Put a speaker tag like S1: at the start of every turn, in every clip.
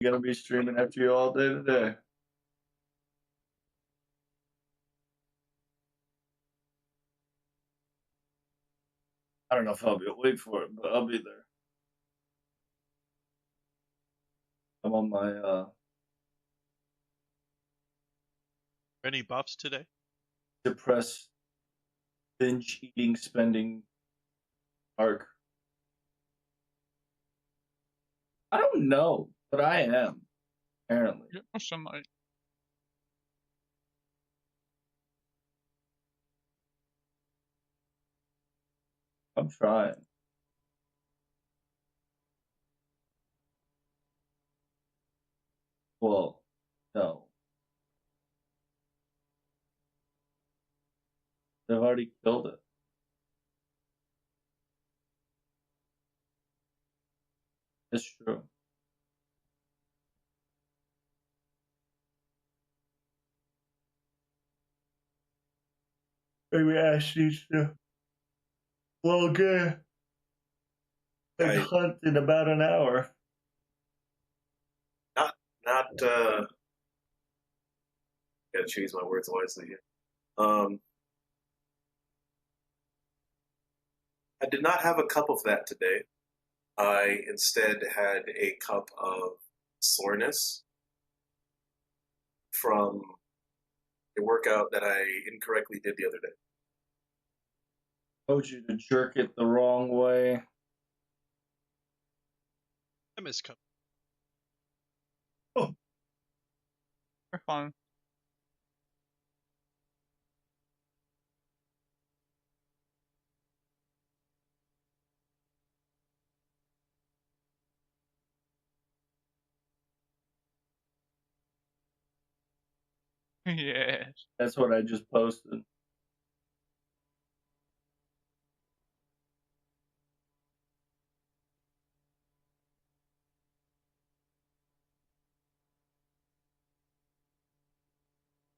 S1: You gonna be streaming after you all day today? I don't know if I'll be awake for it, but I'll be there. I'm on my
S2: Any buffs today?
S1: depressed binge eating spending arc. I don't know, but I am, apparently.
S3: Yeah, sunlight.
S1: I'm trying. Well, no. They've already killed it. It's true. Maybe Ash needs to log in and hunt in about an hour.
S4: Gotta choose my words wisely here. I did not have a cup of that today. I instead had a cup of soreness from a workout that I incorrectly did the other day.
S1: Told you to jerk it the wrong way.
S2: I miss cup.
S1: Oh.
S3: They're fun. Yes.
S1: That's what I just posted.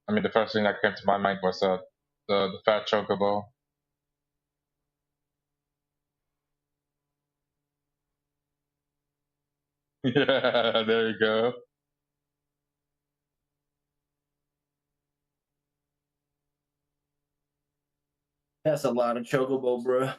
S5: I mean, the first thing that came to my mind was the fat chocobo. Yeah, there you go.
S1: That's a lot of chocobo, bruh.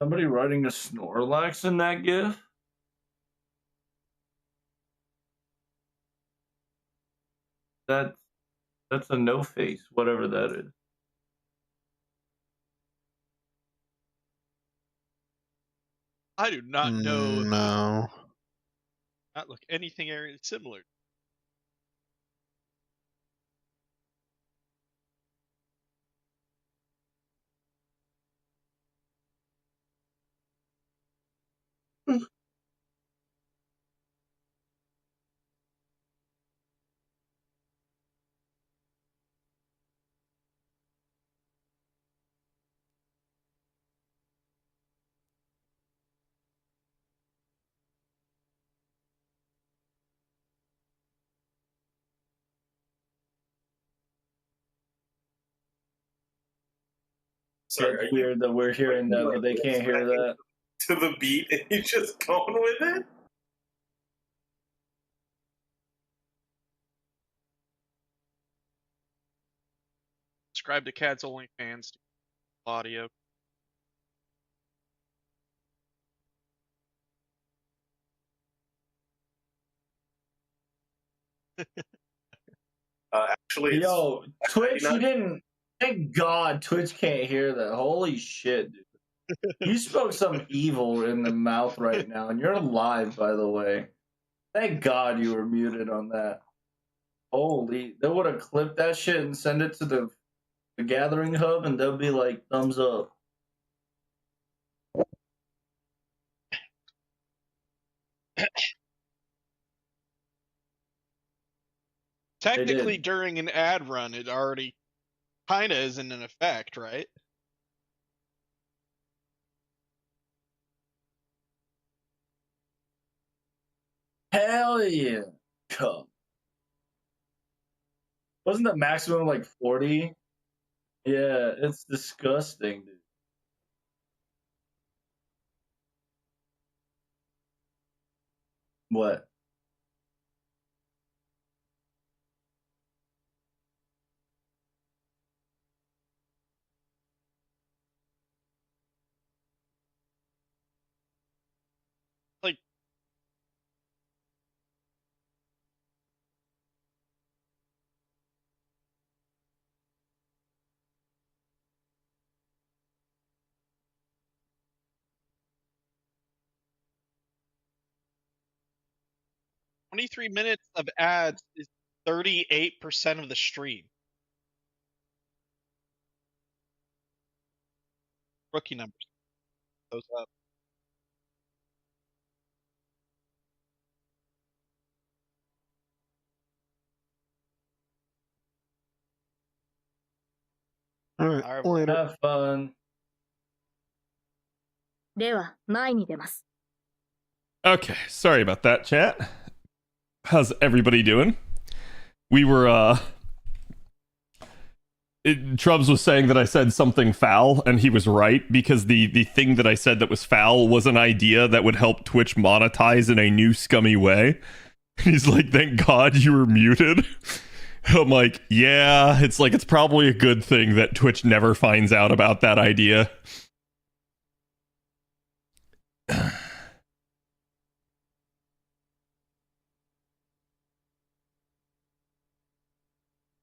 S1: Somebody writing a Snorlax in that gif? That's a no face, whatever that is.
S2: I do not know.
S6: No.
S2: Not look anything similar.
S4: Sorry,
S1: It's weird that we're hearing that, but they can't hear that.
S4: To the beat, and you just going with it?
S2: Subscribe to Cat's OnlyFans audio.
S4: Actually,
S1: yo, Twitch, you didn't. Thank God Twitch can't hear that. Holy shit, dude. You spoke some evil in the mouth right now, and you're live, by the way. Thank God you were muted on that. Holy, they would have clipped that shit and send it to the Gathering Hub, and they'll be like, thumbs up.
S2: Technically, during an ad run, it already kind of is in effect, right?
S1: Hell yeah. Come. Wasn't the maximum like 40? Yeah, it's disgusting, dude. What?
S2: Like, "23 minutes of ads is 38% of the stream." Rookie numbers. Those up.
S6: All right,
S2: Alright,
S6: later.
S1: Have fun.
S7: では、前に出ます。
S8: Okay, sorry about that, chat. How's everybody doing? We were, Trubs was saying that I said something foul, and he was right, because the thing that I said that was foul was an idea that would help Twitch monetize in a new scummy way. He's like, thank God you were muted. I'm like, yeah, it's like, it's probably a good thing that Twitch never finds out about that idea.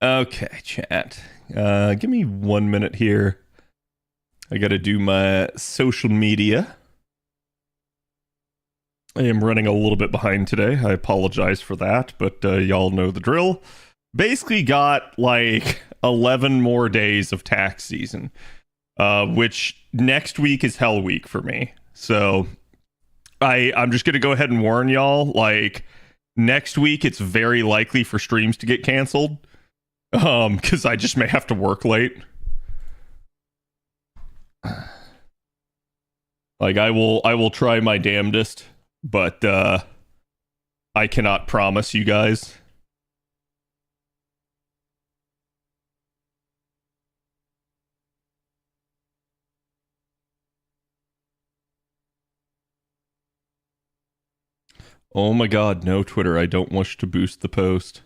S8: Okay, chat. Give me 1 minute here. I gotta do my social media. I am running a little bit behind today. I apologize for that, but y'all know the drill. Basically got like 11 more days of tax season, which next week is hell week for me. So I'm just gonna go ahead and warn y'all, like, next week it's very likely for streams to get canceled. Because I just may have to work late. Like, I will try my damnedest, but I cannot promise you guys. Oh my god, no, Twitter, I don't wish to boost the post.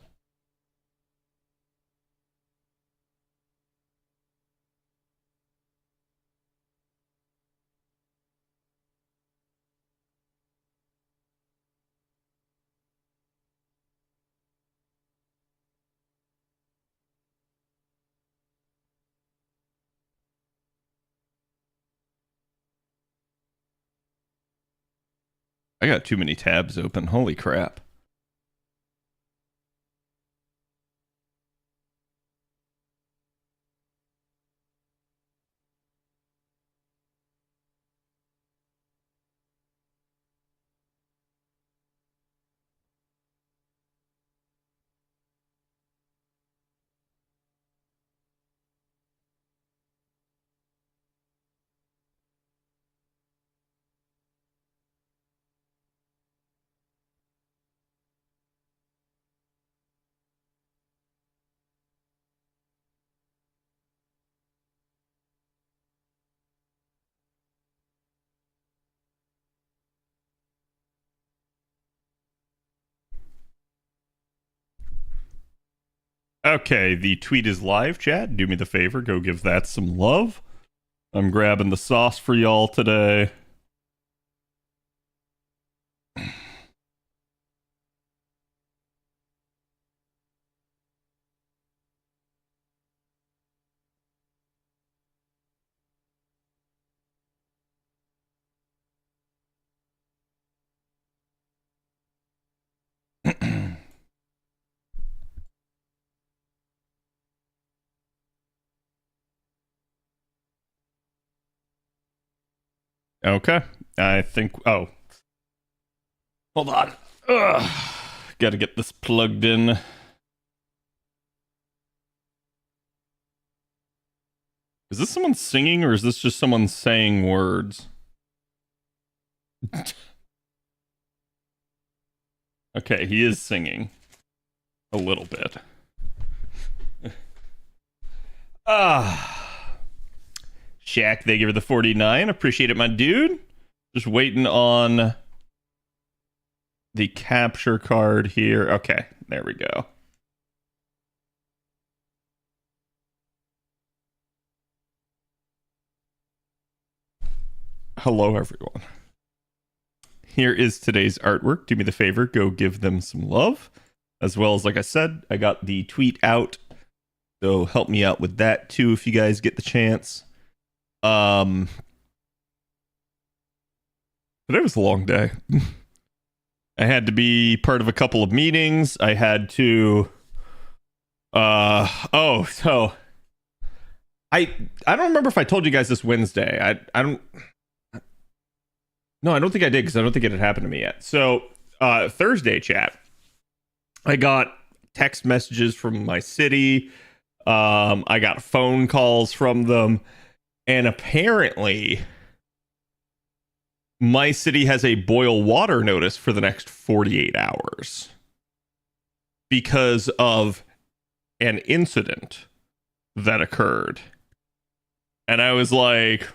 S8: I got too many tabs open. Holy crap. Okay, the tweet is live, chat. Do me the favor, go give that some love. I'm grabbing the sauce for y'all today. Okay, I think... Oh. Hold on. Ugh. Gotta get this plugged in. Is this someone singing, or is this just someone saying words? Okay, he is singing a little bit. Shaq, thank you for the 49. Appreciate it, my dude. Just waiting on the capture card here. Okay, there we go. Hello, everyone. Here is today's artwork. Do me the favor, go give them some love. As well as, like I said, I got the tweet out. So help me out with that too if you guys get the chance. Today was a long day. I had to be part of a couple of meetings. I had to so I don't remember if I told you guys this Wednesday. I don't No, I don't think I did because I don't think it had happened to me yet. So Thursday chat, I got text messages from my city. I got phone calls from them, and apparently my city has a boil water notice for the next 48 hours because of an incident that occurred. And I was like,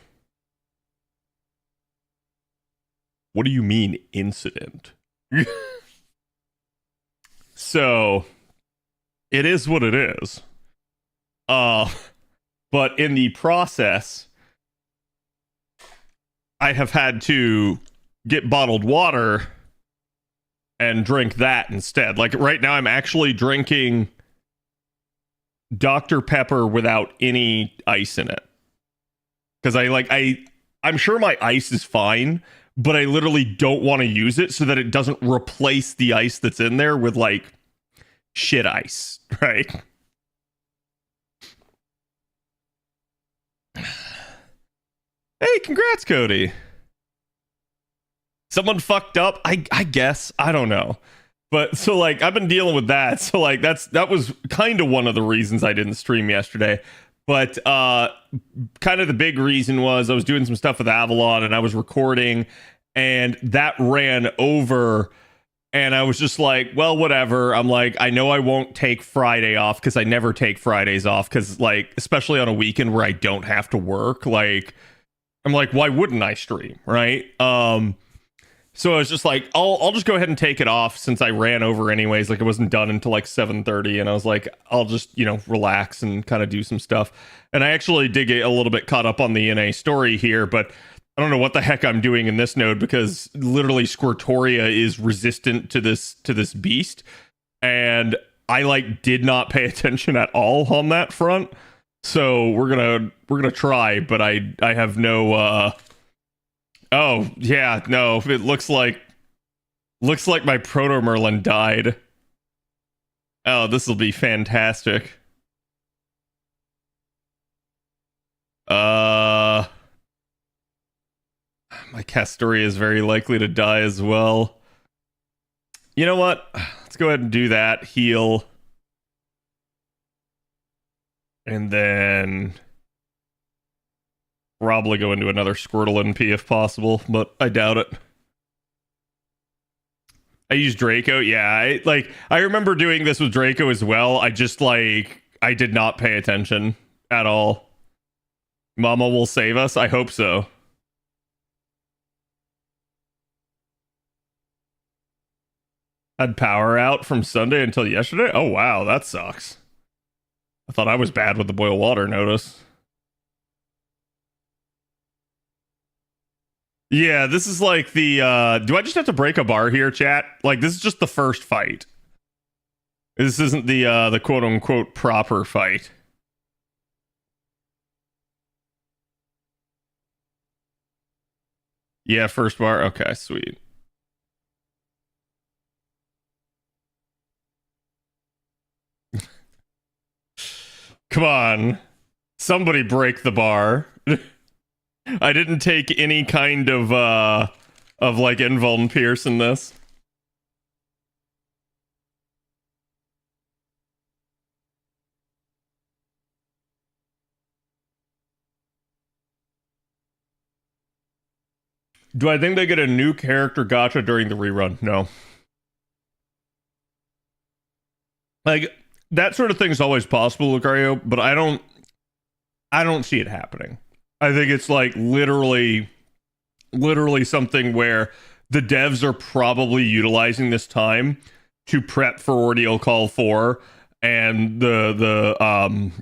S8: what do you mean incident? So it is what it is. But in the process, I have had to get bottled water and drink that instead. Like right now, I'm actually drinking Dr. Pepper without any ice in it. Because I'm sure my ice is fine, but I literally don't want to use it so that it doesn't replace the ice that's in there with like shit ice, right? Hey, congrats, Cody. Someone fucked up, I guess. I don't know. But so like I've been dealing with that. So like that was kind of one of the reasons I didn't stream yesterday. But kind of the big reason was I was doing some stuff with Avalon and I was recording and that ran over and I was just like, well, whatever. I'm like, I know I won't take Friday off because I never take Fridays off because like, especially on a weekend where I don't have to work, like, I'm like, why wouldn't I stream, right? So I was just like, I'll just go ahead and take it off since I ran over anyways. Like it wasn't done until like 7:30, and I was like, I'll just relax and kind of do some stuff. And I actually did get a little bit caught up on the NA story here, but I don't know what the heck I'm doing in this node because literally Squirtoria is resistant to this beast, and I like did not pay attention at all on that front. So we're gonna try, but I have no. Oh, yeah, no, it looks like my Proto Merlin died. Oh, this will be fantastic. My Castoria is very likely to die as well. You know what? Let's go ahead and do that. Heal. And then probably go into another Squirtle NP if possible, but I doubt it. I use Draco. Yeah, I remember doing this with Draco as well. I just I did not pay attention at all. Mama will save us. I hope so. Had power out from Sunday until yesterday. Oh wow, that sucks. I thought I was bad with the boil water notice. Yeah, this is like the do I just have to break a bar here, chat? Like this is just the first fight. This isn't the quote unquote proper fight. Yeah, first bar. Okay, sweet. Come on. Somebody break the bar. I didn't take any kind of like invuln pierce in this. Do I think they get a new character gacha during the rerun? No. Like that sort of thing is always possible, Lucario, but I don't see it happening. I think it's like literally something where the devs are probably utilizing this time to prep for Ordeal Call 4 and the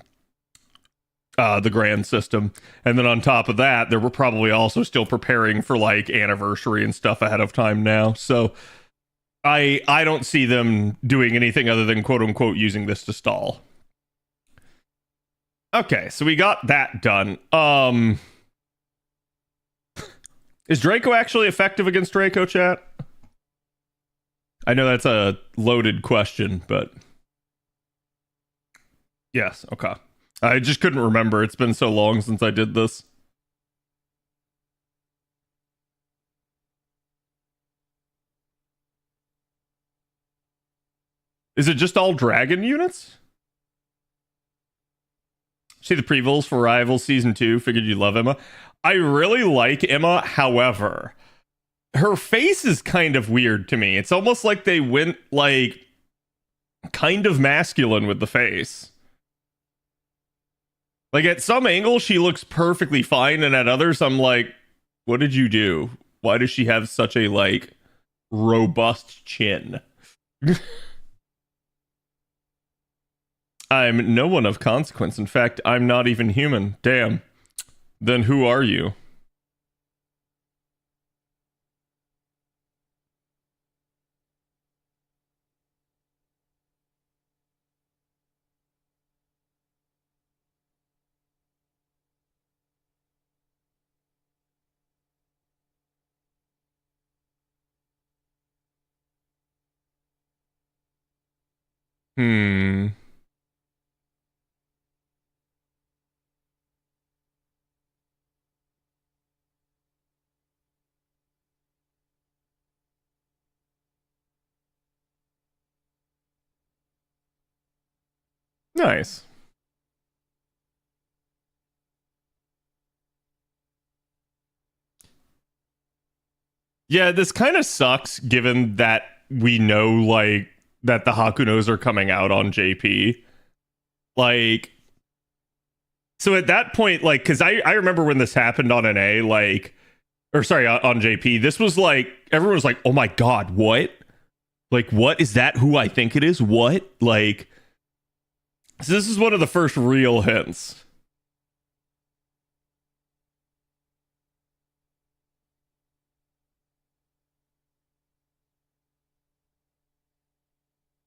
S8: grand system, and then on top of that, they were probably also still preparing for like anniversary and stuff ahead of time now. So I don't see them doing anything other than quote unquote using this to stall. Okay, so we got that done. Is Draco actually effective against Draco, chat? I know that's a loaded question, but yes, okay. I just couldn't remember. It's been so long since I did this. Is it just all dragon units? See the previews for Rivals Season 2. Figured you'd love Emma. I really like Emma, however, her face is kind of weird to me. It's almost like they went, like, kind of masculine with the face. Like, at some angles, she looks perfectly fine, and at others, I'm like, what did you do? Why does she have such a, like, robust chin? I'm no one of consequence. In fact, I'm not even human. Damn. Then who are you? Nice. Yeah, this kind of sucks given that we know, like, that the Hakunos are coming out on JP. Like, so at that point, like, because I remember when this happened on NA, like, or sorry, on JP, this was like, everyone was like, oh my god, what? Like, what? Is that who I think it is? What? Like, so this is one of the first real hints.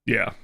S8: Yeah.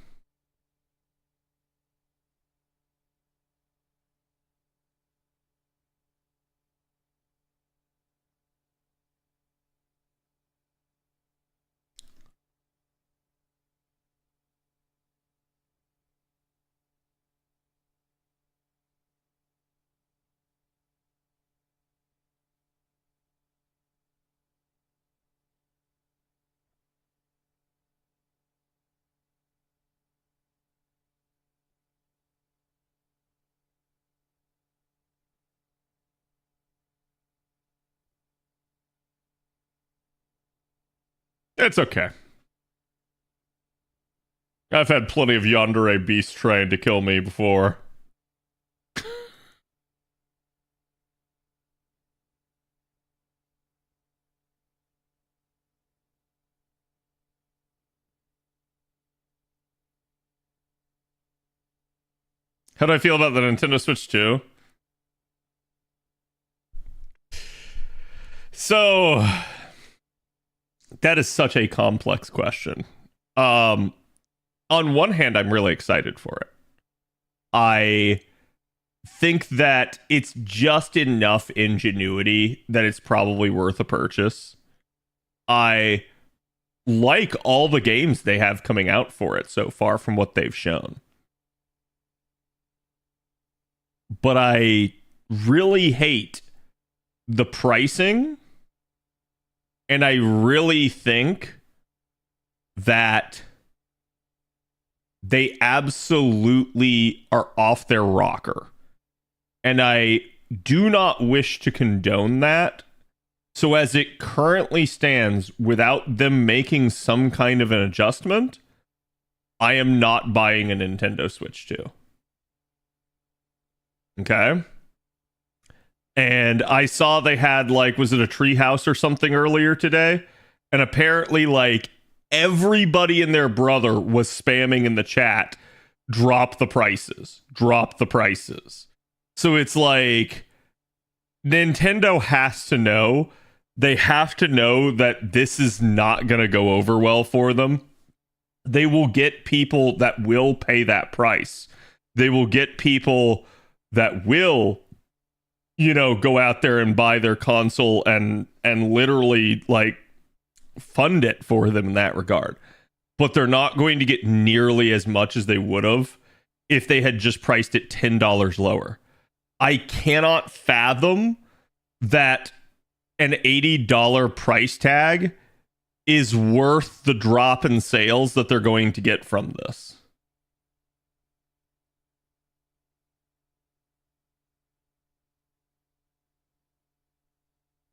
S8: It's okay. I've had plenty of yandere beasts trying to kill me before. How do I feel about the Nintendo Switch 2? So, that is such a complex question. On one hand, I'm really excited for it. I think that it's just enough ingenuity that it's probably worth a purchase. I like all the games they have coming out for it so far from what they've shown. But I really hate the pricing, and I really think that they absolutely are off their rocker. And I do not wish to condone that. So as it currently stands, without them making some kind of an adjustment, I am not buying a Nintendo Switch 2. Okay? And I saw they had, like, was it a treehouse or something earlier today? And apparently, like, everybody and their brother was spamming in the chat, drop the prices, drop the prices. So it's like, Nintendo has to know, they have to know that this is not going to go over well for them. They will get people that will pay that price. They will get people that will, you know, go out there and buy their console and literally, like, fund it for them in that regard. But they're not going to get nearly as much as they would have if they had just priced it $10 lower. I cannot fathom that an $80 price tag is worth the drop in sales that they're going to get from this.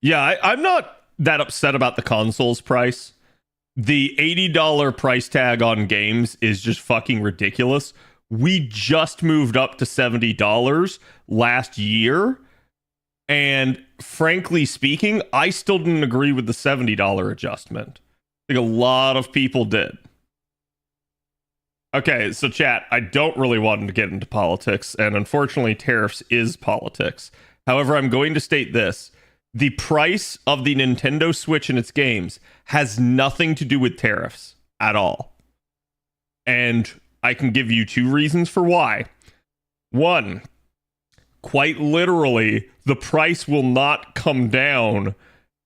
S8: Yeah, I'm not that upset about the console's price. The $80 price tag on games is just fucking ridiculous. We just moved up to $70 last year. And frankly speaking, I still didn't agree with the $70 adjustment. I think a lot of people did. Okay, so chat, I don't really want to get into politics, and unfortunately, tariffs is politics. However, I'm going to state this. The price of the Nintendo Switch and its games has nothing to do with tariffs at all. And I can give you two reasons for why. One, quite literally, the price will not come down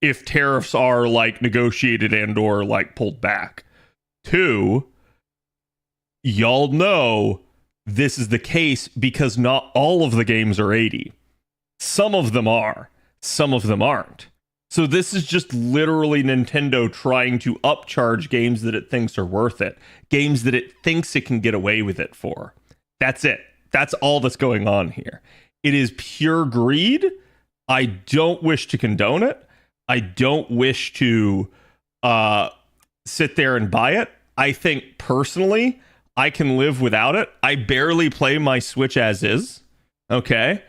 S8: if tariffs are, like, negotiated and or, like, pulled back. Two, y'all know this is the case because not all of the games are 80. Some of them are. Some of them aren't. So this is just literally Nintendo trying to upcharge games that it thinks are worth it. Games that it thinks it can get away with it for. That's it. That's all that's going on here. It is pure greed. I don't wish to condone it. I don't wish to sit there and buy it. I think personally, I can live without it. I barely play my Switch as is. Okay?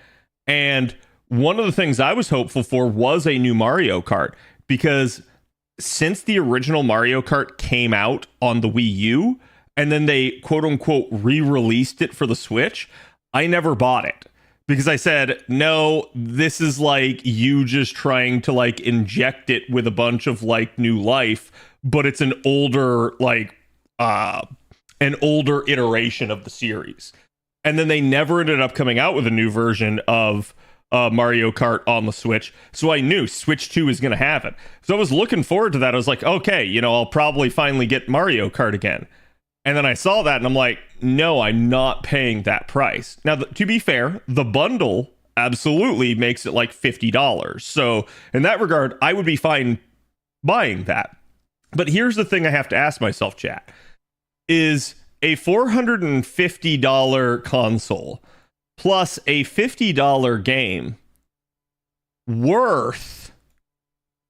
S8: And one of the things I was hopeful for was a new Mario Kart, because since the original Mario Kart came out on the Wii U, and then they quote-unquote re-released it for the Switch, I never bought it. Because I said, no, this is like you just trying to, like, inject it with a bunch of, like, new life, but it's an older, like, an older iteration of the series. And then they never ended up coming out with a new version of Mario Kart on the Switch. So I knew Switch 2 is going to have it. So I was looking forward to that. I was like, okay, you know, I'll probably finally get Mario Kart again. And then I saw that and I'm like, no, I'm not paying that price. Now, to be fair, the bundle absolutely makes it like $50. So in that regard, I would be fine buying that. But here's the thing I have to ask myself, chat. Is a $450 console plus a $50 game worth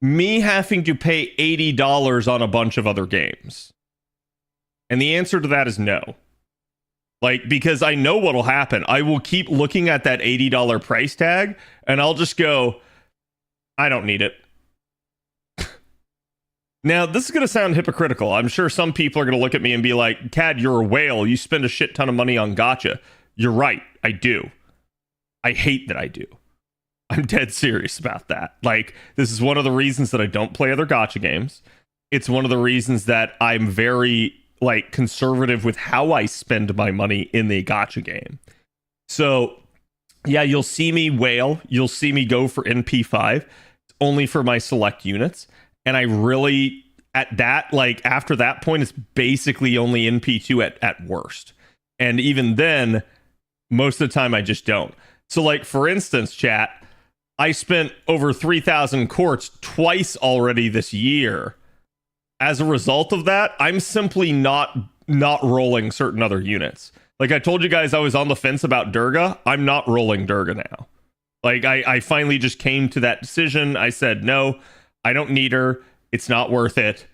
S8: me having to pay $80 on a bunch of other games? And the answer to that is no. Like, because I know what'll happen. I will keep looking at that $80 price tag and I'll just go, I don't need it. Now, this is going to sound hypocritical. I'm sure some people are going to look at me and be like, Cad, you're a whale. You spend a shit ton of money on gacha. You're right. I do. I hate that I do. I'm dead serious about that. Like, this is one of the reasons that I don't play other gacha games. It's one of the reasons that I'm very, like, conservative with how I spend my money in the gacha game. So, yeah, you'll see me whale. You'll see me go for NP5. It's only for my select units. And I really, at that, like, after that point, it's basically only NP2 at worst. And even then, most of the time, I just don't. So, like, for instance, chat, I spent over 3,000 quartz twice already this year. As a result of that, I'm simply not rolling certain other units. Like, I told you guys I was on the fence about Durga. I'm not rolling Durga now. Like, I finally just came to that decision. I said, no, I don't need her. It's not worth it.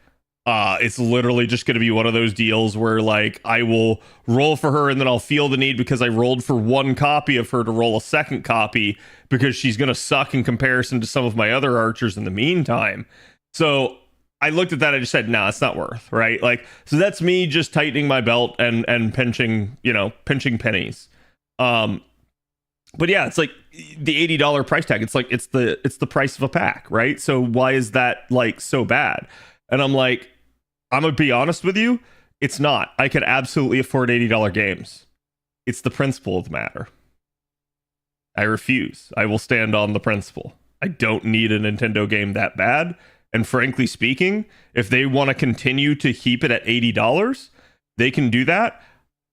S8: It's literally just going to be one of those deals where like I will roll for her and then I'll feel the need because I rolled for one copy of her to roll a second copy because she's going to suck in comparison to some of my other archers in the meantime. So I looked at that. I just said, no, it's not worth, right? Like, so that's me just tightening my belt and pinching pennies. But yeah, it's like the $80 price tag. It's like it's the price of a pack, right? So why is that like so bad? And I'm like, I'm gonna be honest with you, it's not. I could absolutely afford $80 games. It's the principle of the matter. I refuse. I will stand on the principle. I don't need a Nintendo game that bad. And frankly speaking, if they want to continue to keep it at $80, they can do that.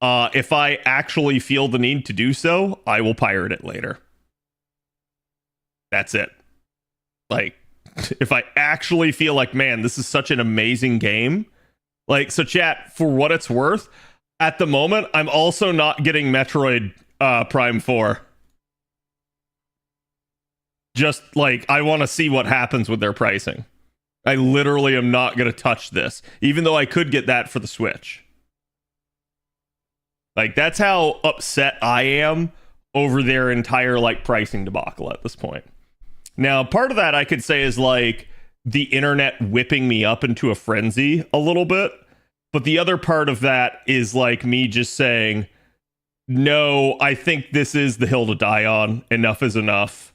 S8: If I actually feel the need to do so, I will pirate it later. That's it. Like, if I actually feel like, man, this is such an amazing game. Like, so chat, for what it's worth, at the moment, I'm also not getting Metroid Prime 4. Just, like, I want to see what happens with their pricing. I literally am not going to touch this, even though I could get that for the Switch. Like, that's how upset I am over their entire, like, pricing debacle at this point. Now, part of that I could say is, like, the internet whipping me up into a frenzy a little bit. But the other part of that is, like, me just saying, no, I think this is the hill to die on. Enough is enough.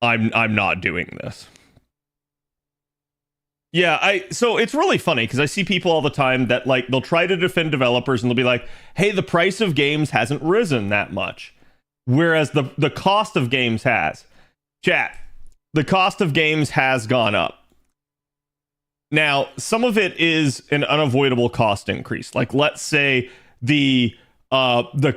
S8: I'm not doing this. Yeah, so it's really funny because I see people all the time that like they'll try to defend developers and they'll be like, hey, the price of games hasn't risen that much. Whereas the cost of games has. Chat, the cost of games has gone up. Now, some of it is an unavoidable cost increase. Like, let's say the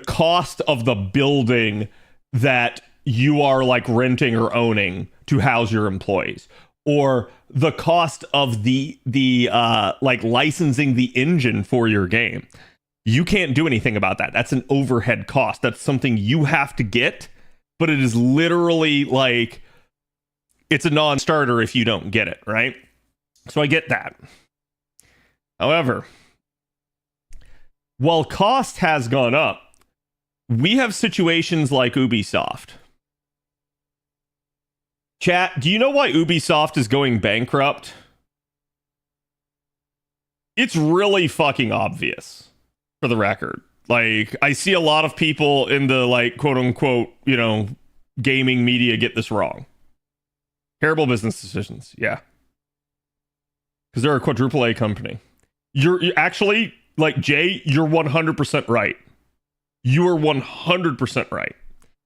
S8: cost of the building that you are like renting or owning to house your employees, or the cost of the like licensing the engine for your game. You can't do anything about that. That's an overhead cost. That's something you have to get, but it is literally like it's a non-starter if you don't get it, right? So I get that. However, while cost has gone up, we have situations like Ubisoft. Chat, do you know why Ubisoft is going bankrupt? It's really fucking obvious, for the record. Like, I see a lot of people in the, like, quote-unquote, you know, gaming media get this wrong. Terrible business decisions, yeah. Because they're a quadruple A company. You're actually, like, Jay, you're 100% right. You are 100% right.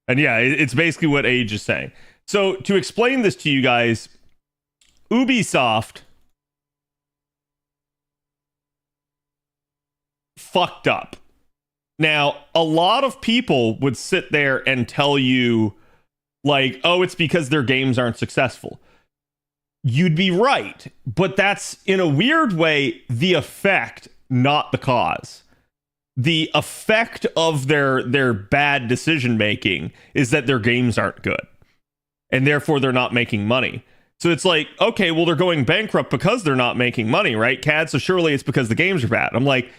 S8: And yeah, it's basically what Age is saying. So, to explain this to you guys, Ubisoft fucked up. Now, a lot of people would sit there and tell you, like, oh, it's because their games aren't successful. You'd be right, but that's, in a weird way, the effect, not the cause. The effect of their bad decision-making is that their games aren't good. And therefore, they're not making money. So it's like, okay, well, they're going bankrupt because they're not making money, right, Cad? So surely it's because the games are bad. I'm like,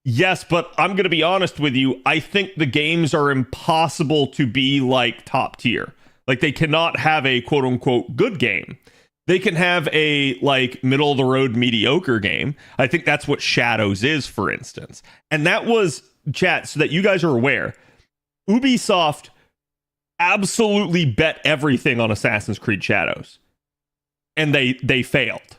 S8: yes, but I'm going to be honest with you. I think the games are impossible to be, like, top tier. Like, they cannot have a quote-unquote good game. They can have a, like, middle-of-the-road mediocre game. I think that's what Shadows is, for instance. And that was, chat, so that you guys are aware, Ubisoft absolutely bet everything on Assassin's Creed Shadows. And they failed.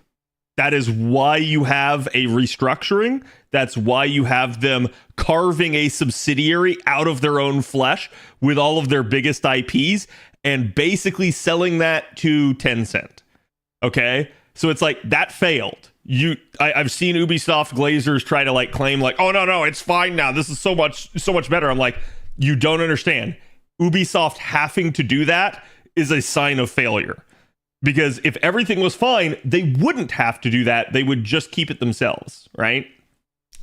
S8: That is why you have a restructuring. That's why you have them carving a subsidiary out of their own flesh with all of their biggest IPs and basically selling that to Tencent. Okay? So it's like, that failed. I've seen Ubisoft Glazers try to like claim like, oh no, it's fine now. This is so much better. I'm like, you don't understand. Ubisoft having to do that is a sign of failure. Because if everything was fine, they wouldn't have to do that. They would just keep it themselves, right?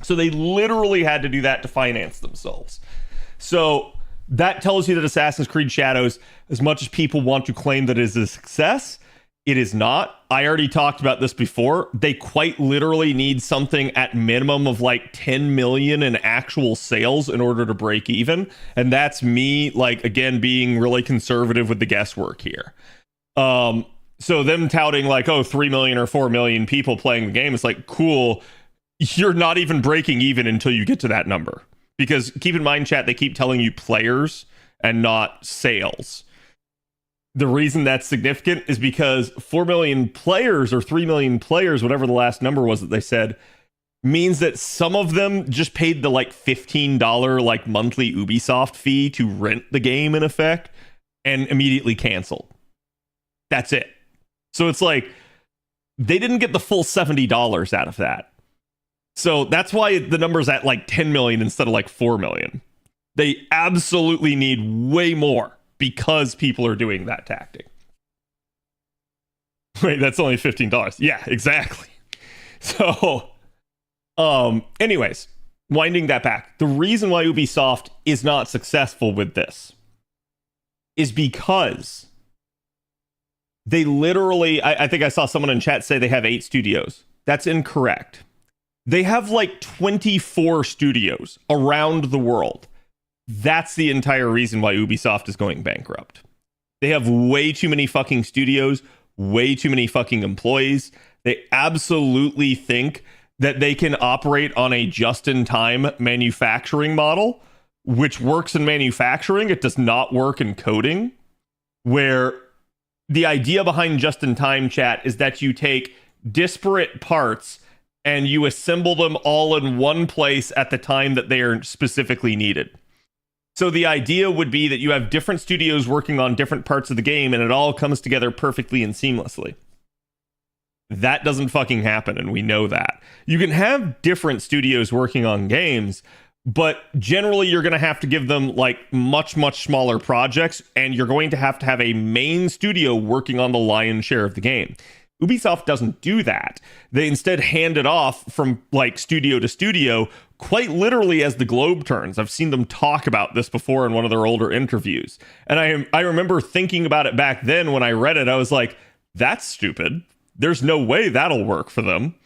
S8: So they literally had to do that to finance themselves. So that tells you that Assassin's Creed Shadows, as much as people want to claim that it is a success, It is not. I already talked about this before. They quite literally need something at minimum of like 10 million in actual sales in order to break even. And that's me, like, again, being really conservative with the guesswork here. So them touting like, oh, 3 million or 4 million people playing the game, it's like, cool. You're not even breaking even until you get to that number. Because keep in mind, chat, they keep telling you players and not sales. The reason that's significant is because 4 million players or 3 million players, whatever the last number was that they said, means that some of them just paid the like $15 like monthly Ubisoft fee to rent the game in effect and immediately canceled. That's it. So it's like they didn't get the full $70 out of that. So that's why the number's at like 10 million instead of like 4 million. They absolutely need way more because people are doing that tactic. Wait, that's only $15. Yeah, exactly. So, anyways, winding that back. The reason why Ubisoft is not successful with this is because they literally, I think I saw someone in chat say they have 8 studios. That's incorrect. They have like 24 studios around the world. That's the entire reason why Ubisoft is going bankrupt. They have way too many fucking studios, way too many fucking employees. They absolutely think that they can operate on a just-in-time manufacturing model, which works in manufacturing. It does not work in coding, where the idea behind just-in-time, chat, is that you take disparate parts and you assemble them all in one place at the time that they are specifically needed. So the idea would be that you have different studios working on different parts of the game and it all comes together perfectly and seamlessly. That doesn't fucking happen, and we know that. You can have different studios working on games, but generally you're going to have to give them like much, much smaller projects, and you're going to have a main studio working on the lion's share of the game. Ubisoft doesn't do that. They instead hand it off from like studio to studio, quite literally as the globe turns. I've seen them talk about this before in one of their older interviews. And I remember thinking about it back then when I read it. I was like, that's stupid. There's no way that'll work for them.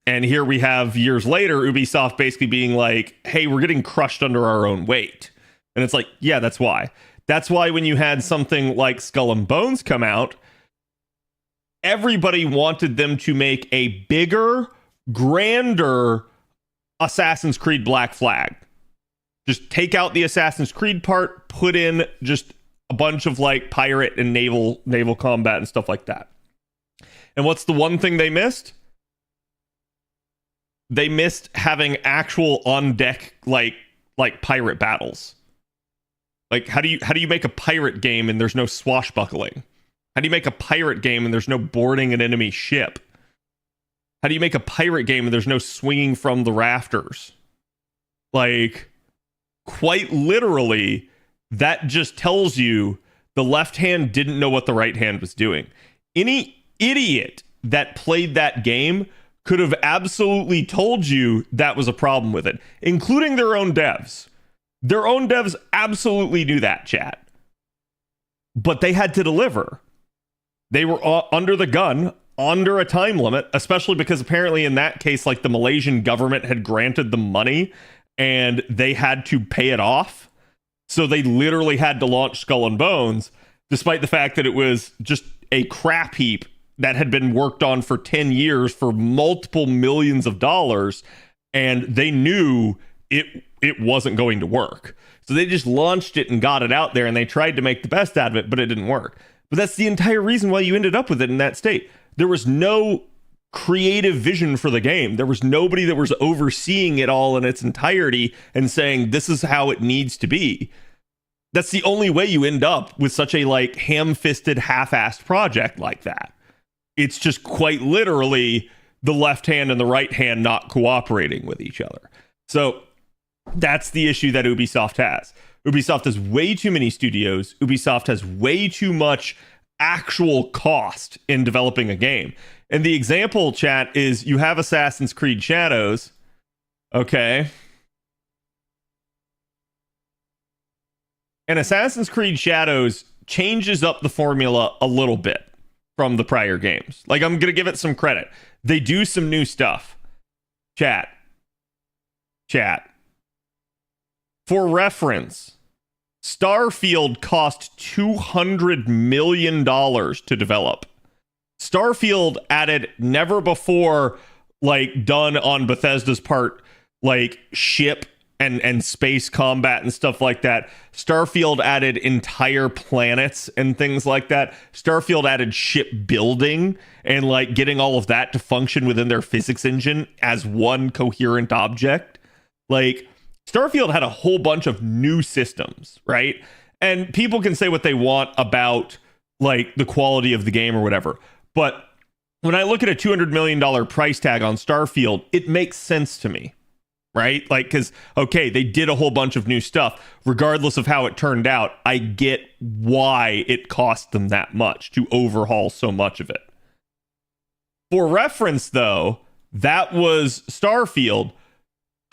S8: And here we have years later, Ubisoft basically being like, hey, we're getting crushed under our own weight. And it's like, yeah, that's why. That's why when you had something like Skull and Bones come out, everybody wanted them to make a bigger, grander Assassin's Creed Black Flag. Just take out the Assassin's Creed part, put in just a bunch of like pirate and naval combat and stuff like that. And what's the one thing they missed? They missed having actual on deck like pirate battles. Like how do you make a pirate game and there's no swashbuckling? How do you make a pirate game and there's no boarding an enemy ship? How do you make a pirate game and there's no swinging from the rafters? Like, quite literally, that just tells you the left hand didn't know what the right hand was doing. Any idiot that played that game could have absolutely told you that was a problem with it, including their own devs. Their own devs absolutely knew that, chat. But they had to deliver. They were under the gun, under a time limit, especially because apparently in that case, like the Malaysian government had granted them money and they had to pay it off. So they literally had to launch Skull and Bones, despite the fact that it was just a crap heap that had been worked on for 10 years for multiple millions of dollars. And they knew it wasn't going to work. So they just launched it and got it out there and they tried to make the best out of it, but it didn't work. But that's the entire reason why you ended up with it in that state. There was no creative vision for the game. There was nobody that was overseeing it all in its entirety and saying, this is how it needs to be. That's the only way you end up with such a like ham-fisted, half-assed project like that. It's just quite literally the left hand and the right hand not cooperating with each other. So that's the issue that Ubisoft has. Ubisoft has way too many studios. Ubisoft has way too much actual cost in developing a game. And the example, chat, is you have Assassin's Creed Shadows. Okay. And Assassin's Creed Shadows changes up the formula a little bit. from the prior games. Like, I'm going to give it some credit. They do some new stuff. Chat. For reference, Starfield cost $200 million to develop. Starfield added never before, like, done on Bethesda's part, like, ship and space combat and stuff like that. Starfield added entire planets and things like that. Starfield added ship building and, like, getting all of that to function within their physics engine as one coherent object. Like, Starfield had a whole bunch of new systems, right? And people can say what they want about, like, the quality of the game or whatever. But when I look at a $200 million price tag on Starfield, it makes sense to me, right? Like, because, okay, they did a whole bunch of new stuff. Regardless of how it turned out, I get why it cost them that much to overhaul so much of it. For reference, though, that was Starfield.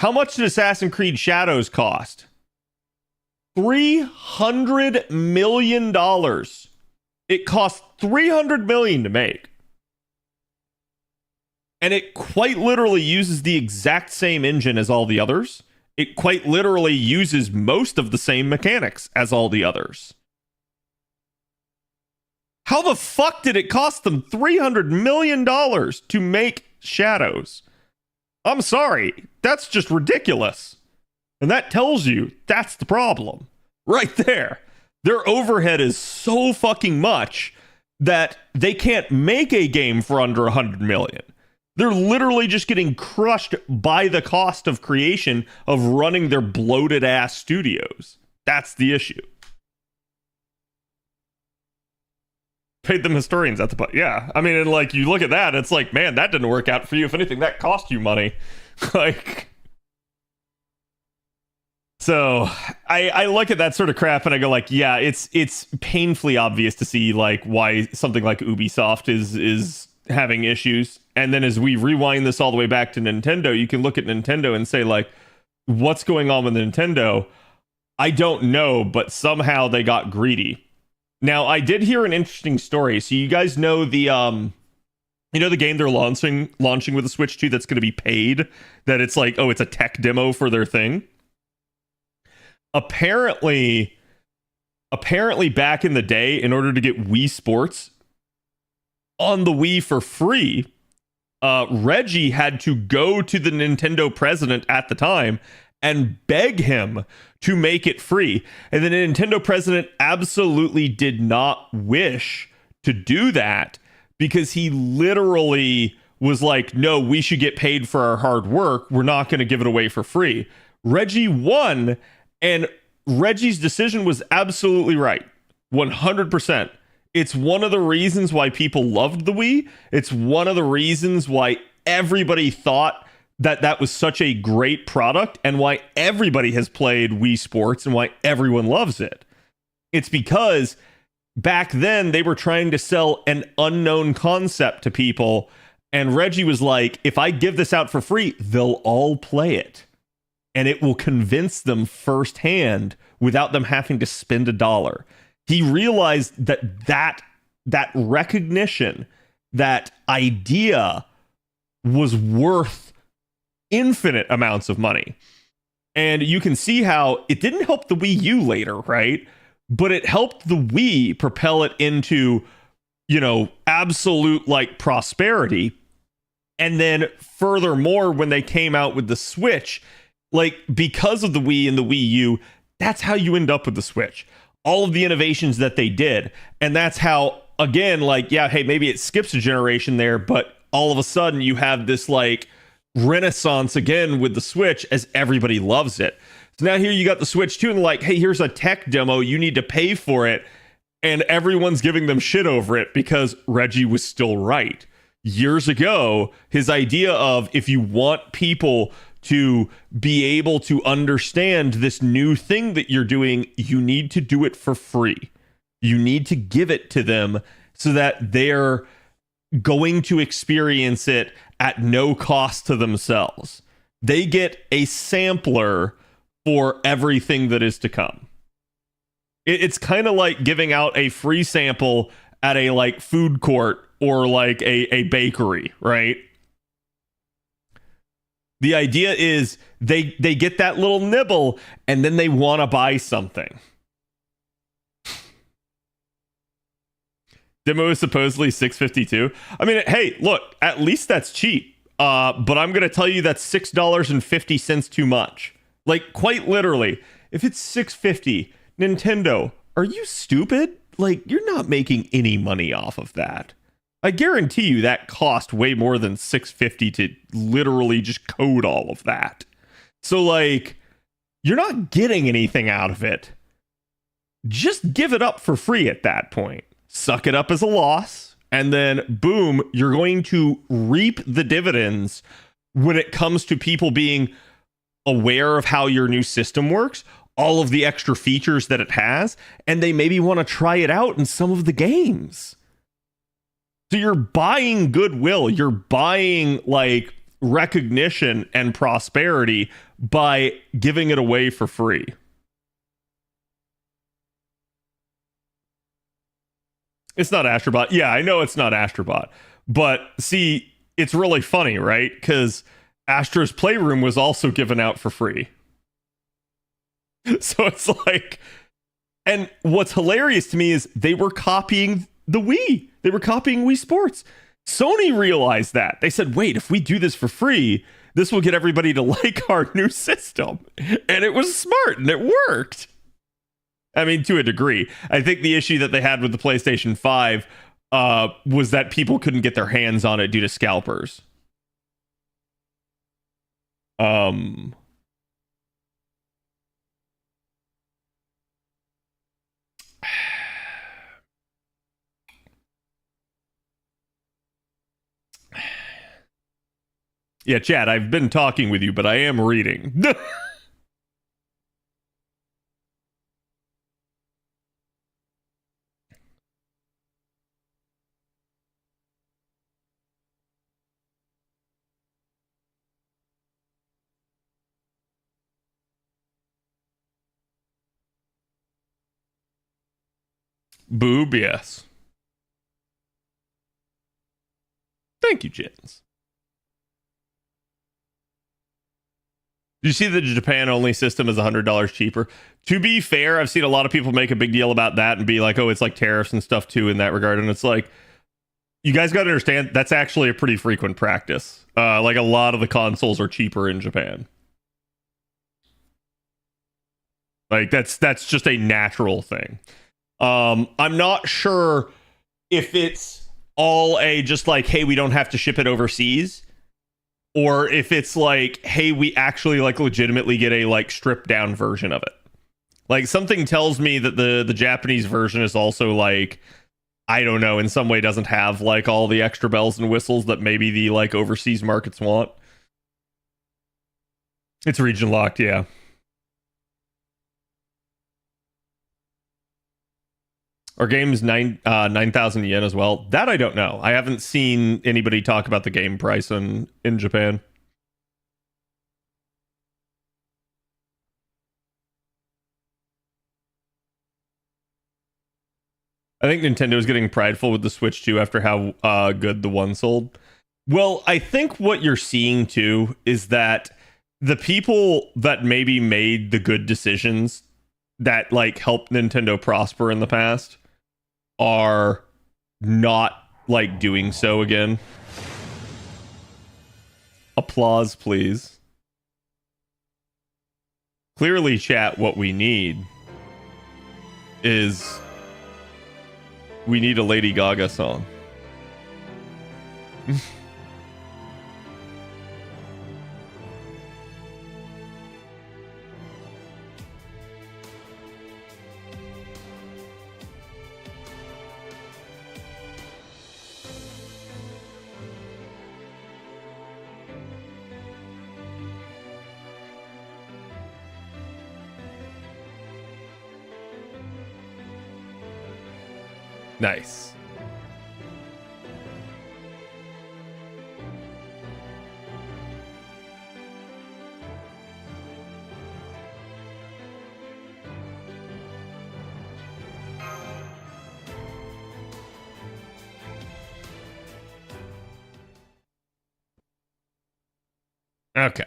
S8: How much did Assassin's Creed Shadows cost? $300 million. It cost $300 million to make. And it quite literally uses the exact same engine as all the others. It quite literally uses most of the same mechanics as all the others. How the fuck did it cost them $300 million to make Shadows? I'm sorry. That's just ridiculous. And that tells you that's the problem. Right there. Their overhead is so fucking much that they can't make a game for under $100 million. They're literally just getting crushed by the cost of creation of running their bloated ass studios. That's the issue. Paid them historians at the yeah. I mean, and like, you look at that, it's like, man, that didn't work out for you. If anything, that cost you money. Like, so I look at that sort of crap and I go like, yeah, it's painfully obvious to see like why something like Ubisoft is having issues. And then as we rewind this all the way back to Nintendo, you can look at Nintendo and say like, what's going on with Nintendo? I don't know, but somehow they got greedy. Now, I did hear an interesting story. So you guys know the the game they're launching with the Switch 2 that's going to be paid, that it's like, oh, it's a tech demo for their thing. Apparently back in the day, in order to get Wii Sports on the Wii for free, Reggie had to go to the Nintendo president at the time and beg him to make it free. And the Nintendo president absolutely did not wish to do that because he literally was like, no, we should get paid for our hard work. We're not going to give it away for free. Reggie won, and Reggie's decision was absolutely right. 100%. It's one of the reasons why people loved the Wii. It's one of the reasons why everybody thought that was such a great product and why everybody has played Wii Sports and why everyone loves it. It's because back then they were trying to sell an unknown concept to people, and Reggie was like, if I give this out for free, they'll all play it. And it will convince them firsthand without them having to spend $1. He realized that recognition, that idea was worth infinite amounts of money. And you can see how it didn't help the Wii U later, right? But it helped the Wii propel it into, absolute like prosperity. And then furthermore, when they came out with the Switch, like, because of the Wii and the Wii U, that's how you end up with the Switch. All of the innovations that they did. And that's how, again, like, yeah, hey, maybe it skips a generation there, but all of a sudden you have this like renaissance again with the Switch as everybody loves it. So now here you got the Switch 2 and like, hey, here's a tech demo. You need to pay for it. And everyone's giving them shit over it because Reggie was still right. Years ago, his idea of, if you want people to be able to understand this new thing that you're doing, you need to do it for free. You need to give it to them so that they're going to experience it at no cost to themselves. They get a sampler for everything that is to come. It's kind of like giving out a free sample at a like food court or like a bakery, right? The idea is they get that little nibble and then they want to buy something. Demo is supposedly $6.52. I mean, hey, look, at least that's cheap. But I'm gonna tell you that's $6.50 too much. Like, quite literally, if it's $6.50, Nintendo, are you stupid? Like, you're not making any money off of that. I guarantee you that cost way more than $6.50 to literally just code all of that. So, like, you're not getting anything out of it. Just give it up for free at that point. Suck it up as a loss, and then boom, you're going to reap the dividends when it comes to people being aware of how your new system works, all of the extra features that it has, and they maybe want to try it out in some of the games. So you're buying goodwill, you're buying like recognition and prosperity by giving it away for free. It's not Astrobot. Yeah, I know it's not Astrobot. But see, it's really funny, right? Because Astro's Playroom was also given out for free. So it's like, and what's hilarious to me is they were copying the Wii. They were copying Wii Sports. Sony realized that. They said, wait, if we do this for free, this will get everybody to like our new system. And it was smart and it worked. I mean, to a degree. I think the issue that they had with the PlayStation 5 was that people couldn't get their hands on it due to scalpers. Yeah, Chad, I've been talking with you, but I am reading. Boob, yes. Thank you, Jens. Did you see the Japan-only system is $100 cheaper? To be fair, I've seen a lot of people make a big deal about that and be like, oh, it's like tariffs and stuff too in that regard. And it's like, you guys got to understand, that's actually a pretty frequent practice. Like a lot of the consoles are cheaper in Japan. Like that's just a natural thing. I'm not sure if it's all a just like, hey, we don't have to ship it overseas, or if it's like, hey, we actually like legitimately get a like stripped down version of it. Like something tells me that the Japanese version is also like, I don't know, in some way doesn't have like all the extra bells and whistles that maybe the like overseas markets want. It's region locked, yeah. Our game's 9,000 yen as well. That I don't know. I haven't seen anybody talk about the game price in Japan. I think Nintendo is getting prideful with the Switch 2 after how good the one sold. Well, I think what you're seeing too is that the people that maybe made the good decisions that like helped Nintendo prosper in the past are not like doing so again. Applause, please. Clearly, chat, what we need is we need a Lady Gaga song. Nice. Okay.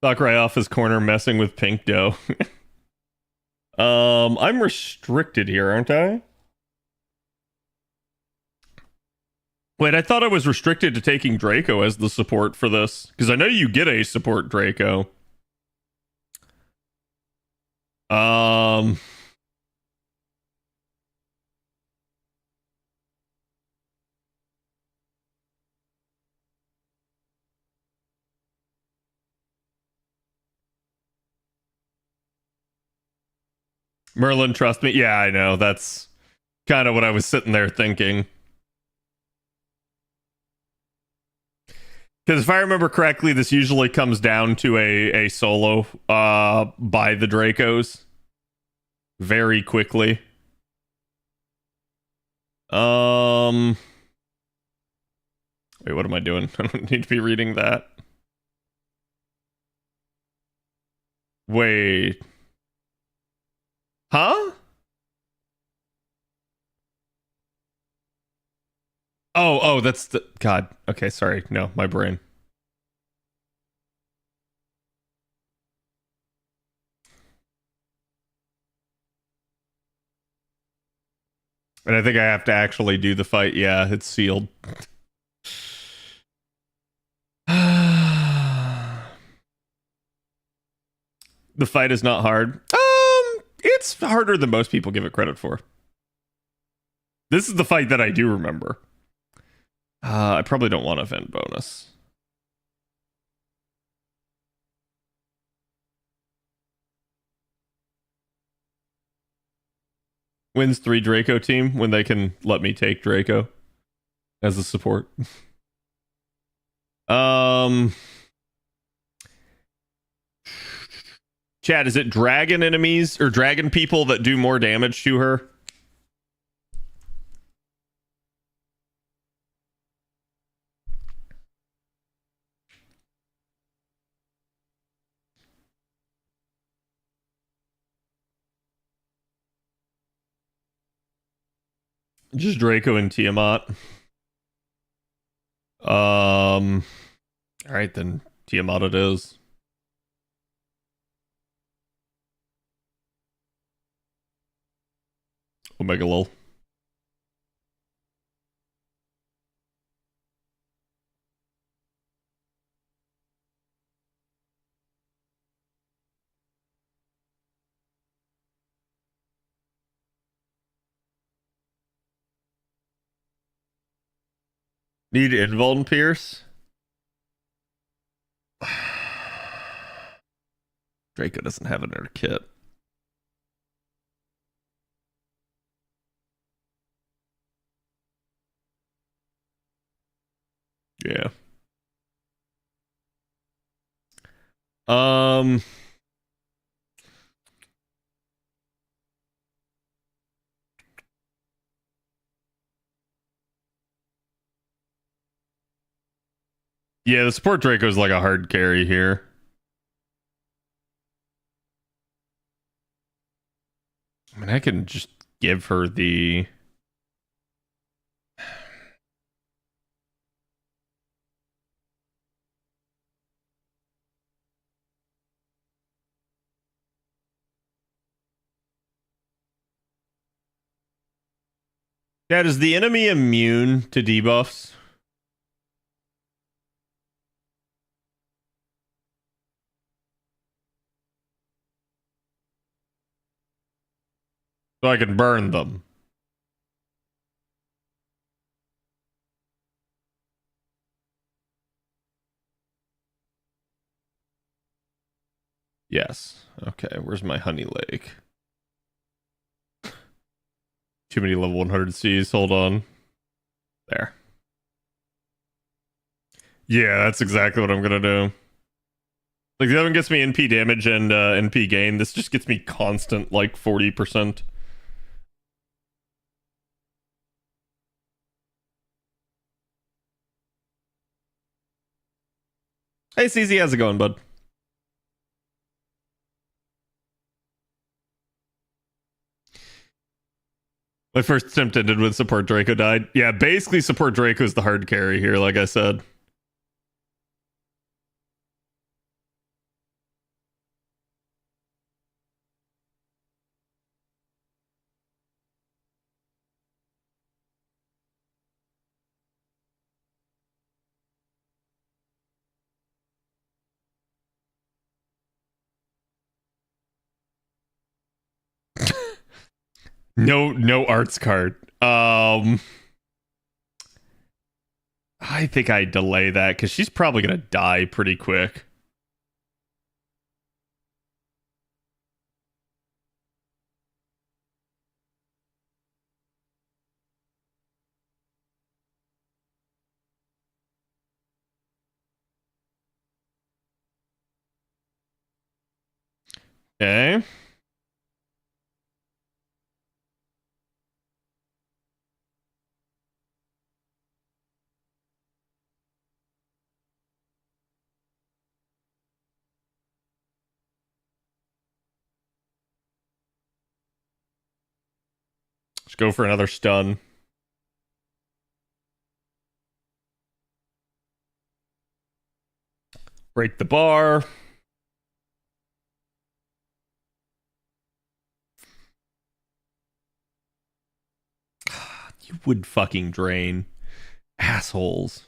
S8: Sakurai off his corner messing with Pink Dough. I'm restricted here, aren't I? Wait, I thought I was restricted to taking Draco as the support for this. Because I know you get a support Draco. Merlin, trust me. Yeah, I know. That's kind of what I was sitting there thinking. Because if I remember correctly, this usually comes down to a solo by the Dracos very quickly. Wait, what am I doing? I don't need to be reading that. Wait. Huh? Oh, that's the God. Okay, sorry. No, my brain. And I think I have to actually do the fight. Yeah, it's sealed. The fight is not hard. It's harder than most people give it credit for. This is the fight that I do remember. I probably don't want event bonus. Wins 3 Draco team when they can let me take Draco as a support. Chad, is it dragon enemies or dragon people that do more damage to her? Just Draco and Tiamat. All right, then Tiamat it is. Omega lol. Need Invuln Pierce? Draco doesn't have another kit. Yeah. Yeah, the support Draco is like a hard carry here. I mean, I can just give her the... Dad, is the enemy immune to debuffs? So I can burn them. Yes. Okay, where's my honey lake? Too many level 100 Cs. Hold on. There. Yeah, that's exactly what I'm gonna do. Like, the other one gets me NP damage and NP gain. This just gets me constant, like, 40%. Hey, CZ, how's it going, bud? My first attempt ended when support Draco died. Yeah, basically support Draco is the hard carry here, like I said. No arts card. I think I delay that because she's probably gonna die pretty quick. Okay. Let's go for another stun. Break the bar. You would fucking drain. Assholes.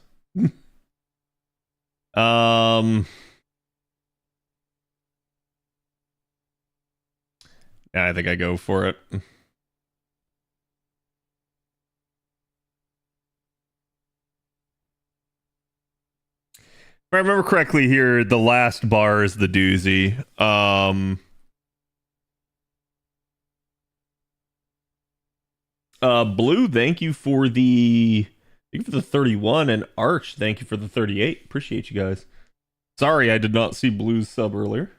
S8: I think I go for it. If I remember correctly here, the last bar is the doozy. Blue, thank you for the 31, and Arch, thank you for the 38. Appreciate you guys. Sorry, I did not see Blue's sub earlier.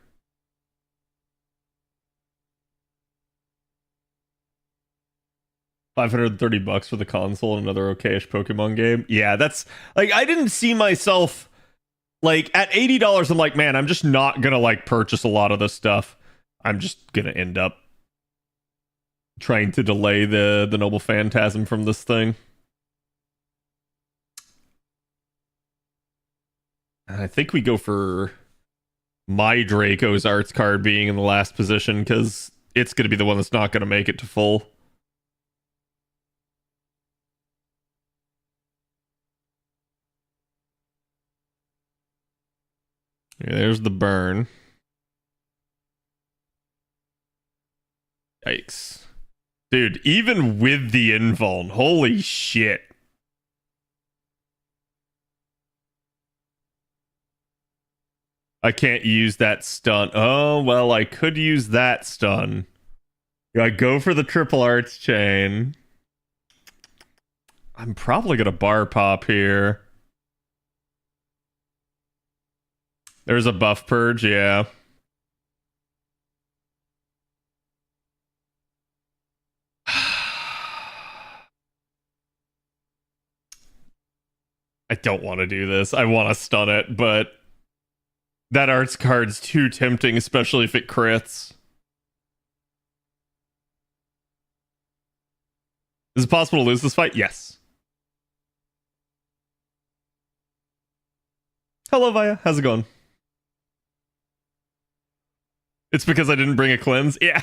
S8: $530 for the console and another okayish Pokemon game. Yeah, that's like I didn't see myself like at $80. I'm like, man, I'm just not gonna like purchase a lot of this stuff. I'm just gonna end up trying to delay the Noble Phantasm from this thing. I think we go for my Draco's arts card being in the last position because it's going to be the one that's not going to make it to full. Yeah, there's the burn. Yikes. Dude, even with the invuln, holy shit. I can't use that stun. Oh, well, I could use that stun. I go for the triple arts chain. I'm probably going to bar pop here. There's a buff purge, yeah. I don't want to do this. I want to stun it, but that arts card's too tempting, especially if it crits. Is it possible to lose this fight? Yes. Hello, Vaya. How's it going? It's because I didn't bring a cleanse? Yeah.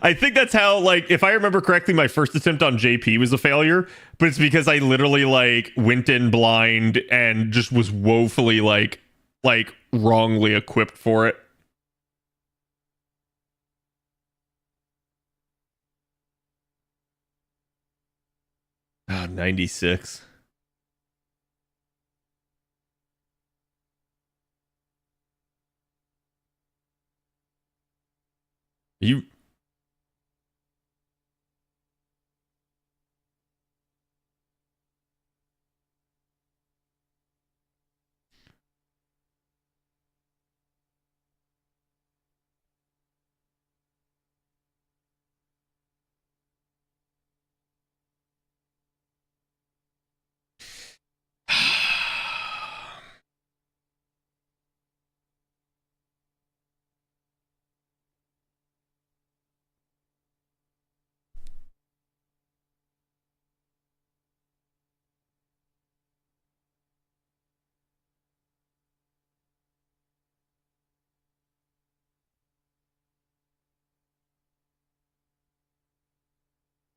S8: I think that's how, like, if I remember correctly, my first attempt on JP was a failure, but it's because I literally, like, went in blind and just was woefully, like wrongly equipped for it. Ah, 96. You...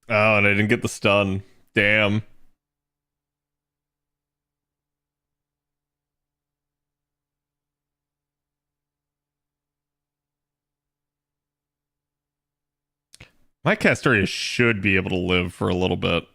S8: Oh, and I didn't get the stun. Damn. My Castoria should be able to live for a little bit.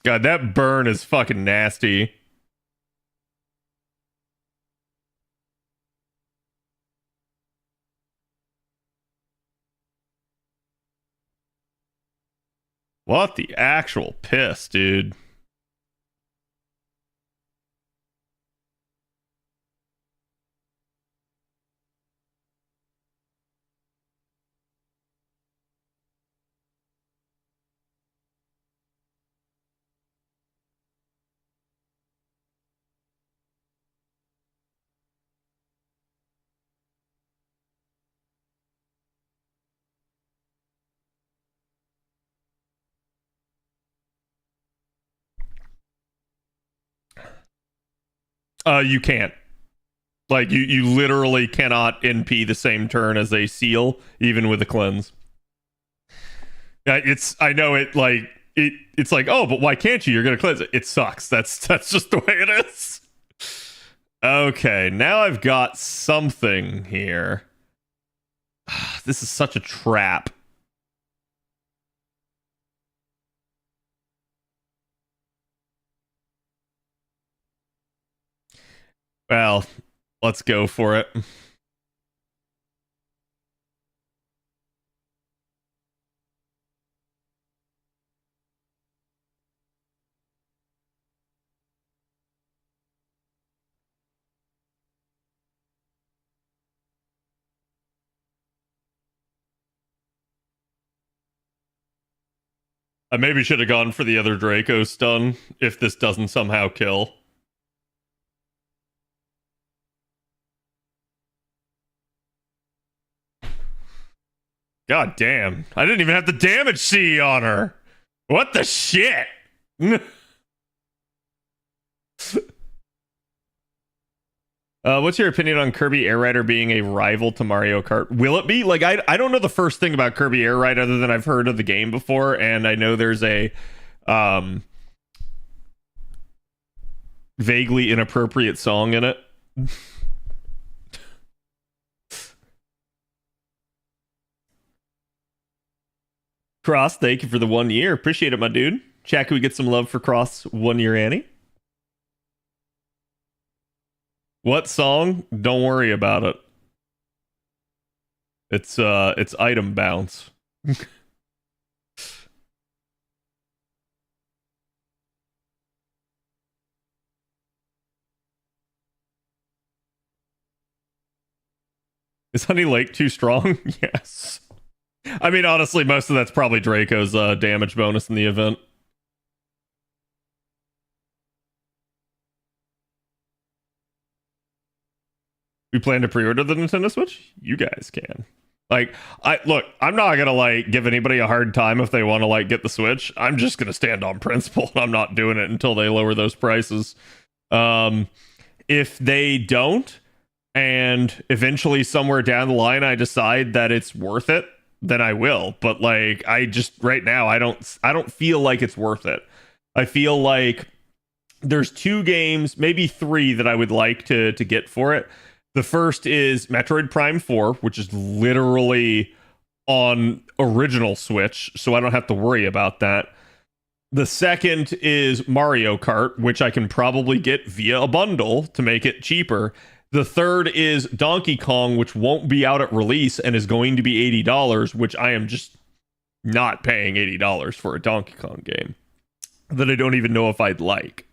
S8: God, that burn is fucking nasty. What the actual piss, dude? You can't. Like you literally cannot NP the same turn as a seal, even with a cleanse. I know it like it's like, oh, but why can't you? You're gonna cleanse it. It sucks. That's just the way it is. Okay, now I've got something here. This is such a trap. Well, let's go for it. I maybe should have gone for the other Draco stun if this doesn't somehow kill. God damn. I didn't even have the damage C on her. What the shit? What's your opinion on Kirby Air Rider being a rival to Mario Kart? Will it be? Like, I don't know the first thing about Kirby Air Ride other than I've heard of the game before, and I know there's a vaguely inappropriate song in it. Cross, thank you for the 1 year. Appreciate it, my dude. Chat, can we get some love for Cross 1 year Annie? What song? Don't worry about it. It's item bounce. Is Honey Lake too strong? Yes. I mean, honestly, most of that's probably Draco's damage bonus in the event. We plan to pre-order the Nintendo Switch? You guys can. Like, I'm not gonna like give anybody a hard time if they want to like get the Switch. I'm just gonna stand on principle. I'm not doing it until they lower those prices. If they don't, and eventually somewhere down the line I decide that it's worth it, then I will. But like, I just right now I don't feel like it's worth it. I feel like there's 2 games, maybe 3 that I would like to get for it. The first is Metroid Prime 4, which is literally on original Switch, so I don't have to worry about that. The second is Mario Kart, which I can probably get via a bundle to make it cheaper. The third is Donkey Kong, which won't be out at release and is going to be $80, which I am just not paying $80 for a Donkey Kong game that I don't even know if I'd like.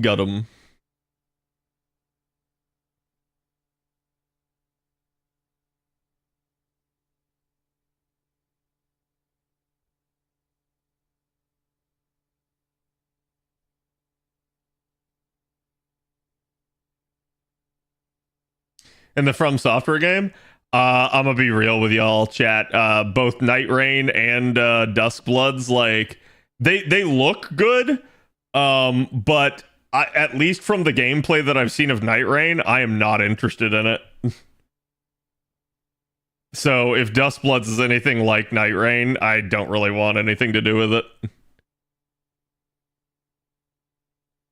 S8: Got him. in the From Software game. I'm gonna be real with y'all, chat. Both Night Rain and Duskbloods, like they look good, but at least from the gameplay that I've seen of Night Rain, I am not interested in it. So if Duskbloods is anything like Night Rain, I don't really want anything to do with it.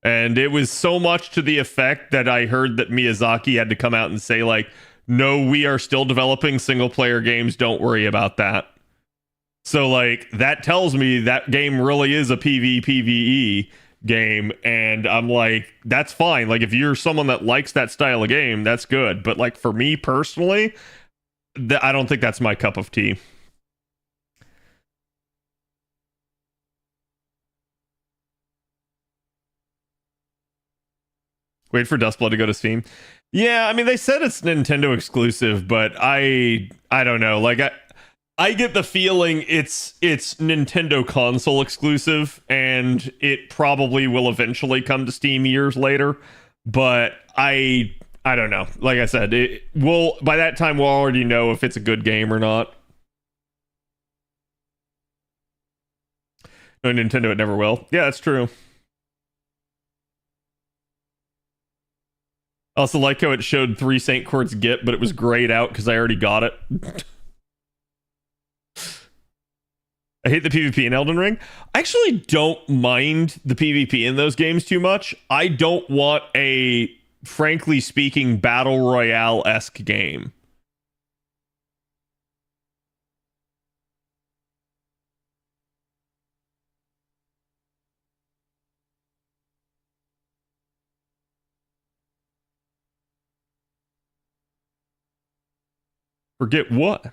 S8: And it was so much to the effect that I heard that Miyazaki had to come out and say, like, no, we are still developing single player games. Don't worry about that. So, like, that tells me that game really is a PvPvE game. And I'm like, that's fine. Like, if you're someone that likes that style of game, that's good. But, like, for me personally, I don't think that's my cup of tea. Wait for Dustblood to go to Steam. Yeah, I mean, they said it's Nintendo exclusive, but I don't know. Like, I get the feeling it's Nintendo console exclusive, and it probably will eventually come to Steam years later. But I don't know. Like I said, by that time we'll already know if it's a good game or not. No, Nintendo, it never will. Yeah, that's true. I also like how it showed 3 St. Court's Git, but it was grayed out because I already got it. I hate the PvP in Elden Ring. I actually don't mind the PvP in those games too much. I don't want a, frankly speaking, Battle Royale-esque game. Forget what?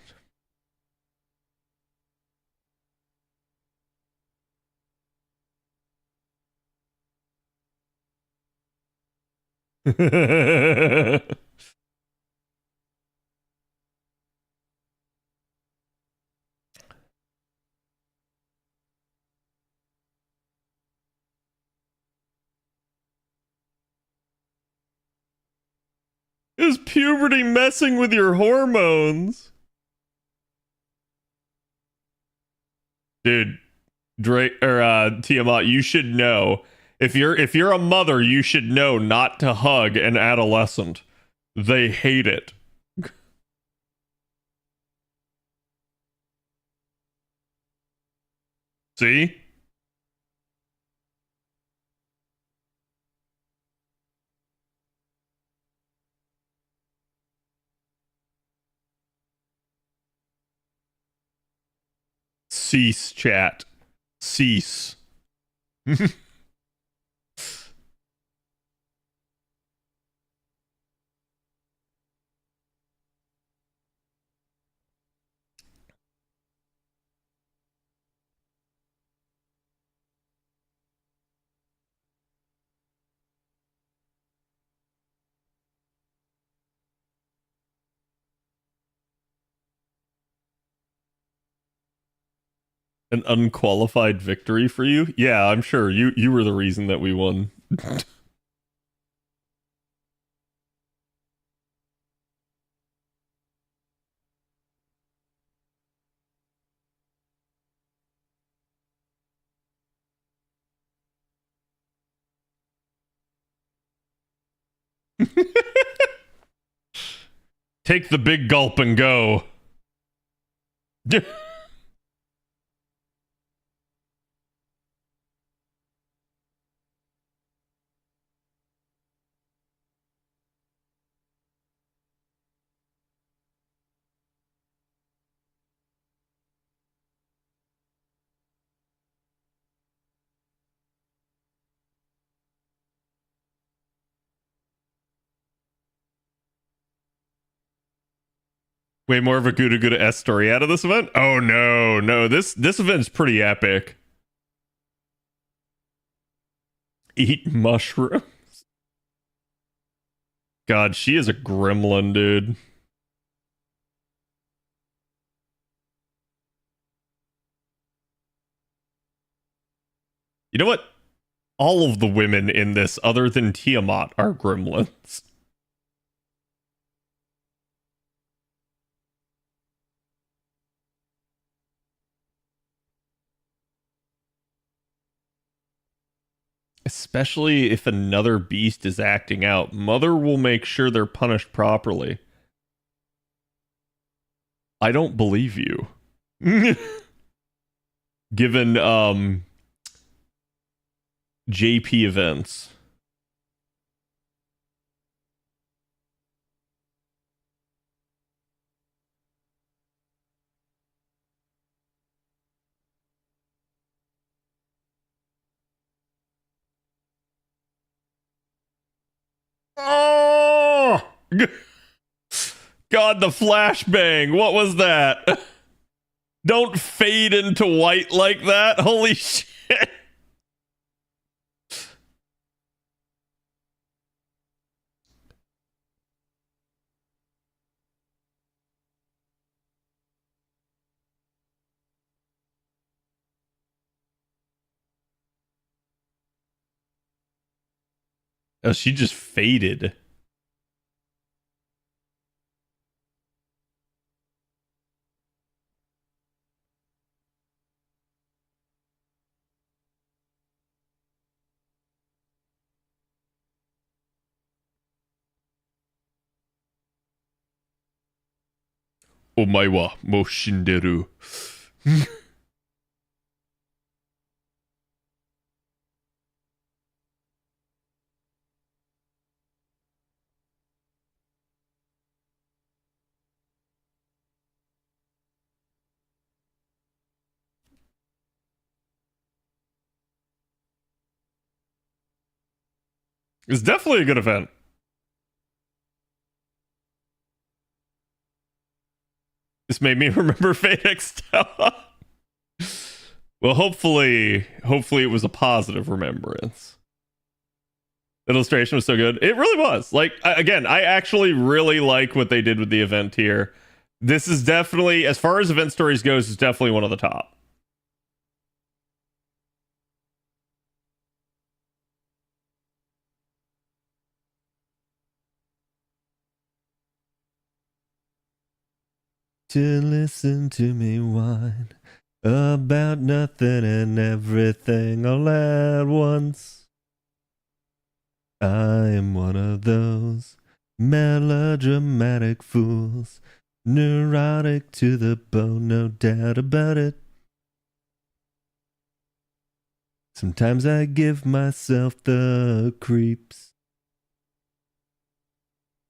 S8: Is puberty messing with your hormones? Dude, Drake or Tiamat, you should know. If you're a mother, you should know not to hug an adolescent. They hate it. See? Cease, chat. Cease. An unqualified victory for you? Yeah, I'm sure. You were the reason that we won. Take the big gulp and go. Way more of a Gouda Gouda S story out of this event? Oh no, this event's pretty epic. Eat mushrooms. God, she is a gremlin, dude. You know what? All of the women in this, other than Tiamat, are gremlins. Especially if another beast is acting out. Mother will make sure they're punished properly. I don't believe you. Given JP events. Oh! God, the flashbang. What was that? Don't fade into white like that. Holy shit. Oh, she just faded. Omae wa mo shinderu. It's definitely a good event. This made me remember Fate Extella. Well, hopefully it was a positive remembrance. The illustration was so good. It really was. Like, again, I actually really like what they did with the event here. This is definitely, as far as event stories goes, is definitely one of the top. To listen to me whine about nothing and everything all at once. I am one of those melodramatic fools, neurotic to the bone, no doubt about it. Sometimes I give myself the creeps.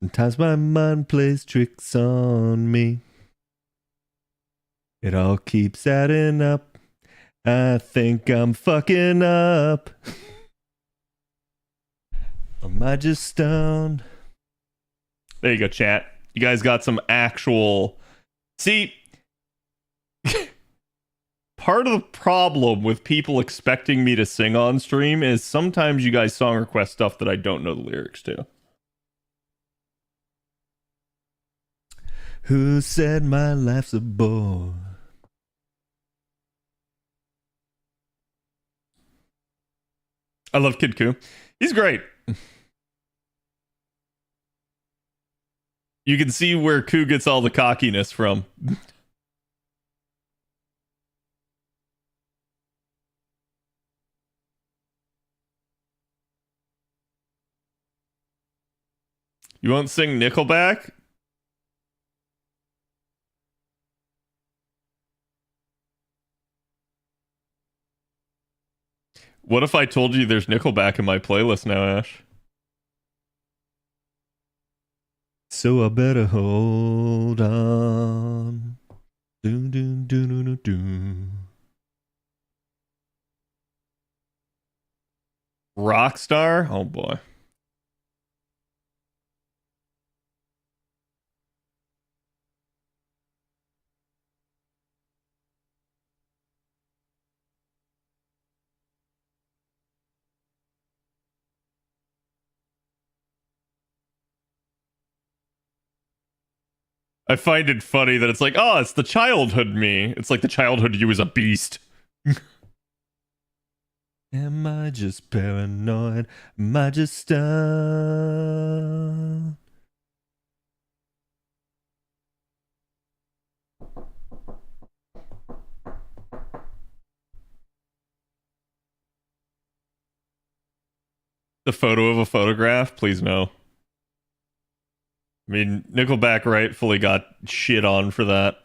S8: Sometimes my mind plays tricks on me. It all keeps adding up. I think I'm fucking up. Am I just stoned? There you go, chat. You guys got some actual... See, part of the problem with people expecting me to sing on stream is sometimes you guys song request stuff that I don't know the lyrics to. Who said my life's a bore? I love Kid Koo. He's great. You can see where Koo gets all the cockiness from. You won't sing Nickelback? What if I told you there's Nickelback in my playlist now, Ash? So I better hold on. Doom, doom, doom, doom, doom. Rockstar? Oh boy. I find it funny that it's like, oh, it's the childhood me. It's like the childhood you is a beast. Am I just paranoid? Am I just stunned? The photo of a photograph? Please no. I mean, Nickelback rightfully got shit on for that.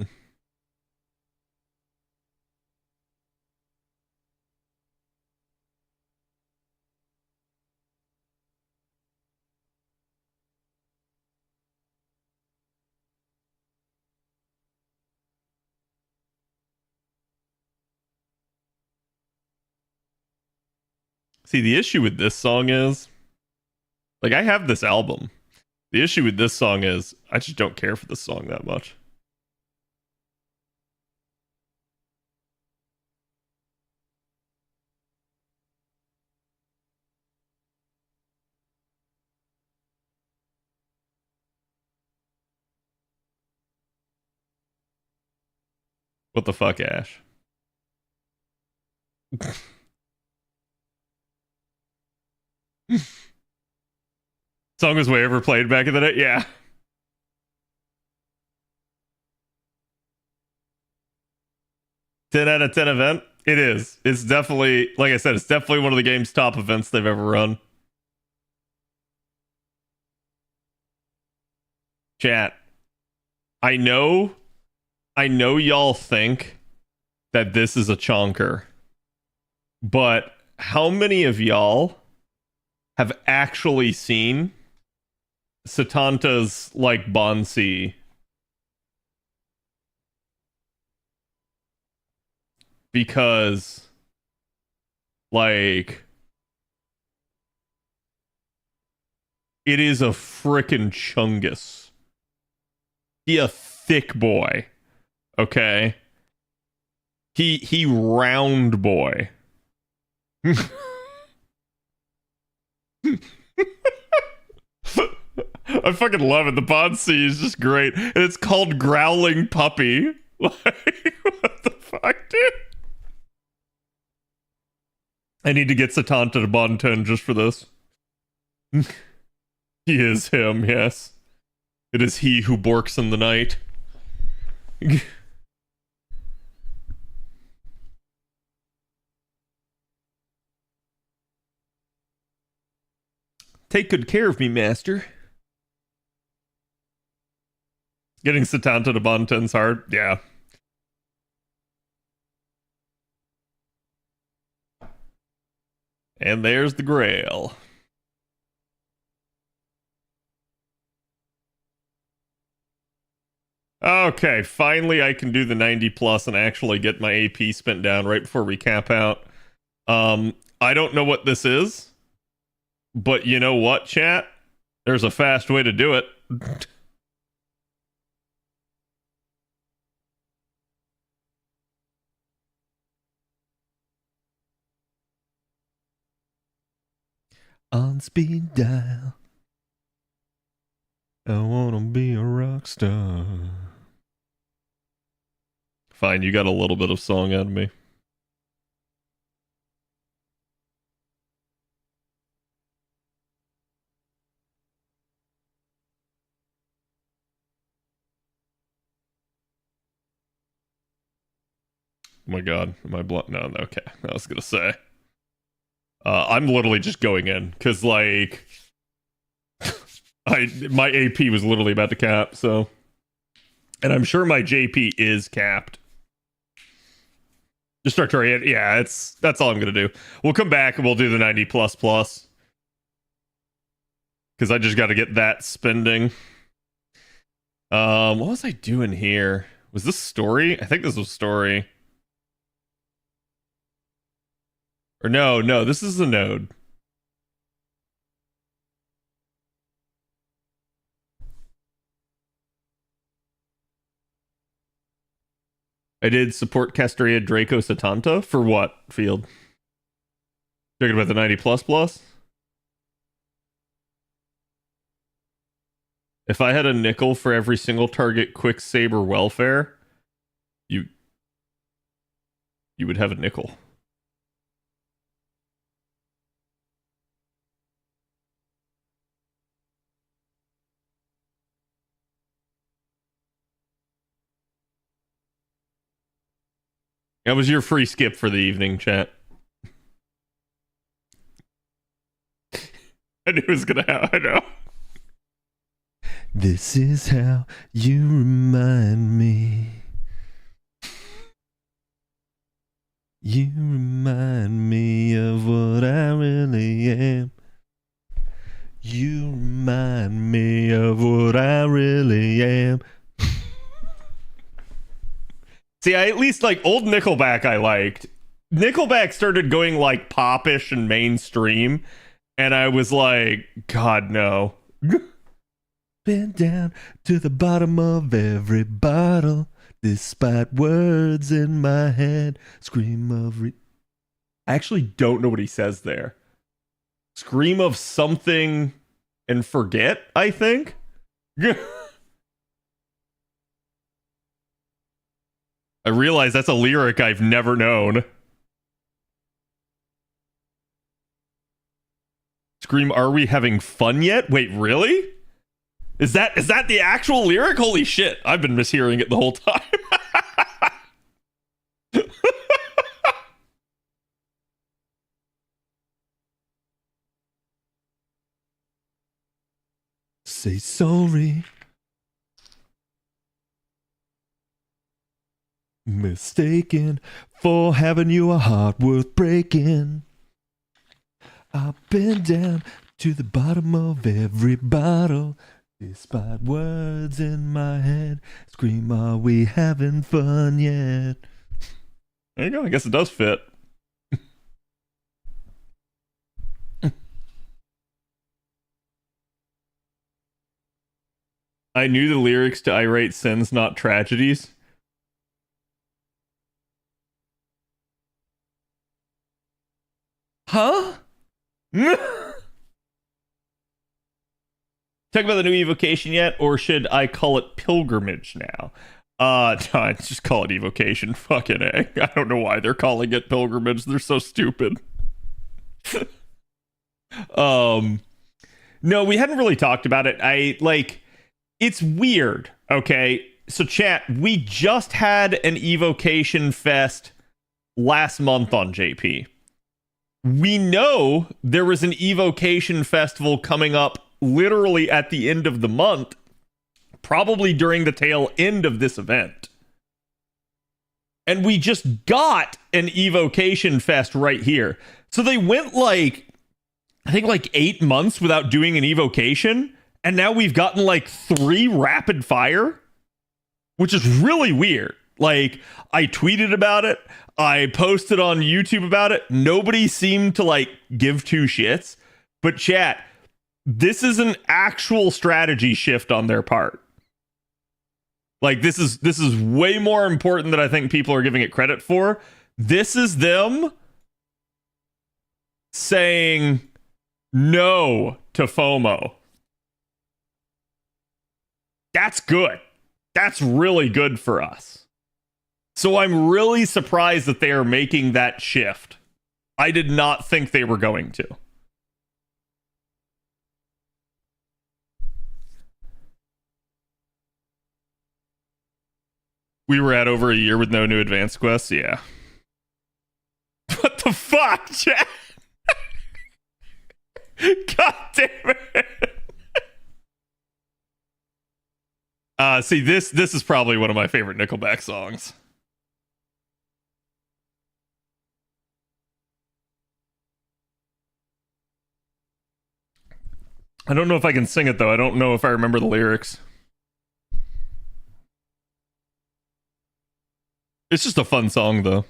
S8: See, the issue with this song is, like, I have this album. The issue with this song is, I just don't care for this song that much. What the fuck, Ash? Song was way overplayed back in the day? Yeah. Ten out of 10 event? It is. It's definitely, like I said, it's definitely one of the game's top events they've ever run. Chat. I know y'all think that this is a chonker, but how many of y'all have actually seen Satanta's, like, Bonsi? Because, like, it is a frickin' chungus. He a thick boy. Okay? He round boy. I fucking love it. The Bonsi is just great. And it's called Growling Puppy. Like, what the fuck, dude? I need to get Satanta to Bond 10 just for this. He is him, yes. It is he who borks in the night. Take good care of me, master. Getting Satanta to Bond 10's hard. Yeah. And there's the Grail. Okay, finally I can do the 90 plus and actually get my AP spent down right before we cap out. I don't know what this is, but you know what, chat? There's a fast way to do it. On speed dial, I wanna be a rock star. Fine, you got a little bit of song out of me. Oh my god, am I blunt? No, okay. I was gonna say. I'm literally just going in, because, like, my AP was literally about to cap, so. And I'm sure my JP is capped. Just start trying. Yeah, that's all I'm gonna do. We'll come back and we'll do the 90 plus plus. Because I just gotta get that spending. What was I doing here? Was this story? I think this was story. Or no, this is the node. I did support Castria Draco Satanta. For what, Field? Talking about the 90 plus plus? If I had a nickel for every single target Quicksaber welfare, you would have a nickel. That was your free skip for the evening, chat. knew it was gonna happen. I know. This is how you remind me. You remind me of what I really am. You remind me of what I really am. See, I at least like old Nickelback I liked. Nickelback started going like popish and mainstream, and I was like, God, no. Been down to the bottom of every bottle, despite words in my head, scream of I actually don't know what he says there. Scream of something and forget, I think. I realize that's a lyric I've never known. Scream, are we having fun yet? Wait, really? Is that the actual lyric? Holy shit, I've been mishearing it the whole time. Say sorry. Mistaken for having you a heart worth breaking. I've been down to the bottom of every bottle, despite words in my head. Scream, are we having fun yet? There you go. I guess it does fit. I knew the lyrics to Irate Sins, Not Tragedies. Huh? Talk about the new Evocation yet, or should I call it Pilgrimage now? No, just call it Evocation. Fucking A. I don't know why they're calling it Pilgrimage. They're so stupid. No, we hadn't really talked about it. It's weird, okay? So chat, we just had an Evocation Fest last month on JP. We know there was an Evocation Festival coming up literally at the end of the month, probably during the tail end of this event. And we just got an Evocation Fest right here. So they went I think 8 months without doing an Evocation, and now we've gotten 3 rapid fire, which is really weird. I tweeted about it. I posted on YouTube about it. Nobody seemed to give two shits. But chat, this is an actual strategy shift on their part. This is way more important than I think people are giving it credit for. This is them saying no to FOMO. That's good. That's really good for us. So I'm really surprised that they are making that shift. I did not think they were going to. We were at over a year with no new advanced quests? Yeah. What the fuck, chat? God damn it. See, this is probably one of my favorite Nickelback songs. I don't know if I can sing it, though. I don't know if I remember the lyrics. It's just a fun song, though.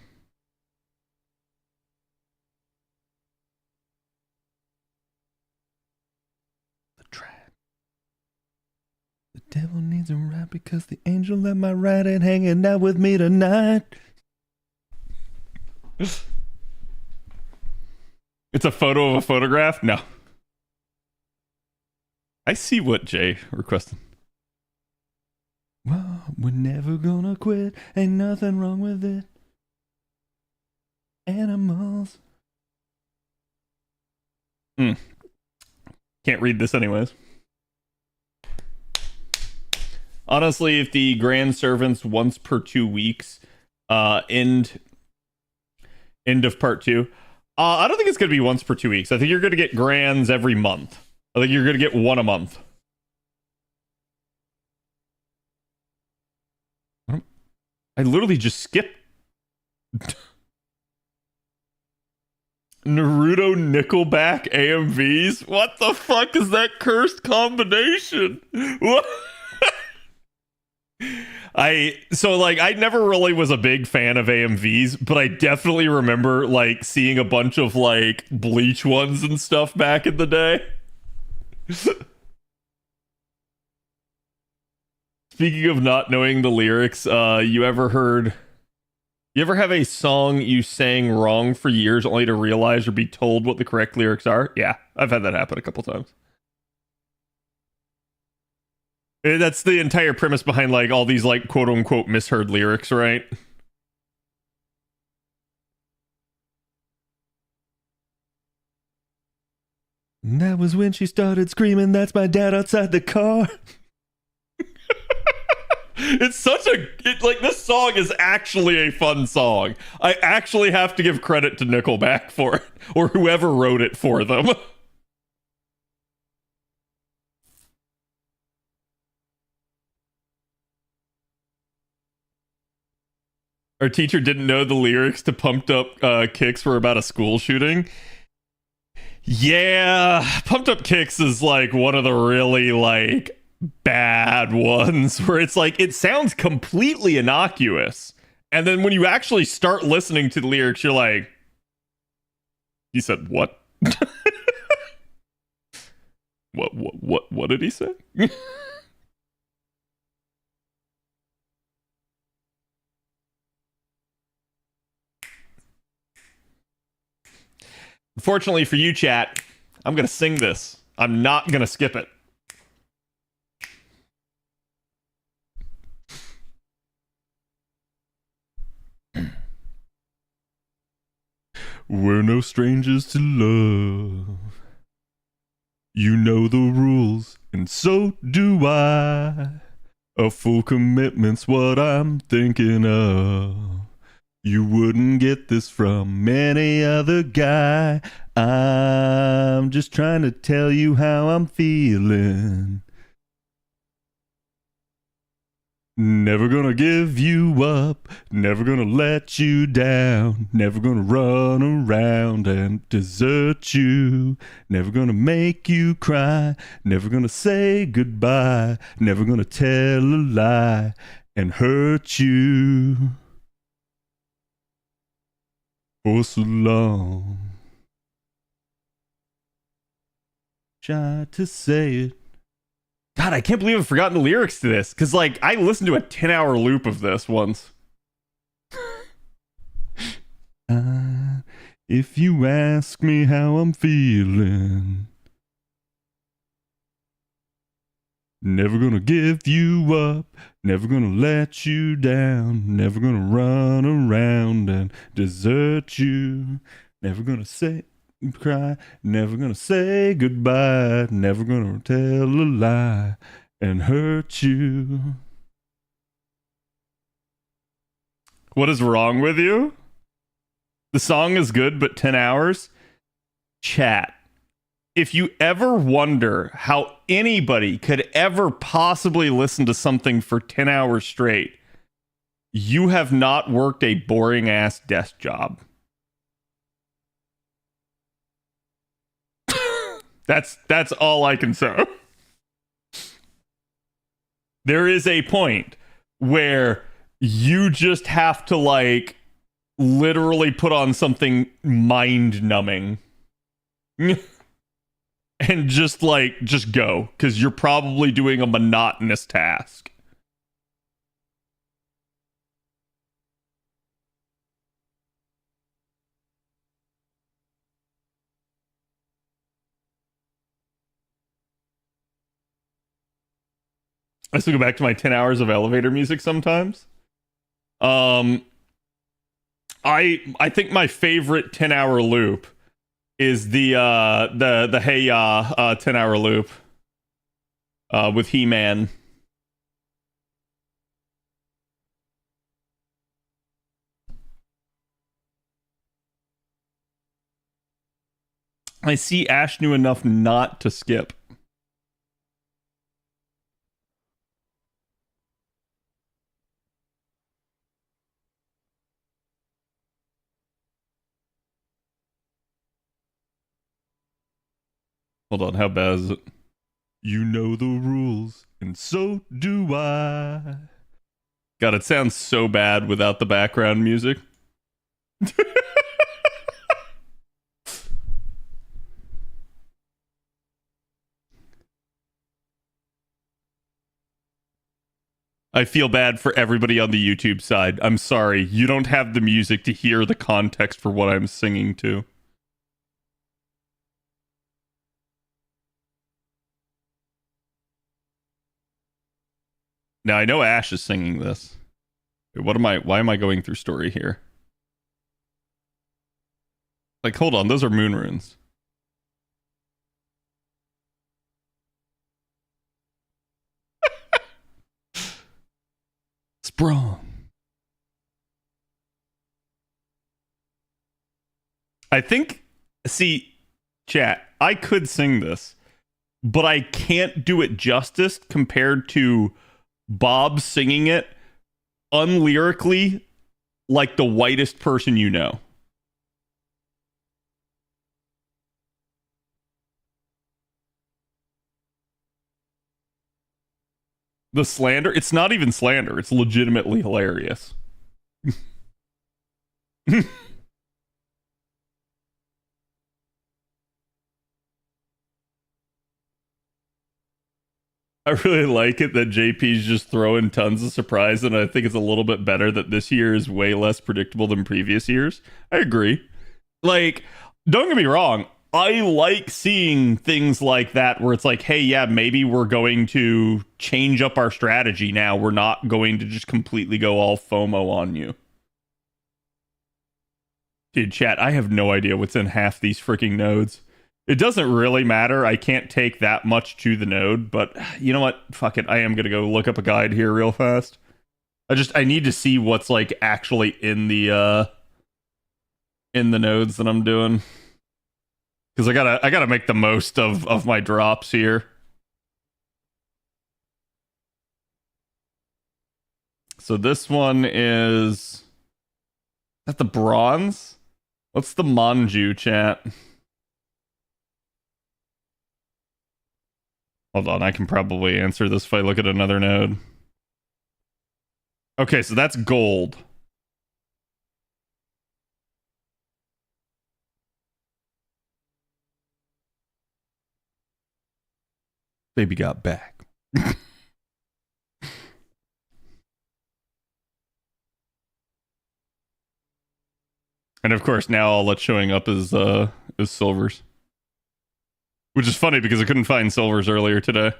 S8: The track. The devil needs a ride because the angel at my right ain't hanging out with me tonight. It's a photo of a photograph? No. I see what Jay requested. Well, we're never gonna quit. Ain't nothing wrong with it. Animals. Can't read this anyways. Honestly, if the grand servants once per 2 weeks, end of part 2, I don't think it's gonna be once per 2 weeks. I think you're gonna get grands every month. I think you're gonna get one a month. I literally just skipped Naruto Nickelback AMVs. What the fuck is that cursed combination? What? I never really was a big fan of AMVs, but I definitely remember like seeing a bunch of like Bleach ones and stuff back in the day. Speaking of not knowing the lyrics, you ever have a song you sang wrong for years only to realize or be told what the correct lyrics are? Yeah, I've had that happen a couple times. That's the entire premise behind like all these like quote unquote misheard lyrics, right? And that was when she started screaming, "That's my dad outside the car." It's such like this song is actually a fun song. I actually have to give credit to Nickelback for it, or whoever wrote it for them. Our teacher didn't know the lyrics to Pumped Up Kicks were about a school shooting. Yeah, Pumped Up Kicks is like one of the really like bad ones where it's like it sounds completely innocuous, and then when you actually start listening to the lyrics, you're like, "You said what? What did he say?" Fortunately for you, chat, I'm gonna sing this. I'm not gonna skip it. We're no strangers to love. You know the rules, and so do I. A full commitment's what I'm thinking of. You wouldn't get this from any other guy. I'm just trying to tell you how I'm feeling. Never gonna give you up, never gonna let you down, never gonna run around and desert you, never gonna make you cry, never gonna say goodbye, never gonna tell a lie and hurt you for so long. Try to say it. God, I can't believe I've forgotten the lyrics to this. Because, like, I listened to a 10-hour loop of this once. If you ask me how I'm feeling, never gonna give you up, never gonna let you down, never gonna run around and desert you, never gonna say... cry, never gonna say goodbye, never gonna tell a lie and hurt you. What is wrong with you? The song is good, but 10 hours? Chat. If you ever wonder how anybody could ever possibly listen to something for 10 hours straight, you have not worked a boring ass desk job. That's all I can say. There is a point where you just have to like literally put on something mind numbing and just go, because you're probably doing a monotonous task. I still go back to my 10 hours of elevator music sometimes. I think my favorite 10-hour loop is the Hey Ya 10-hour loop with He-Man. I see Ash knew enough not to skip. Hold on, how bad is it? You know the rules, and so do I. God, it sounds so bad without the background music. I feel bad for everybody on the YouTube side. I'm sorry. You don't have the music to hear the context for what I'm singing to. Now, I know Ash is singing this. Why am I going through story here? Like, hold on, those are moon runes. Sprung. I think, see, chat, I could sing this, but I can't do it justice compared to Bob singing it unlyrically like the whitest person you know. The slander, it's not even slander, it's legitimately hilarious. I really like it that JP's just throwing tons of surprise, and I think it's a little bit better that this year is way less predictable than previous years. I agree. Like, don't get me wrong, I like seeing things like that where it's like, hey, yeah, maybe we're going to change up our strategy now. We're not going to just completely go all FOMO on you. Dude, chat, I have no idea what's in half these freaking nodes. It doesn't really matter. I can't take that much to the node, but you know what? Fuck it. I am going to go look up a guide here real fast. I need to see what's like actually in the nodes that I'm doing. Cuz I got to make the most of my drops here. So this one is that the bronze? What's the Manju, chat? Hold on, I can probably answer this if I look at another node. Okay, so that's gold. Baby got back. And of course, now all that's showing up is silvers. Which is funny because I couldn't find silvers earlier today.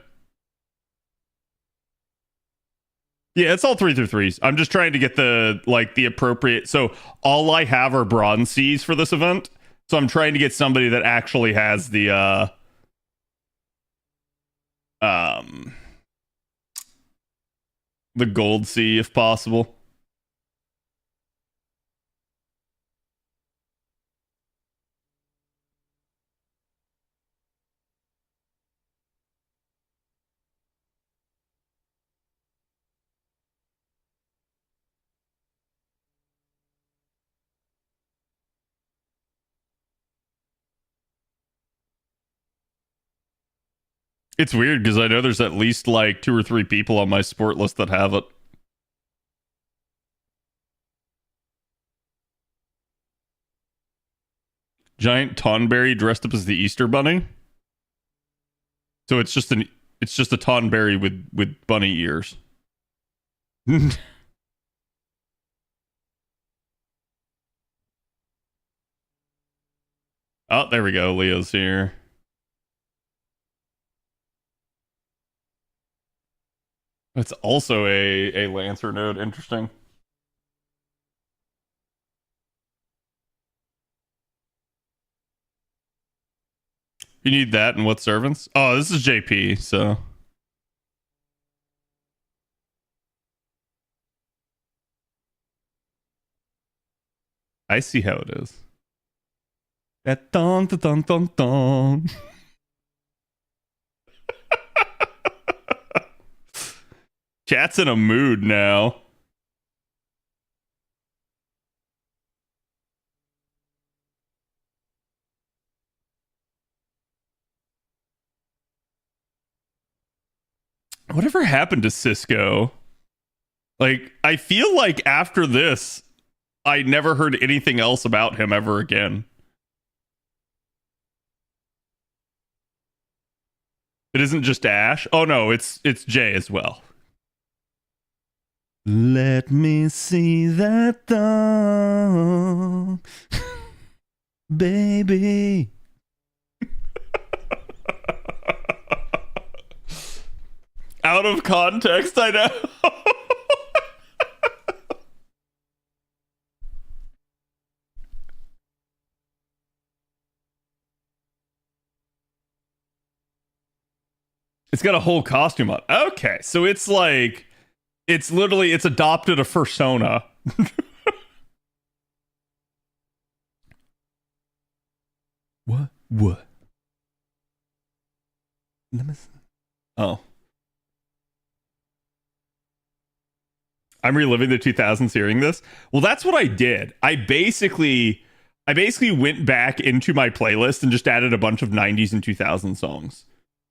S8: Yeah, it's all 3 through 3s. I'm just trying to get the appropriate. So all I have are bronze Cs for this event. So I'm trying to get somebody that actually has the gold C if possible. It's weird because I know there's at least like 2 or 3 people on my sport list that have it. Giant Tonberry dressed up as the Easter Bunny. So it's just a Tonberry with bunny ears. Oh, there we go. Leo's here. It's also a Lancer node. Interesting. You need that and what servants? Oh, this is JP, so. I see how it is. That dun dun dun dun dun. Chat's in a mood now. Whatever happened to Cisco? Like, I feel like after this, I never heard anything else about him ever again. It isn't just Ash. Oh no, it's Jay as well. Let me see that thong, baby. Out of context, I know. It's got a whole costume on. Okay, so it's like, it's literally, it's adopted a persona. What? Let me see. Oh. I'm reliving the 2000s hearing this. Well, that's what I did. I basically went back into my playlist and just added a bunch of 90s and 2000 songs.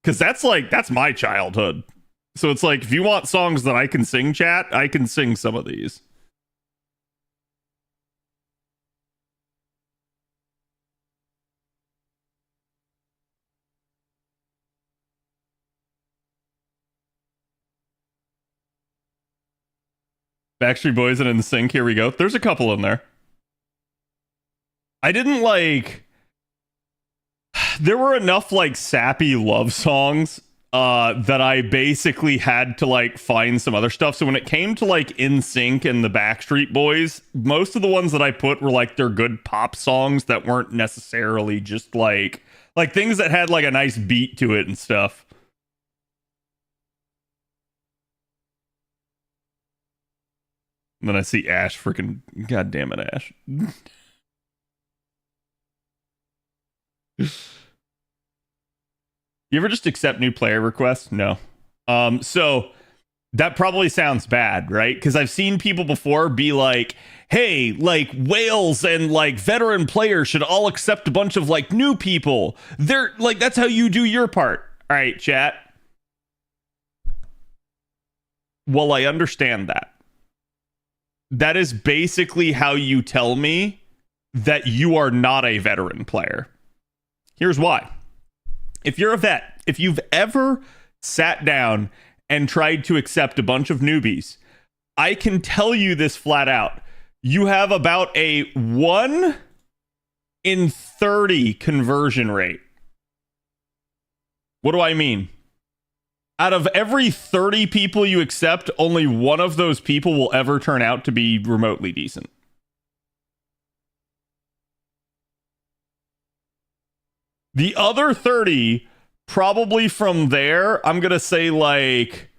S8: Because that's my childhood. So it's like, if you want songs that I can sing, chat, I can sing some of these. Backstreet Boys and NSYNC, here we go. There's a couple in there. I didn't like... There were enough like sappy love songs that I basically had to like find some other stuff. So when it came to like NSYNC and the Backstreet Boys, most of the ones that I put were like their good pop songs that weren't necessarily just like things that had like a nice beat to it and stuff. And then I see Ash freaking, god damn it, Ash. You ever just accept new player requests? No. So that probably sounds bad, right? Because I've seen people before be like, hey, like whales and like veteran players should all accept a bunch of like new people. They're like, that's how you do your part. All right, chat. Well, I understand that. That is basically how you tell me that you are not a veteran player. Here's why. If you're a vet, if you've ever sat down and tried to accept a bunch of newbies, I can tell you this flat out. You have about a 1 in 30 conversion rate. What do I mean? Out of every 30 people you accept, only one of those people will ever turn out to be remotely decent. The other 30, probably from there, I'm going to say like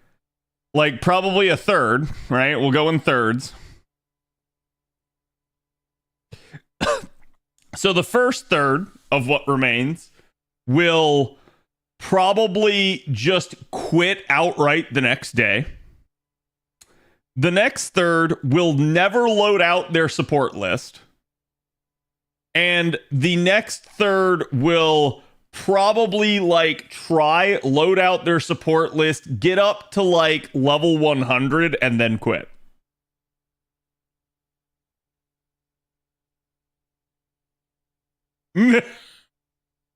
S8: probably a third, right? We'll go in thirds. So the first third of what remains will probably just quit outright the next day. The next third will never load out their support list. And the next third will probably like try load out their support list, get up to like level 100 and then quit.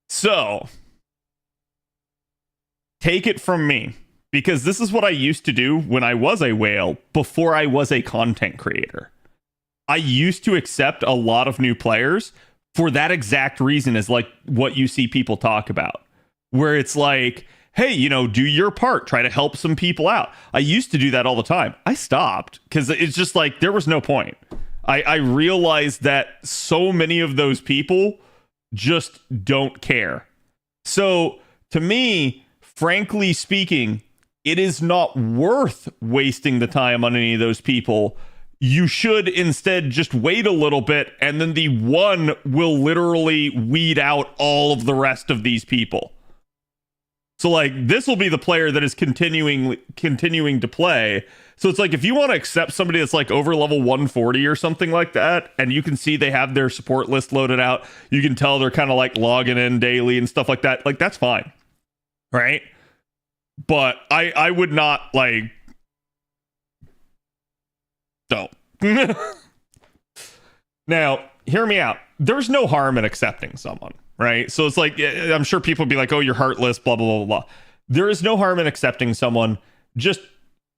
S8: So take it from me, because this is what I used to do when I was a whale before I was a content creator. I used to accept a lot of new players for that exact reason, as like what you see people talk about, where it's like, hey, you know, do your part, try to help some people out. I used to do that all the time. I stopped because it's just like there was no point. I realized that so many of those people just don't care. So to me, frankly speaking, it is not worth wasting the time on any of those people. You should instead just wait a little bit, and then the one will literally weed out all of the rest of these people. So like this will be the player that is continuing to play. So it's like if you want to accept somebody that's like over level 140 or something like that, and you can see they have their support list loaded out, you can tell they're kind of like logging in daily and stuff like that. Like that's fine, right? But I would not like. Don't. Now, hear me out. There's no harm in accepting someone, right? So it's like, I'm sure people would be like, oh, you're heartless, blah, blah, blah, blah. There is no harm in accepting someone. Just,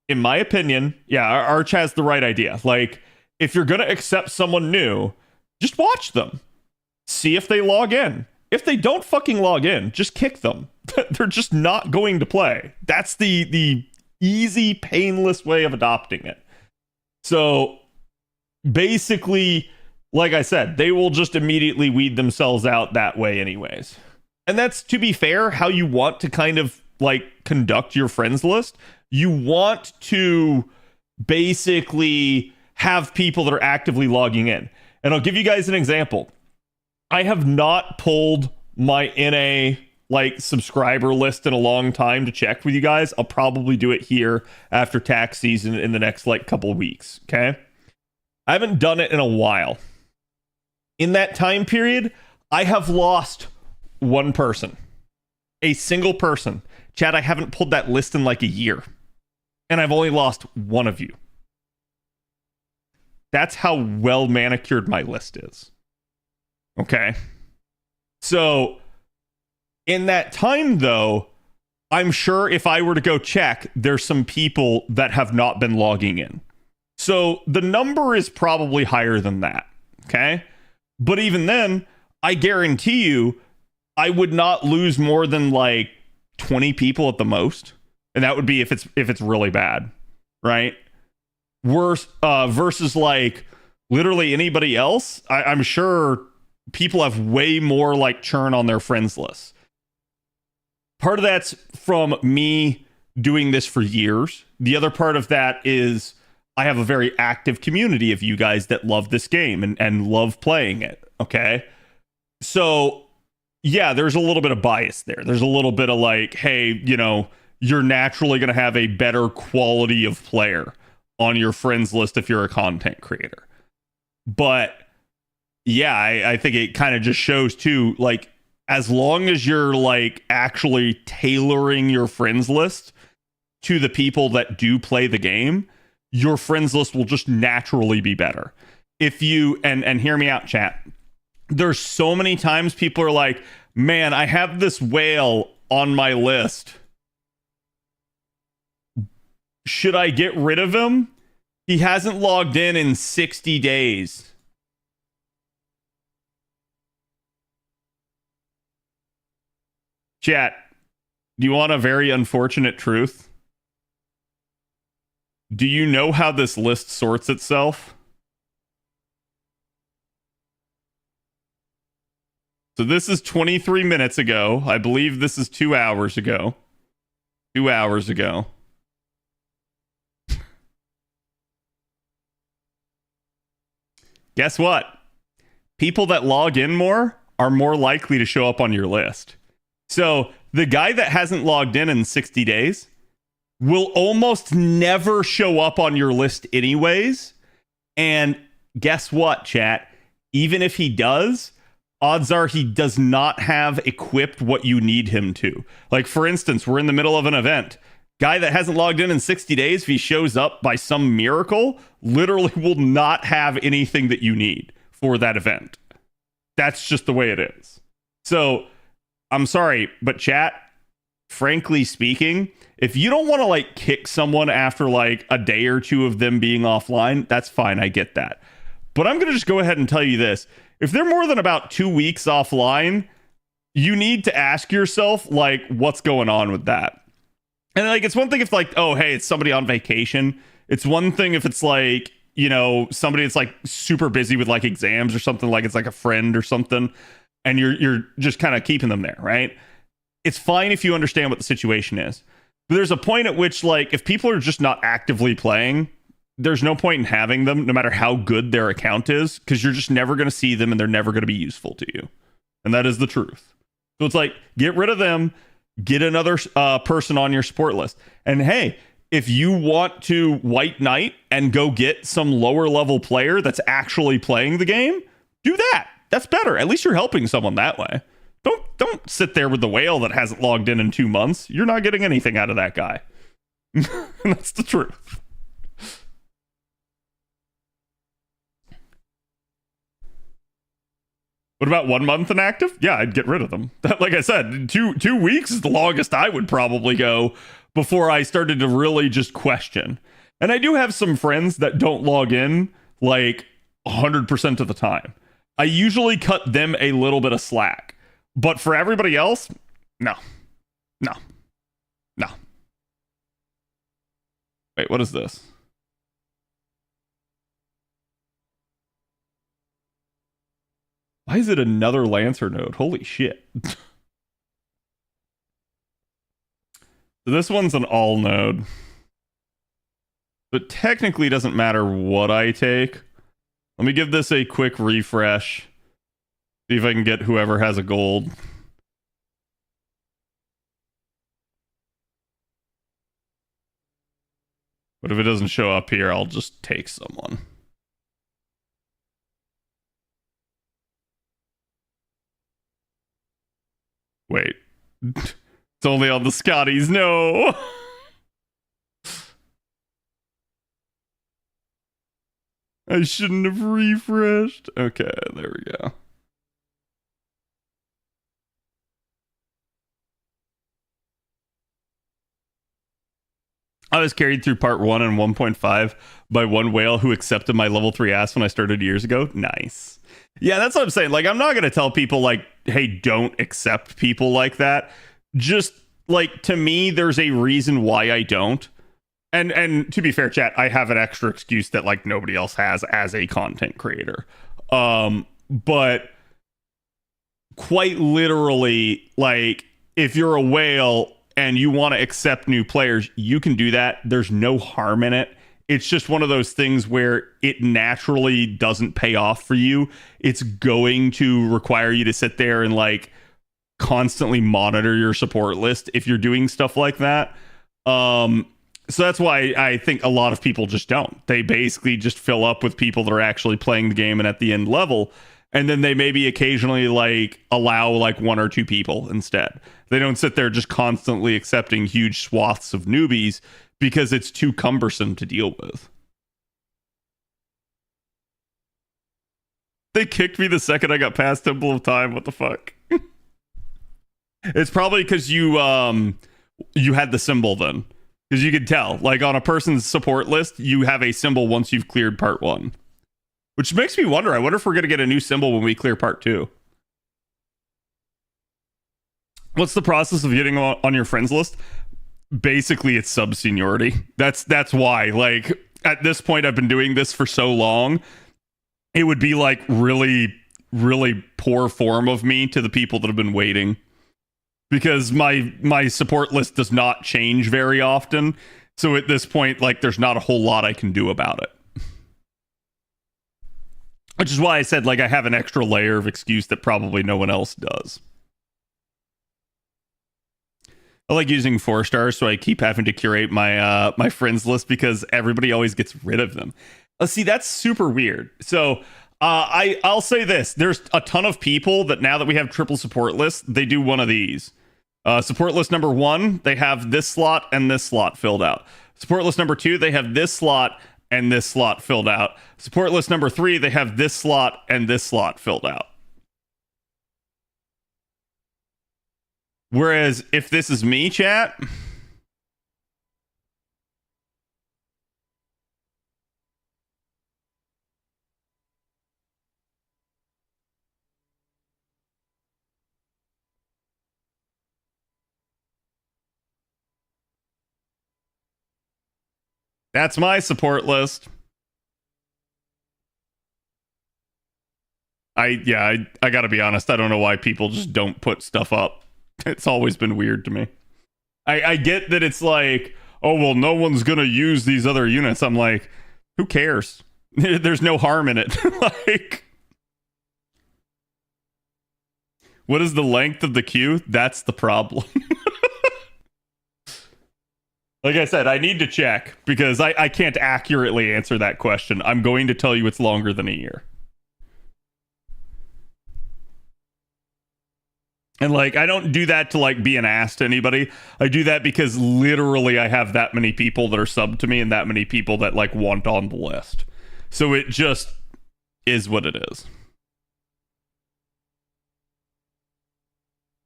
S8: in my opinion, yeah, Arch has the right idea. Like, if you're going to accept someone new, just watch them. See if they log in. If they don't fucking log in, just kick them. They're just not going to play. That's the easy, painless way of adopting it. So, basically, like I said, they will just immediately weed themselves out that way anyways. And that's, to be fair, how you want to kind of like conduct your friends list. You want to basically have people that are actively logging in. And I'll give you guys an example. I have not pulled my NA like subscriber list in a long time to check with you guys. I'll probably do it here after tax season in the next like couple of weeks. Okay. I haven't done it in a while. In that time period, I have lost one person, a single person. Chad, I haven't pulled that list in like a year, and I've only lost one of you. That's how well manicured my list is. Okay. So in that time, though, I'm sure if I were to go check, there's some people that have not been logging in. So the number is probably higher than that. Okay. But even then, I guarantee you, I would not lose more than like 20 people at the most. And that would be if it's really bad, right? Worse, versus like literally anybody else. I'm sure people have way more like churn on their friends list. Part of that's from me doing this for years. The other part of that is I have a very active community of you guys that love this game and love playing it. Okay. So yeah, there's a little bit of bias there. There's a little bit of like, hey, you know, you're naturally going to have a better quality of player on your friends list if you're a content creator. But yeah, I think it kind of just shows too, like, as long as you're like actually tailoring your friends list to the people that do play the game, your friends list will just naturally be better. If you, and hear me out, chat. There's so many times people are like, man, I have this whale on my list. Should I get rid of him? He hasn't logged in 60 days. Chat, do you want a very unfortunate truth? Do you know how this list sorts itself? So this is 23 minutes ago. I believe this is 2 hours ago. 2 hours ago. Guess what? People that log in more are more likely to show up on your list. So the guy that hasn't logged in 60 days will almost never show up on your list anyways. And guess what, chat? Even if he does, odds are he does not have equipped what you need him to. Like, for instance, we're in the middle of an event. Guy that hasn't logged in 60 days, if he shows up by some miracle, literally will not have anything that you need for that event. That's just the way it is. So, I'm sorry, but chat, frankly speaking, if you don't want to like kick someone after like a day or two of them being offline, that's fine. I get that. But I'm going to just go ahead and tell you this. If they're more than about 2 weeks offline, you need to ask yourself, like, what's going on with that? And like, it's one thing if like, oh, hey, it's somebody on vacation. It's one thing if it's like, you know, somebody that's like super busy with like exams or something, like it's like a friend or something, and you're just kind of keeping them there, right? It's fine if you understand what the situation is. But there's a point at which, like, if people are just not actively playing, there's no point in having them, no matter how good their account is, because you're just never going to see them and they're never going to be useful to you. And that is the truth. So it's like, get rid of them, get another person on your support list. And hey, if you want to white knight and go get some lower level player that's actually playing the game, do that. That's better. At least you're helping someone that way. Don't sit there with the whale that hasn't logged in 2 months. You're not getting anything out of that guy. That's the truth. What about 1 month inactive? Yeah, I'd get rid of them. Like I said, two weeks is the longest I would probably go before I started to really just question. And I do have some friends that don't log in like 100% of the time. I usually cut them a little bit of slack. But for everybody else, no. Wait, what is this? Why is it another Lancer node? Holy shit. So this one's an all node. But technically doesn't matter what I take. Let me give this a quick refresh. See if I can get whoever has a gold. But if it doesn't show up here, I'll just take someone. Wait. It's only on the Scotties. No. I shouldn't have refreshed. Okay, there we go. I was carried through part 1 and 1.5 by one whale who accepted my level 3 ass when I started years ago. Nice. Yeah, that's what I'm saying. Like, I'm not going to tell people, like, hey, don't accept people like that. Just, like, to me, there's a reason why I don't. And to be fair, chat, I have an extra excuse that, like, nobody else has as a content creator. But quite literally, like, if you're a whale and you want to accept new players, you can do that. There's no harm in it. It's just one of those things where it naturally doesn't pay off for you. It's going to require you to sit there and like constantly monitor your support list if you're doing stuff like that. So that's why I think a lot of people just don't. They basically just fill up with people that are actually playing the game and at the end level. And then they maybe occasionally like allow like 1 or 2 people instead. They don't sit there just constantly accepting huge swaths of newbies because it's too cumbersome to deal with. They kicked me the second I got past Temple of Time. What the fuck? It's probably because you had the symbol then. Because you could tell, like on a person's support list, you have a symbol once you've cleared part 1. Which makes me wonder, I wonder if we're going to get a new symbol when we clear part 2. What's the process of getting on your friends list? Basically, it's sub-seniority. That's why. Like, at this point, I've been doing this for so long, it would be like really, really poor form of me to the people that have been waiting. Because my support list does not change very often. So at this point, like, there's not a whole lot I can do about it. Which is why I said, like, I have an extra layer of excuse that probably no one else does. I like using 4 stars, so I keep having to curate my my friends list because everybody always gets rid of them. See, that's super weird. So I'll say this. There's a ton of people that now that we have triple support lists, they do one of these. Support list number 1, they have this slot and this slot filled out. Support list number 2, they have this slot and this slot filled out. Support list number 3, they have this slot and this slot filled out. Whereas if this is me, chat, that's my support list. I gotta be honest, I don't know why people just don't put stuff up. It's always been weird to me. I get that it's like, oh, well, no one's gonna use these other units. I'm like, who cares? There's no harm in it. Like, what is the length of the queue? That's the problem. Like I said, I need to check because I can't accurately answer that question. I'm going to tell you it's longer than a year. And like, I don't do that to like be an ass to anybody. I do that because literally I have that many people that are subbed to me and that many people that like want on the list. So it just is what it is.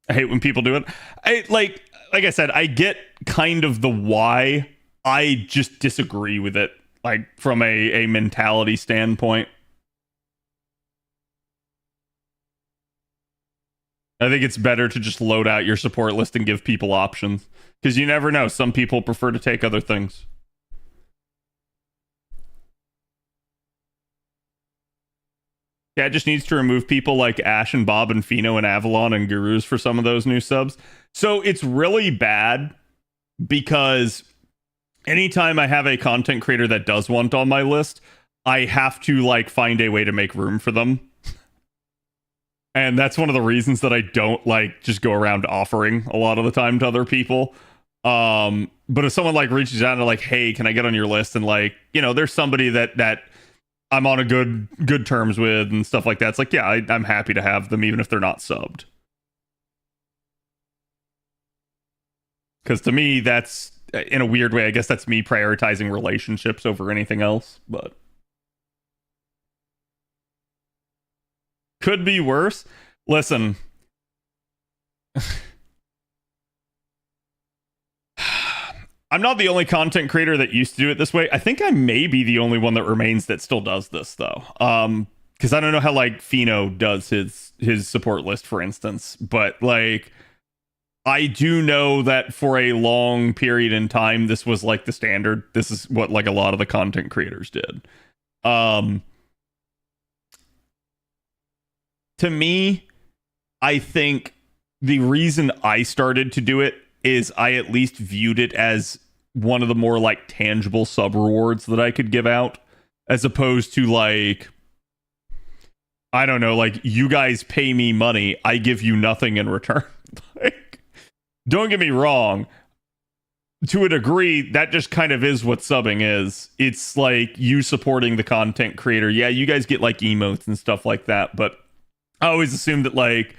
S8: I hate when people do it. I like I said, I get kind of the why. I just disagree with it, like from a mentality standpoint. I think it's better to just load out your support list and give people options. Because you never know. Some people prefer to take other things. Yeah, it just needs to remove people like Ash and Bob and Fino and Avalon and Gurus for some of those new subs. So it's really bad because anytime I have a content creator that does want on my list, I have to like find a way to make room for them. And that's one of the reasons that I don't like just go around offering a lot of the time to other people. But if someone like reaches out and like, hey, can I get on your list? And like, you know, there's somebody that I'm on a good terms with and stuff like that. It's like, yeah, I'm happy to have them even if they're not subbed. Because to me, that's in a weird way, I guess that's me prioritizing relationships over anything else, but could be worse. Listen, I'm not the only content creator that used to do it this way. I think I may be the only one that remains that still does this though. Because I don't know how like Fino does his support list, for instance, but like I do know that for a long period in time, this was like the standard. This is what like a lot of the content creators did. To me, I think the reason I started to do it is I at least viewed it as one of the more like tangible sub rewards that I could give out, as opposed to like, I don't know, like you guys pay me money, I give you nothing in return. Like, don't get me wrong. To a degree, that just kind of is what subbing is. It's like you supporting the content creator. Yeah, you guys get like emotes and stuff like that, but I always assume that like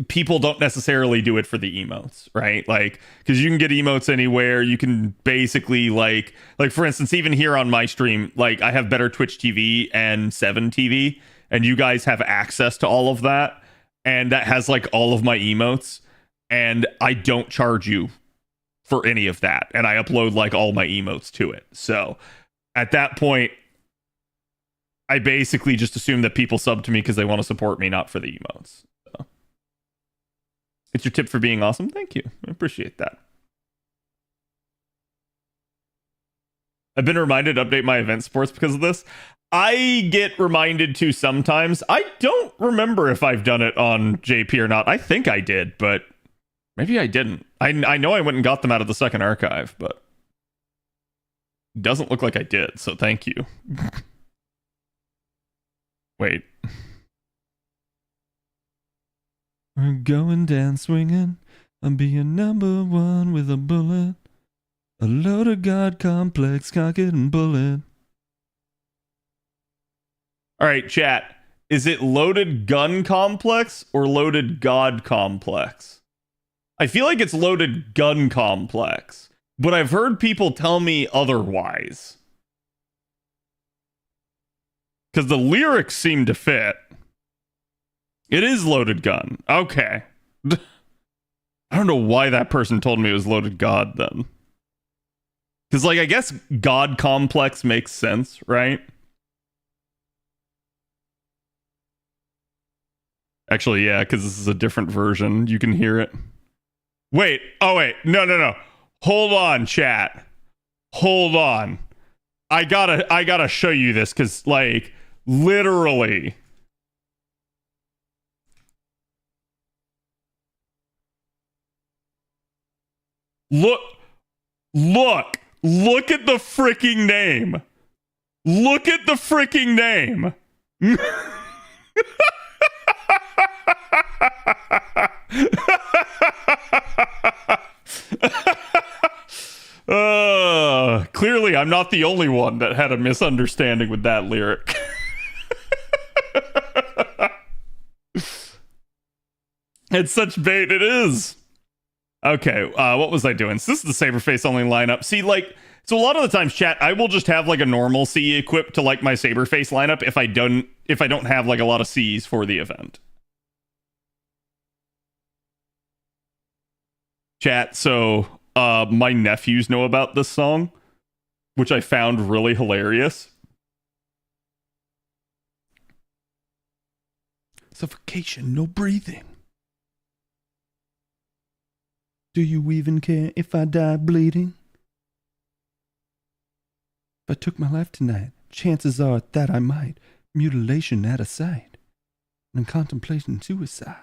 S8: people don't necessarily do it for the emotes, right? Like, because you can get emotes anywhere. You can basically like for instance, even here on my stream, like I have better Twitch TV and 7 TV, and you guys have access to all of that, and that has like all of my emotes, and I don't charge you for any of that, and I upload like all my emotes to it. So at that point, I basically just assume that people sub to me because they want to support me, not for the emotes. So. It's your tip for being awesome. Thank you. I appreciate that. I've been reminded to update my event sports because of this. I get reminded to sometimes. I don't remember if I've done it on JP or not. I think I did, but maybe I didn't. I know I went and got them out of the second archive, but it doesn't look like I did, so thank you. Wait. We're going down swinging. I'm being number one with a bullet. A loaded God complex, cock it and bullet. Alright, chat. Is it loaded gun complex or loaded God complex? I feel like it's loaded gun complex, but I've heard people tell me otherwise. Because the lyrics seem to fit. It is loaded gun. Okay. I don't know why that person told me it was loaded God then. Because, like, I guess God complex makes sense, right? Actually, yeah, because this is a different version. You can hear it. Wait. Oh, wait. No. Hold on, chat. Hold on. I gotta show you this, because, like, literally... Look at the freaking name. Look at the freaking name. Clearly, I'm not the only one that had a misunderstanding with that lyric. It's such bait. It is. Okay, what was I doing? So this is the Saberface only lineup. See, like, so a lot of the times, chat, I will just have like a normal CE equipped to like my Saberface lineup if I don't have like a lot of Cs for the event. Chat, so my nephews know about this song, which I found really hilarious. Suffocation, no breathing. Do you even care if I die bleeding? If I took my life tonight, chances are that I might. Mutilation at a sight. And contemplating suicide.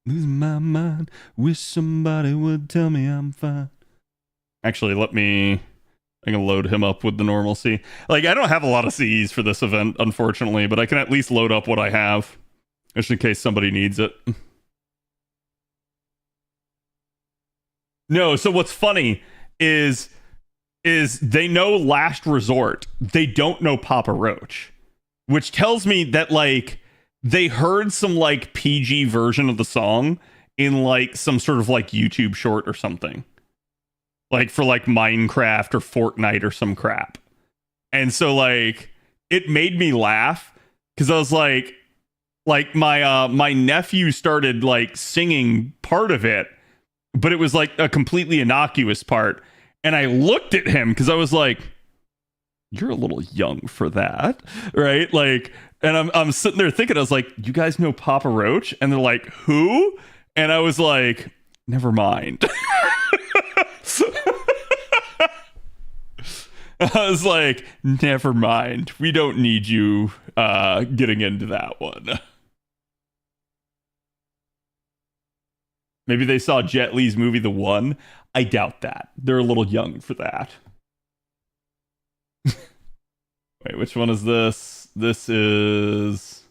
S8: Losing my mind. Wish somebody would tell me I'm fine. Actually, I'm gonna load him up with the normal C. Like, I don't have a lot of Cs for this event, unfortunately, but I can at least load up what I have. Just in case somebody needs it. No, so what's funny is they know Last Resort. They don't know Papa Roach. Which tells me that, like, they heard some, like, PG version of the song in, like, some sort of, like, YouTube short or something. Like, for, like, Minecraft or Fortnite or some crap. And so, like, it made me laugh. Because I was like my nephew started, like, singing part of it. But it was like a completely innocuous part. And I looked at him because I was like, you're a little young for that. Right? Like, and I'm sitting there thinking, I was like, you guys know Papa Roach? And they're like, who? And I was like, never mind. I was like, never mind. We don't need you getting into that one. Maybe they saw Jet Li's movie The One. I doubt that. They're a little young for that. Wait, which one is this? This is...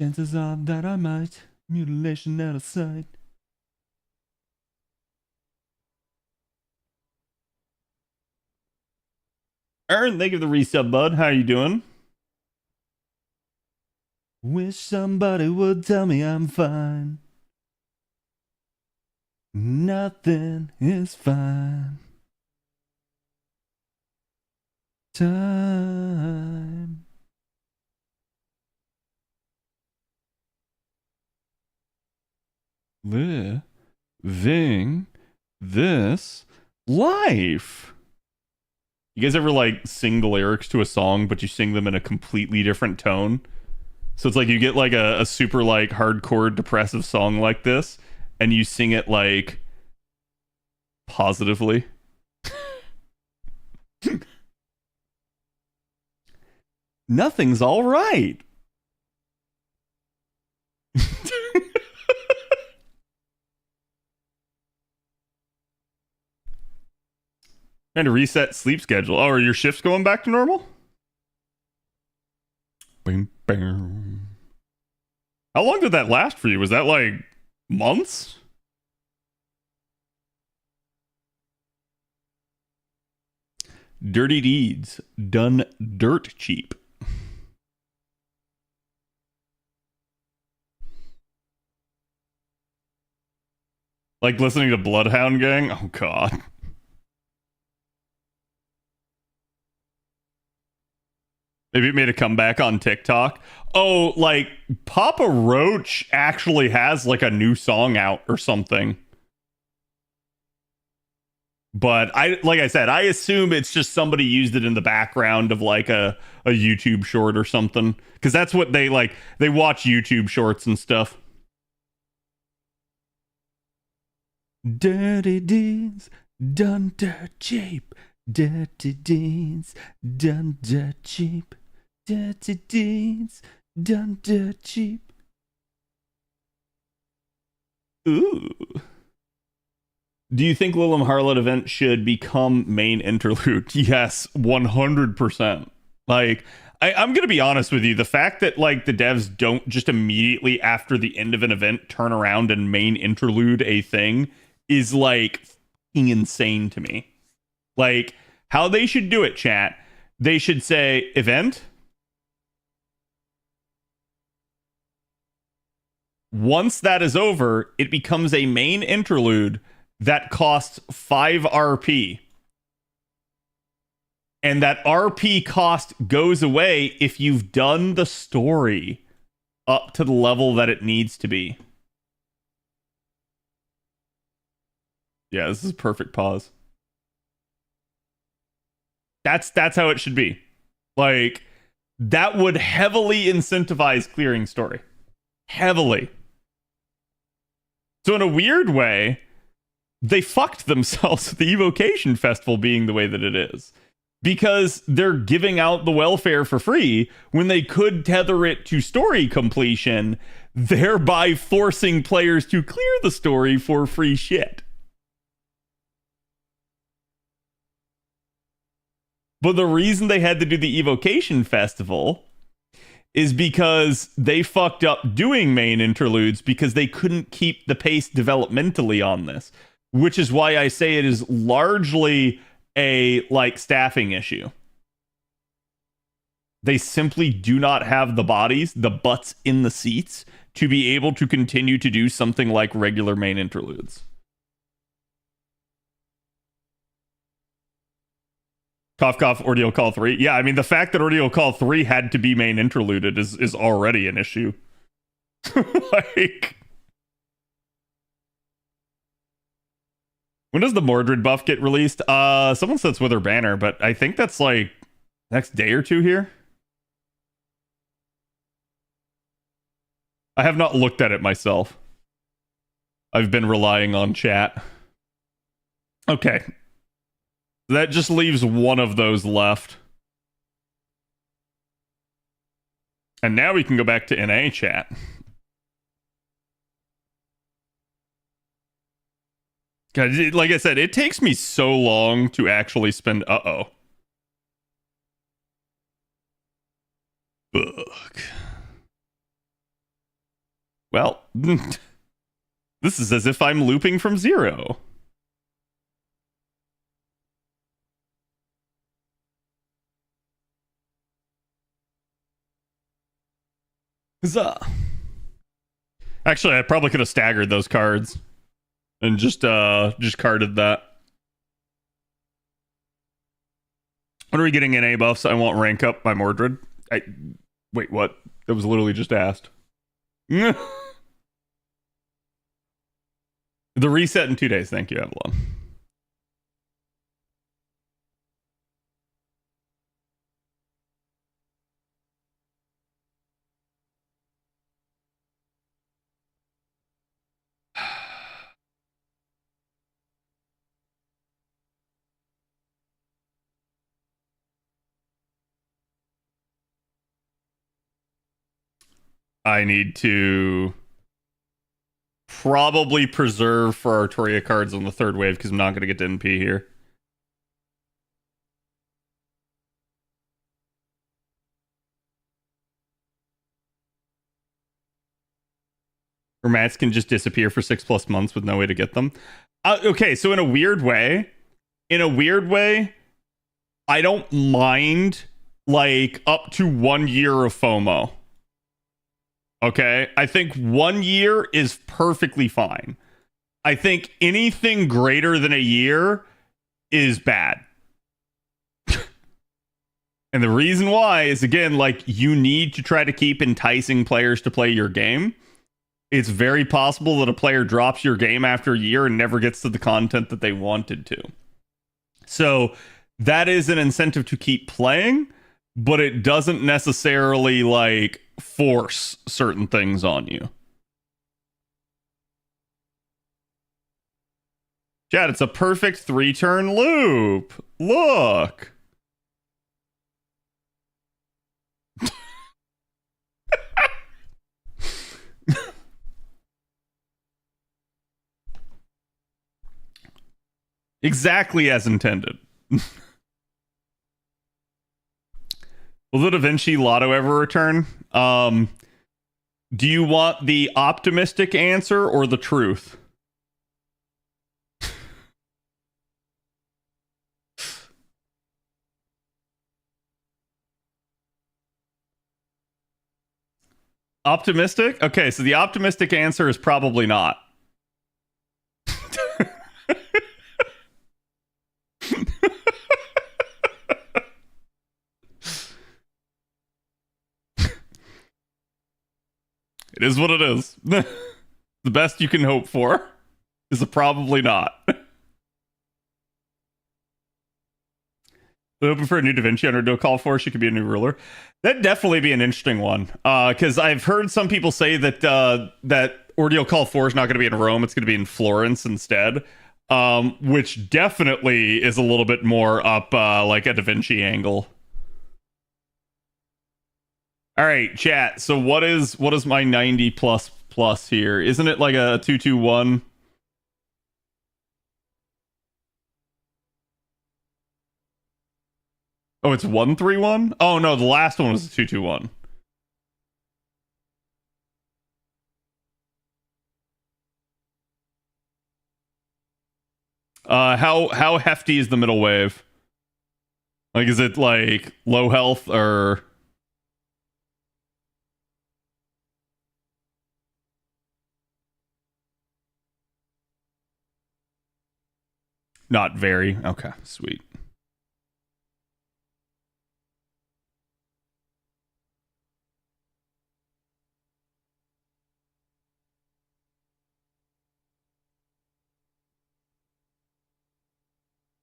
S8: Chances are that I might. Mutilation out of sight. Aaron, thank you for the resub, bud. How you doing? Wish somebody would tell me I'm fine. Nothing is fine. Time. Living this life. You guys ever like sing the lyrics to a song, but you sing them in a completely different tone? So it's like you get like a super like hardcore depressive song like this, and you sing it like positively. Nothing's all right. Trying to reset sleep schedule. Oh, are your shifts going back to normal? Bam, bam. How long did that last for you? Was that like months? Dirty deeds done dirt cheap. Like listening to Bloodhound Gang? Oh god. Maybe it made a comeback on TikTok. Oh, like Papa Roach actually has like a new song out or something. But like I said, I assume it's just somebody used it in the background of like a YouTube short or something. Because that's what they like. They watch YouTube shorts and stuff. Dirty deeds done dirt cheap. Dirty deeds done dirt cheap. Dirty deeds done dirt cheap. Ooh. Do you think Lilum Harlot event should become main interlude? Yes, 100%. Like, I'm gonna be honest with you. The fact that like the devs don't just immediately after the end of an event turn around and main interlude a thing is like fucking insane to me. Like, how they should do it, chat. they should say event. Once that is over, it becomes a main interlude that costs 5 RP. And that RP cost goes away if you've done the story up to the level that it needs to be. Yeah, this is a perfect pause. That's how it should be. Like, that would heavily incentivize clearing story. Heavily. So in a weird way, they fucked themselves with the Evocation Festival being the way that it is. Because they're giving out the welfare for free when they could tether it to story completion, thereby forcing players to clear the story for free shit. But the reason they had to do the Evocation Festival is because they fucked up doing main interludes because they couldn't keep the pace developmentally on this, which is why I say it is largely a like staffing issue. They simply do not have the bodies, the butts in the seats to be able to continue to do something like regular main interludes. Cough, cough, Ordeal Call 3. Yeah, I mean, the fact that Ordeal Call 3 had to be main interluded is already an issue. Like, when does the Mordred buff get released? Someone says with her banner, but I think that's like next day or two here. I have not looked at it myself. I've been relying on chat. Okay. That just leaves one of those left. And now we can go back to NA chat. God, like I said, it takes me so long to actually spend... Uh-oh. Ugh. Well, this is as if I'm looping from zero. Huzzah. Actually, I probably could have staggered those cards and just carded that. What are we getting in A buffs? I won't rank up my Mordred. Wait, what? That was literally just asked. The reset in 2 days. Thank you, Avalon. I need to probably preserve for Artoria cards on the third wave because I'm not going to get to NP here. Or mats can just disappear for 6+ months with no way to get them. Okay, so in a weird way, I don't mind like up to 1 year of FOMO. Okay, I think 1 year is perfectly fine. I think anything greater than a year is bad. And the reason why is, again, like, you need to try to keep enticing players to play your game. It's very possible that a player drops your game after a year and never gets to the content that they wanted to. So that is an incentive to keep playing, but it doesn't necessarily like force certain things on you. Chad, it's a perfect 3-turn loop. Look. Exactly as intended. Will the Da Vinci Lotto ever return? Do you want the optimistic answer or the truth? Optimistic? Okay, so the optimistic answer is probably not. It is what it is. The best you can hope for is a probably not. Hoping for a new Da Vinci under Do Call for. She could be a new ruler. That'd definitely be an interesting one. Because I've heard some people say that that Ordeal Call 4 is not going to be in Rome. It's going to be in Florence instead. Which definitely is a little bit more up like a Da Vinci angle. All right, chat. So what is my 90 plus here? Isn't it like a 221? Oh, it's 131? Oh no, the last one was a 221. How hefty is the middle wave? Like, is it like low health or? Not very. Okay, sweet.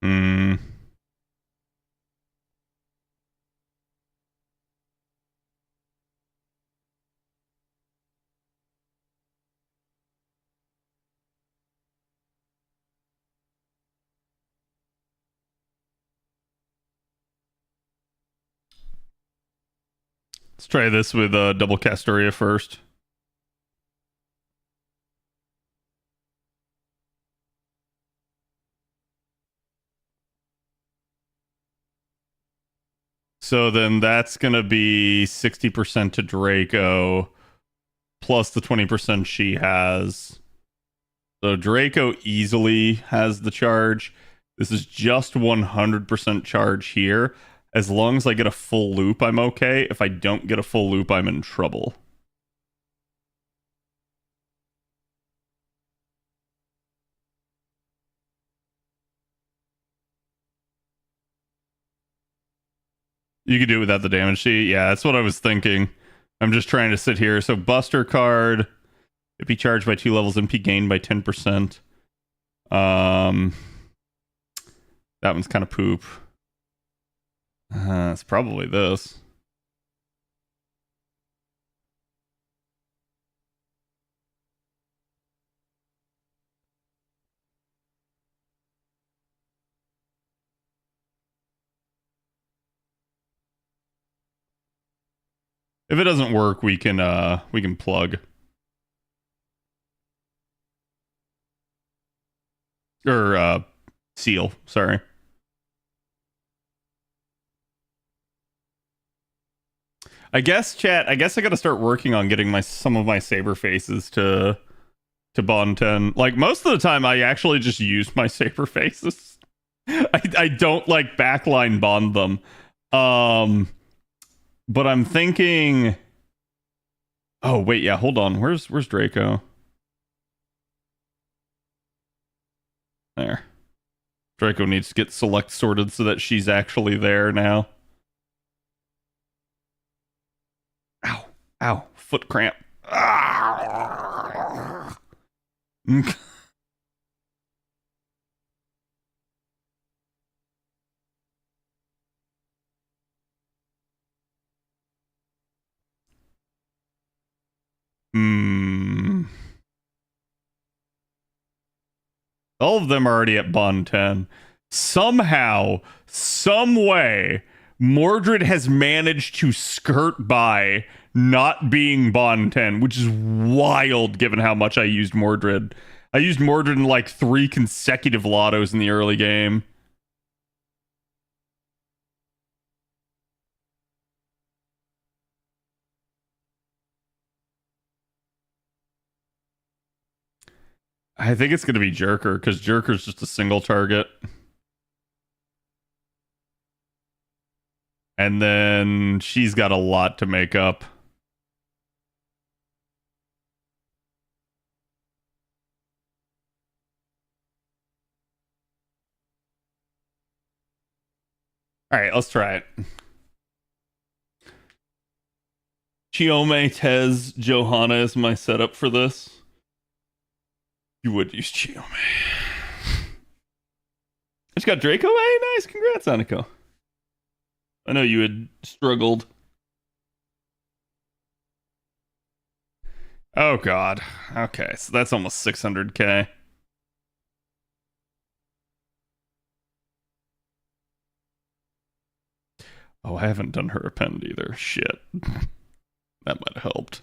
S8: Hmm. Let's try this with double Castoria first. So then that's going to be 60% to Draco plus the 20% she has. So Draco easily has the charge. This is just 100% charge here. As long as I get a full loop, I'm okay. If I don't get a full loop, I'm in trouble. You could do it without the damage sheet. Yeah, that's what I was thinking. I'm just trying to sit here. So Buster card. If he charged by 2 levels, MP gained by 10%. That one's kind of poop. It's probably this. If it doesn't work, we can plug. Or seal, sorry. I guess, chat, I gotta start working on getting some of my saber faces to bond 10. Like, most of the time I actually just use my saber faces. I don't like backline bond them. But I'm thinking, oh wait, yeah, hold on. Where's Draco? There. Draco needs to get select sorted so that she's actually there now. Ow. Ow. Foot cramp. Ah. All of them are already at Bond 10. Somehow, some way, Mordred has managed to skirt by not being Bond 10, which is wild given how much I used Mordred. I used Mordred in like 3 consecutive lottos in the early game. I think it's going to be Jerker, because Jerker's just a single target. And then she's got a lot to make up. All right, let's try it. Chiome, Tez, Johanna is my setup for this. You would use Chiome. I just got Draco. Hey, nice. Congrats, Aniko. I know you had struggled. Oh, God. Okay, so that's almost 600k. Oh, I haven't done her append either. Shit. That might have helped.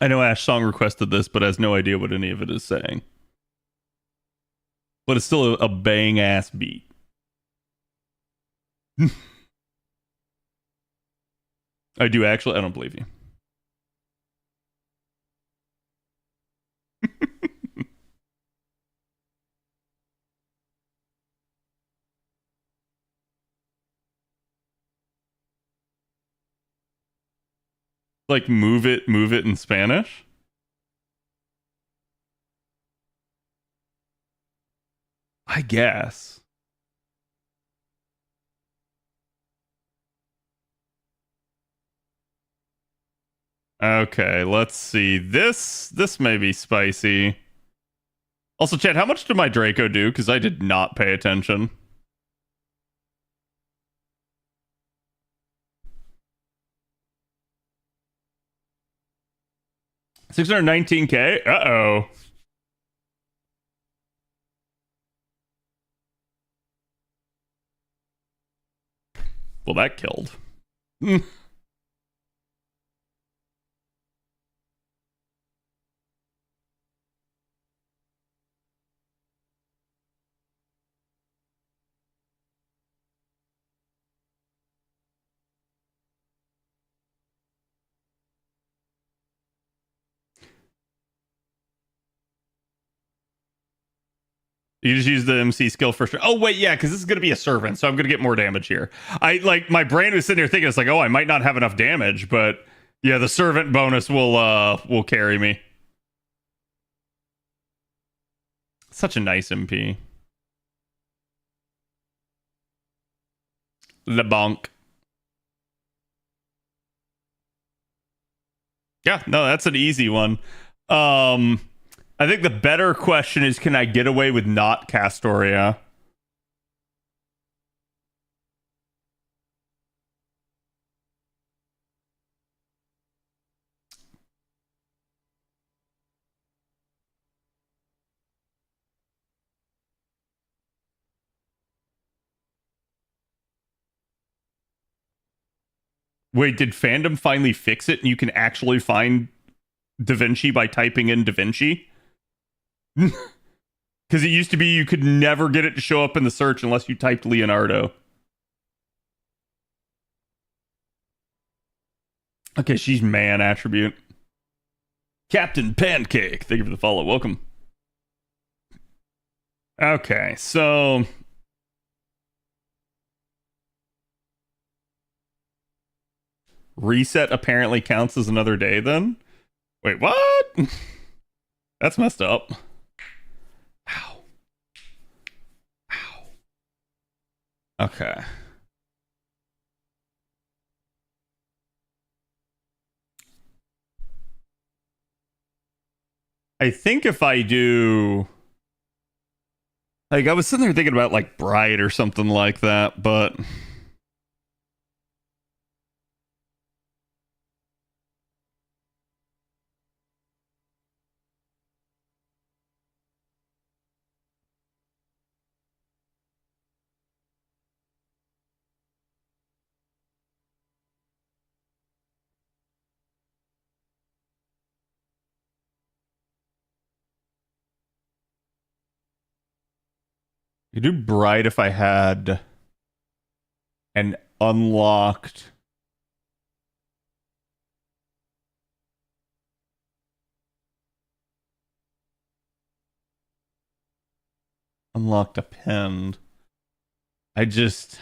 S8: I know Ash Song requested this, but has no idea what any of it is saying. But it's still a bang ass beat. I do actually. I don't believe you. Like move it in Spanish. I guess. Okay, let's see. This may be spicy. Also, Chad, how much did my Draco do? Because I did not pay attention. $619K? Uh-oh. Well, that killed. You just use the MC skill for sure. Oh, wait, yeah, because this is going to be a servant, so I'm going to get more damage here. My brain was sitting here thinking, it's like, oh, I might not have enough damage, but yeah, the servant bonus will carry me. Such a nice MP. LeBonk. Yeah, no, that's an easy one. I think the better question is, can I get away with not Castoria? Wait, did fandom finally fix it and you can actually find Da Vinci by typing in Da Vinci? Because it used to be you could never get it to show up in the search unless you typed Leonardo. Okay, she's man attribute. Captain Pancake, thank you for the follow. Welcome. Okay, so reset apparently counts as another day then? Wait, what? That's messed up. Ow. Ow. Okay. I think if I do... Like, I was sitting there thinking about, like, Bride or something like that, but... You do Bride if I had and unlocked append. I just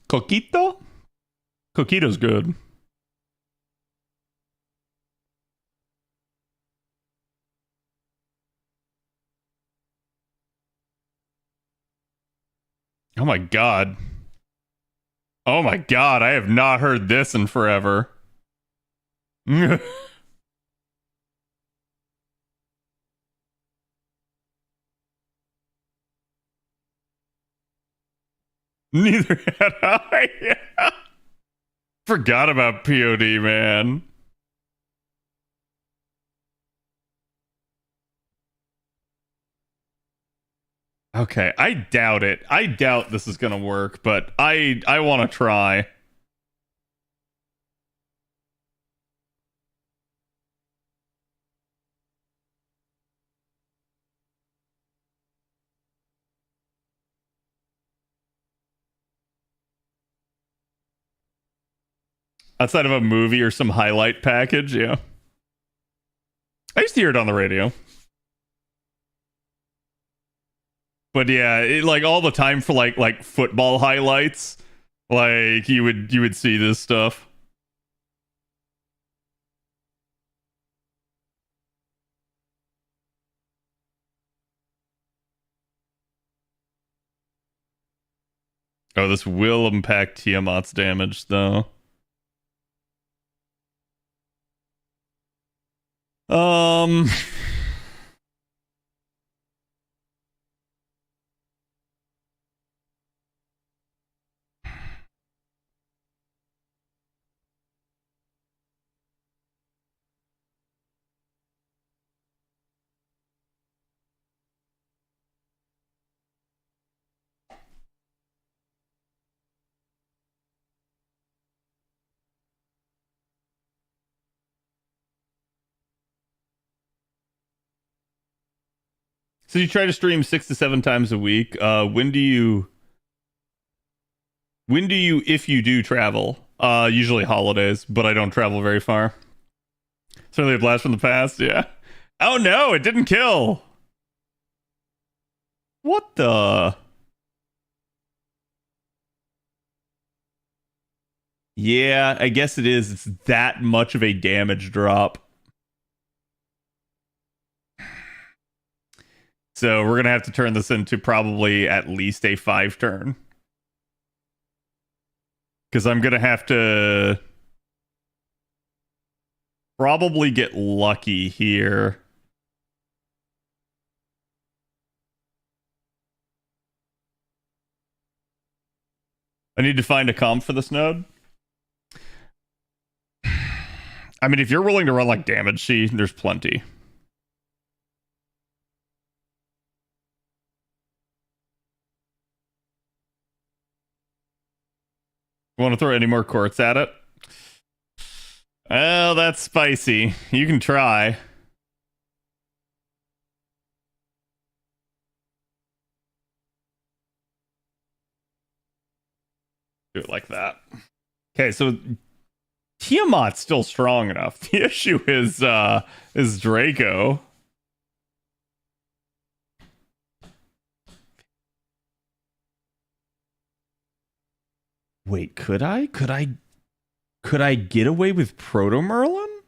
S8: Coquito? Coquito's good. Oh my god. Oh my god, I have not heard this in forever. Neither had I. Forgot about POD, man. Okay, I doubt it. I doubt this is gonna work, but I want to try. Outside of a movie or some highlight package, yeah. I used to hear it on the radio. But yeah, like all the time for like football highlights, like you would see this stuff. Oh, this will impact Tiamat's damage though. So you try to stream 6 to 7 times a week. When do you, if you do travel? Usually holidays, but I don't travel very far. Certainly a blast from the past, yeah. Oh no, it didn't kill. What the? Yeah, I guess it is. It's that much of a damage drop. So we're gonna have to turn this into probably at least a 5 turn. Because I'm gonna have to probably get lucky here. I need to find a comp for this node. I mean, if you're willing to run like damage C, there's plenty. Want to throw any more courts at it? Oh, that's spicy. You can try. Do it like that. Okay, so Tiamat's still strong enough. The issue is Draco. Wait, could I get away with Proto Merlin?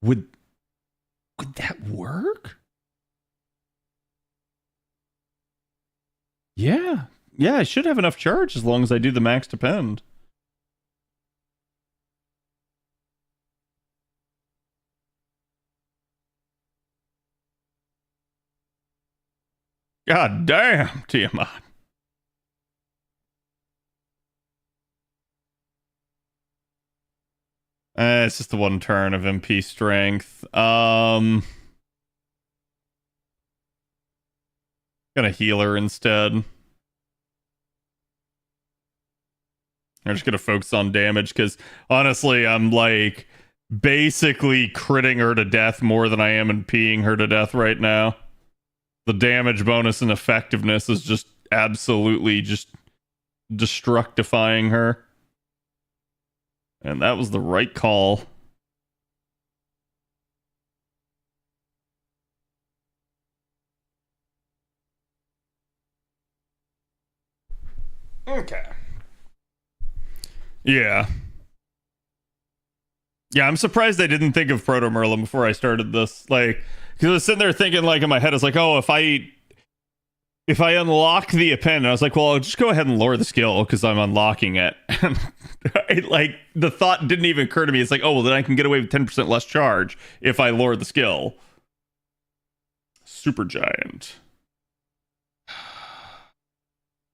S8: Would that work? Yeah. Yeah, I should have enough charge as long as I do the max depend. God damn, Tiamat. It's just the one turn of MP strength. Gonna heal her instead. I'm just gonna focus on damage because honestly, I'm like basically critting her to death more than I am MPing her to death right now. The damage bonus and effectiveness is just absolutely just destructifying her. And that was the right call. Okay. Yeah. Yeah, I'm surprised I didn't think of Proto Merlin before I started this. Like, because I was sitting there thinking, like, in my head, I was like, oh, if I unlock the append, I was like, well, I'll just go ahead and lower the skill because I'm unlocking it. Like, the thought didn't even occur to me. It's like, oh, well, then I can get away with 10% less charge if I lower the skill. Super Giant.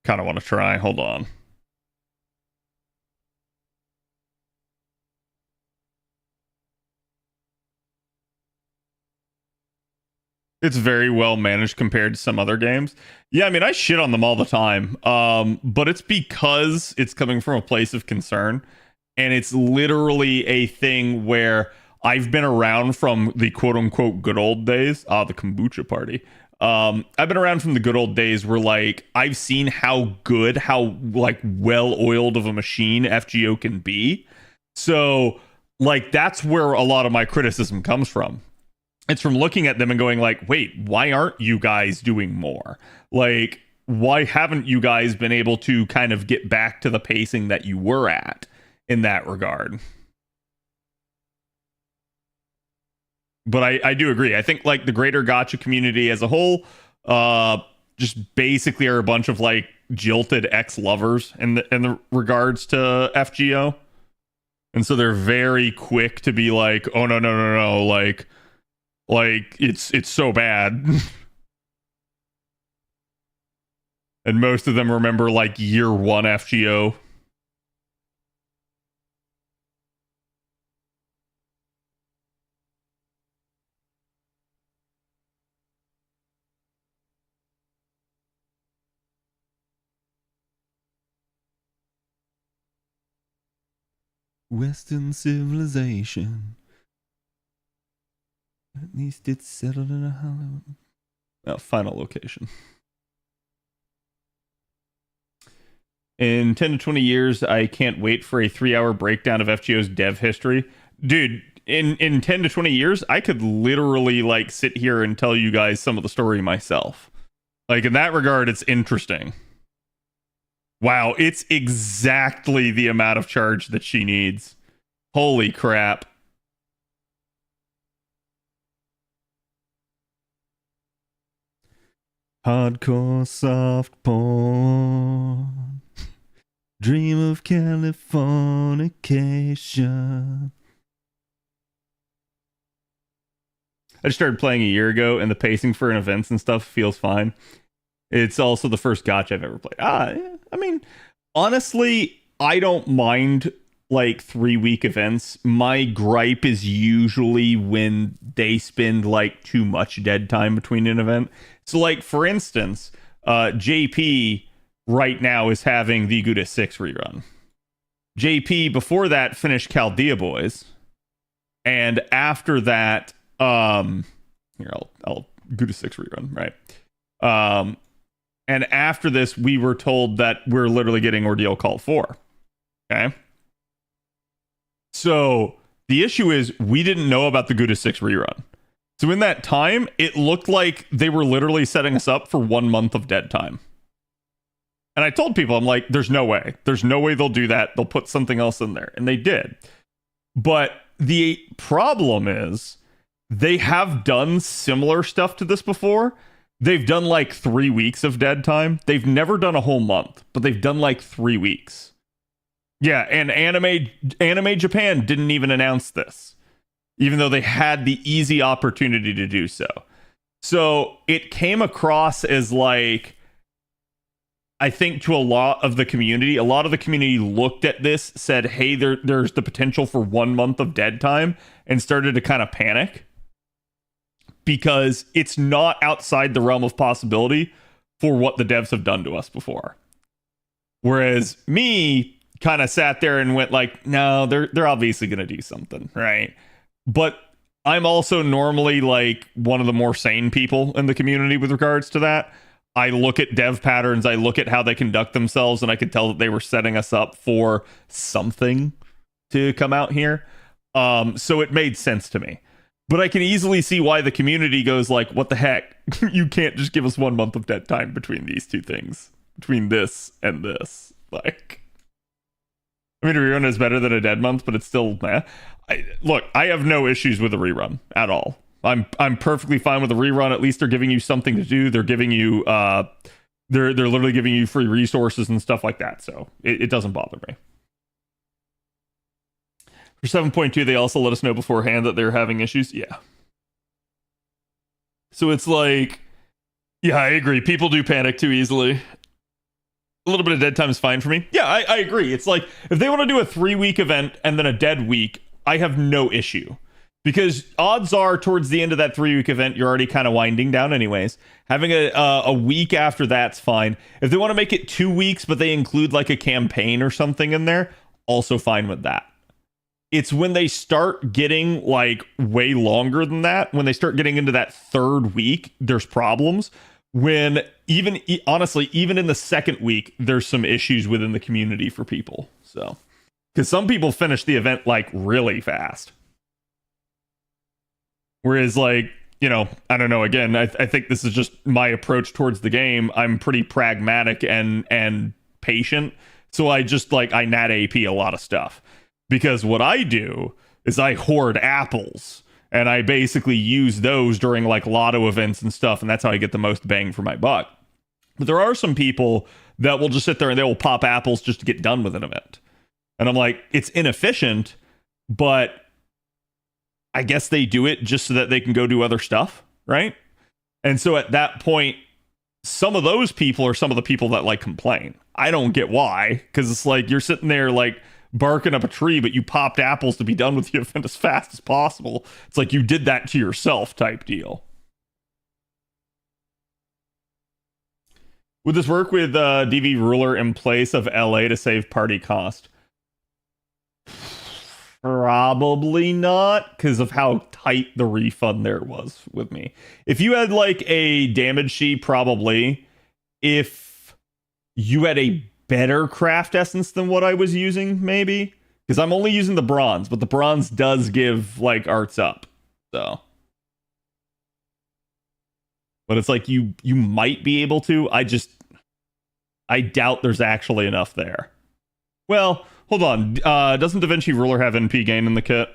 S8: Kind of want to try. Hold on. It's very well managed compared to some other games. Yeah, I mean, I shit on them all the time. But it's because it's coming from a place of concern. And it's literally a thing where I've been around from the quote unquote good old days. The kombucha party. I've been around from the good old days where, like, I've seen how good, how, like, well oiled of a machine FGO can be. So, like, that's where a lot of my criticism comes from. It's from looking at them and going like, wait, why aren't you guys doing more? Like, why haven't you guys been able to kind of get back to the pacing that you were at in that regard? But I do agree. I think, like, the greater gacha community as a whole just basically are a bunch of, like, jilted ex-lovers in the regards to FGO. And so they're very quick to be like, oh, no, like it's so bad. And most of them remember, like, year one FGO. Western civilization. At least it's settled in a Hollywood. Final location. In 10 to 20 years, I can't wait for a 3-hour breakdown of FGO's dev history. Dude, in 10 to 20 years, I could literally, like, sit here and tell you guys some of the story myself. Like, in that regard, it's interesting. Wow, it's exactly the amount of charge that she needs. Holy crap. Hardcore soft porn. Dream of Californication. I just started playing a year ago, and the pacing for an events and stuff feels fine. It's also the first gacha I've ever played. Yeah. I mean, honestly, I don't mind, like, 3-week events. My gripe is usually when they spend, like, too much dead time between an event. So, like, for instance, JP right now is having the Gouda 6 rerun. JP before that finished Chaldea Boys, and after that, here I'll Gouda 6 rerun, right? And after this, we were told that we're literally getting Ordeal Call 4. Okay. So the issue is we didn't know about the Gouda 6 rerun. So in that time, it looked like they were literally setting us up for 1 month of dead time. And I told people, I'm like, there's no way. There's no way they'll do that. They'll put something else in there. And they did. But the problem is they have done similar stuff to this before. They've done like 3 weeks of dead time. They've never done a whole month, but they've done like 3 weeks. Yeah, and Anime Japan didn't even announce this, even though they had the easy opportunity to do so. So it came across as like I think to a lot of the community looked at this, said, hey, there's the potential for 1 month of dead time, and started to kind of panic because it's not outside the realm of possibility for what the devs have done to us before. Whereas me kind of sat there and went like, no, they're obviously going to do something, right? But I'm also normally like one of the more sane people in the community with regards to that. I look at dev patterns, I look at how they conduct themselves, and I could tell that they were setting us up for something to come out here. So it made sense to me. But I can easily see why the community goes like, what the heck? You can't just give us 1 month of dead time between these two things. Between this and this. Like, I mean, a rerun is better than a dead month, but it's still, look, I have no issues with a rerun at all. I'm perfectly fine with a rerun. At least they're giving you something to do. They're giving you they're literally giving you free resources and stuff like that. So it doesn't bother me. For 7.2, they also let us know beforehand that they're having issues. Yeah. So it's like, yeah, I agree. People do panic too easily. A little bit of dead time is fine for me. Yeah, I agree. It's like, if they want to do a 3-week event and then a dead week, I have no issue. Because odds are, towards the end of that 3-week event, you're already kind of winding down anyways. Having a week after that's fine. If they want to make it 2 weeks, but they include like a campaign or something in there, also fine with that. It's when they start getting like way longer than that, when they start getting into that 3rd week, there's problems. When honestly, even in the 2nd week, there's some issues within the community for people. So, because some people finish the event like really fast. Whereas, like, you know, I don't know, again, I think this is just my approach towards the game. I'm pretty pragmatic and patient. So I just, like, I nat AP a lot of stuff. Because what I do is I hoard apples. And I basically use those during, like, lotto events and stuff. And that's how I get the most bang for my buck. But there are some people that will just sit there and they will pop apples just to get done with an event. And I'm like, it's inefficient, but I guess they do it just so that they can go do other stuff, right? And so at that point, some of those people are some of the people that like complain. I don't get why, because it's like you're sitting there like barking up a tree, but you popped apples to be done with the event as fast as possible. It's like you did that to yourself type deal. Would this work with DV ruler in place of LA to save party cost? Probably not, because of how tight the refund there was with me. If you had like a damage sheet, probably. If you had a better craft essence than what I was using, maybe. Because I'm only using the bronze, but the bronze does give like arts up. So. But it's like you might be able to. I doubt there's actually enough there. Well, hold on. Doesn't Da Vinci Ruler have NP gain in the kit?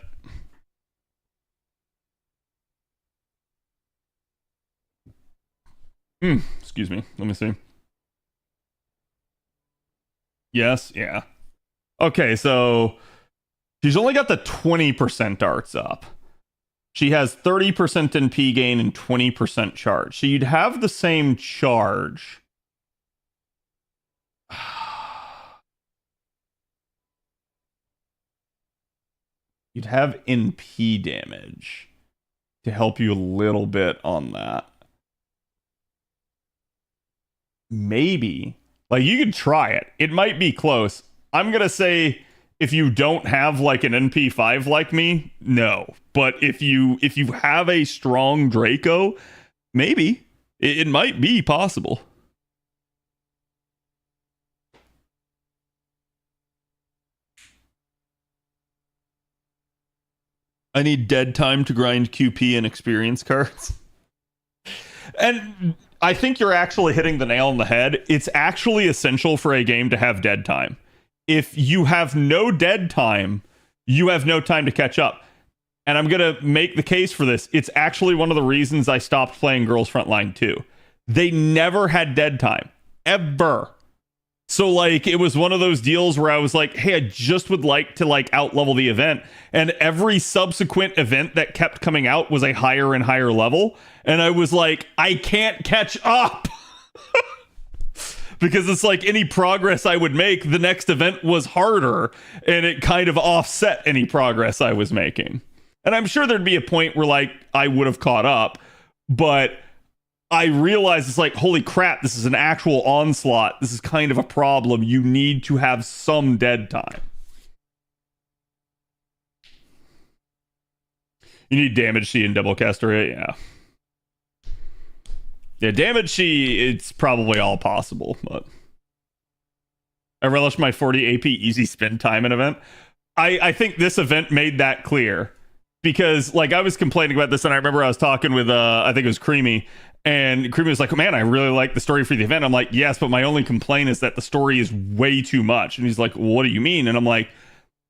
S8: Excuse me. Let me see. Yes, yeah. Okay, so she's only got the 20% arts up. She has 30% NP gain and 20% charge. So you'd have the same charge. You'd have NP damage to help you a little bit on that. Maybe. Like, you could try it. It might be close. I'm going to say if you don't have like an NP5 like me, no. But if you have a strong Draco, maybe. It might be possible. I need dead time to grind QP and experience cards. And I think you're actually hitting the nail on the head. It's actually essential for a game to have dead time. If you have no dead time, you have no time to catch up. And I'm going to make the case for this. It's actually one of the reasons I stopped playing Girls Frontline 2. They never had dead time. Ever. So, like, it was one of those deals where I was like, hey, I just would like to, like, out-level the event. And every subsequent event that kept coming out was a higher and higher level. And I was like, I can't catch up. because it's like any progress I would make, the next event was harder, and it kind of offset any progress I was making. And I'm sure there'd be a point where like I would have caught up, but I realized it's like, holy crap, this is an actual onslaught. This is kind of a problem. You need to have some dead time. You need damage C and double caster rate, yeah. Yeah, damage C, it's probably all possible, but I relish my 40 AP easy spin time in event. I think this event made that clear. Because like I was complaining about this, and I remember I was talking with I think it was Creamy, and Creamy was like, man, I really like the story for the event. I'm like, yes, but my only complaint is that the story is way too much. And he's like, well, what do you mean? And I'm like,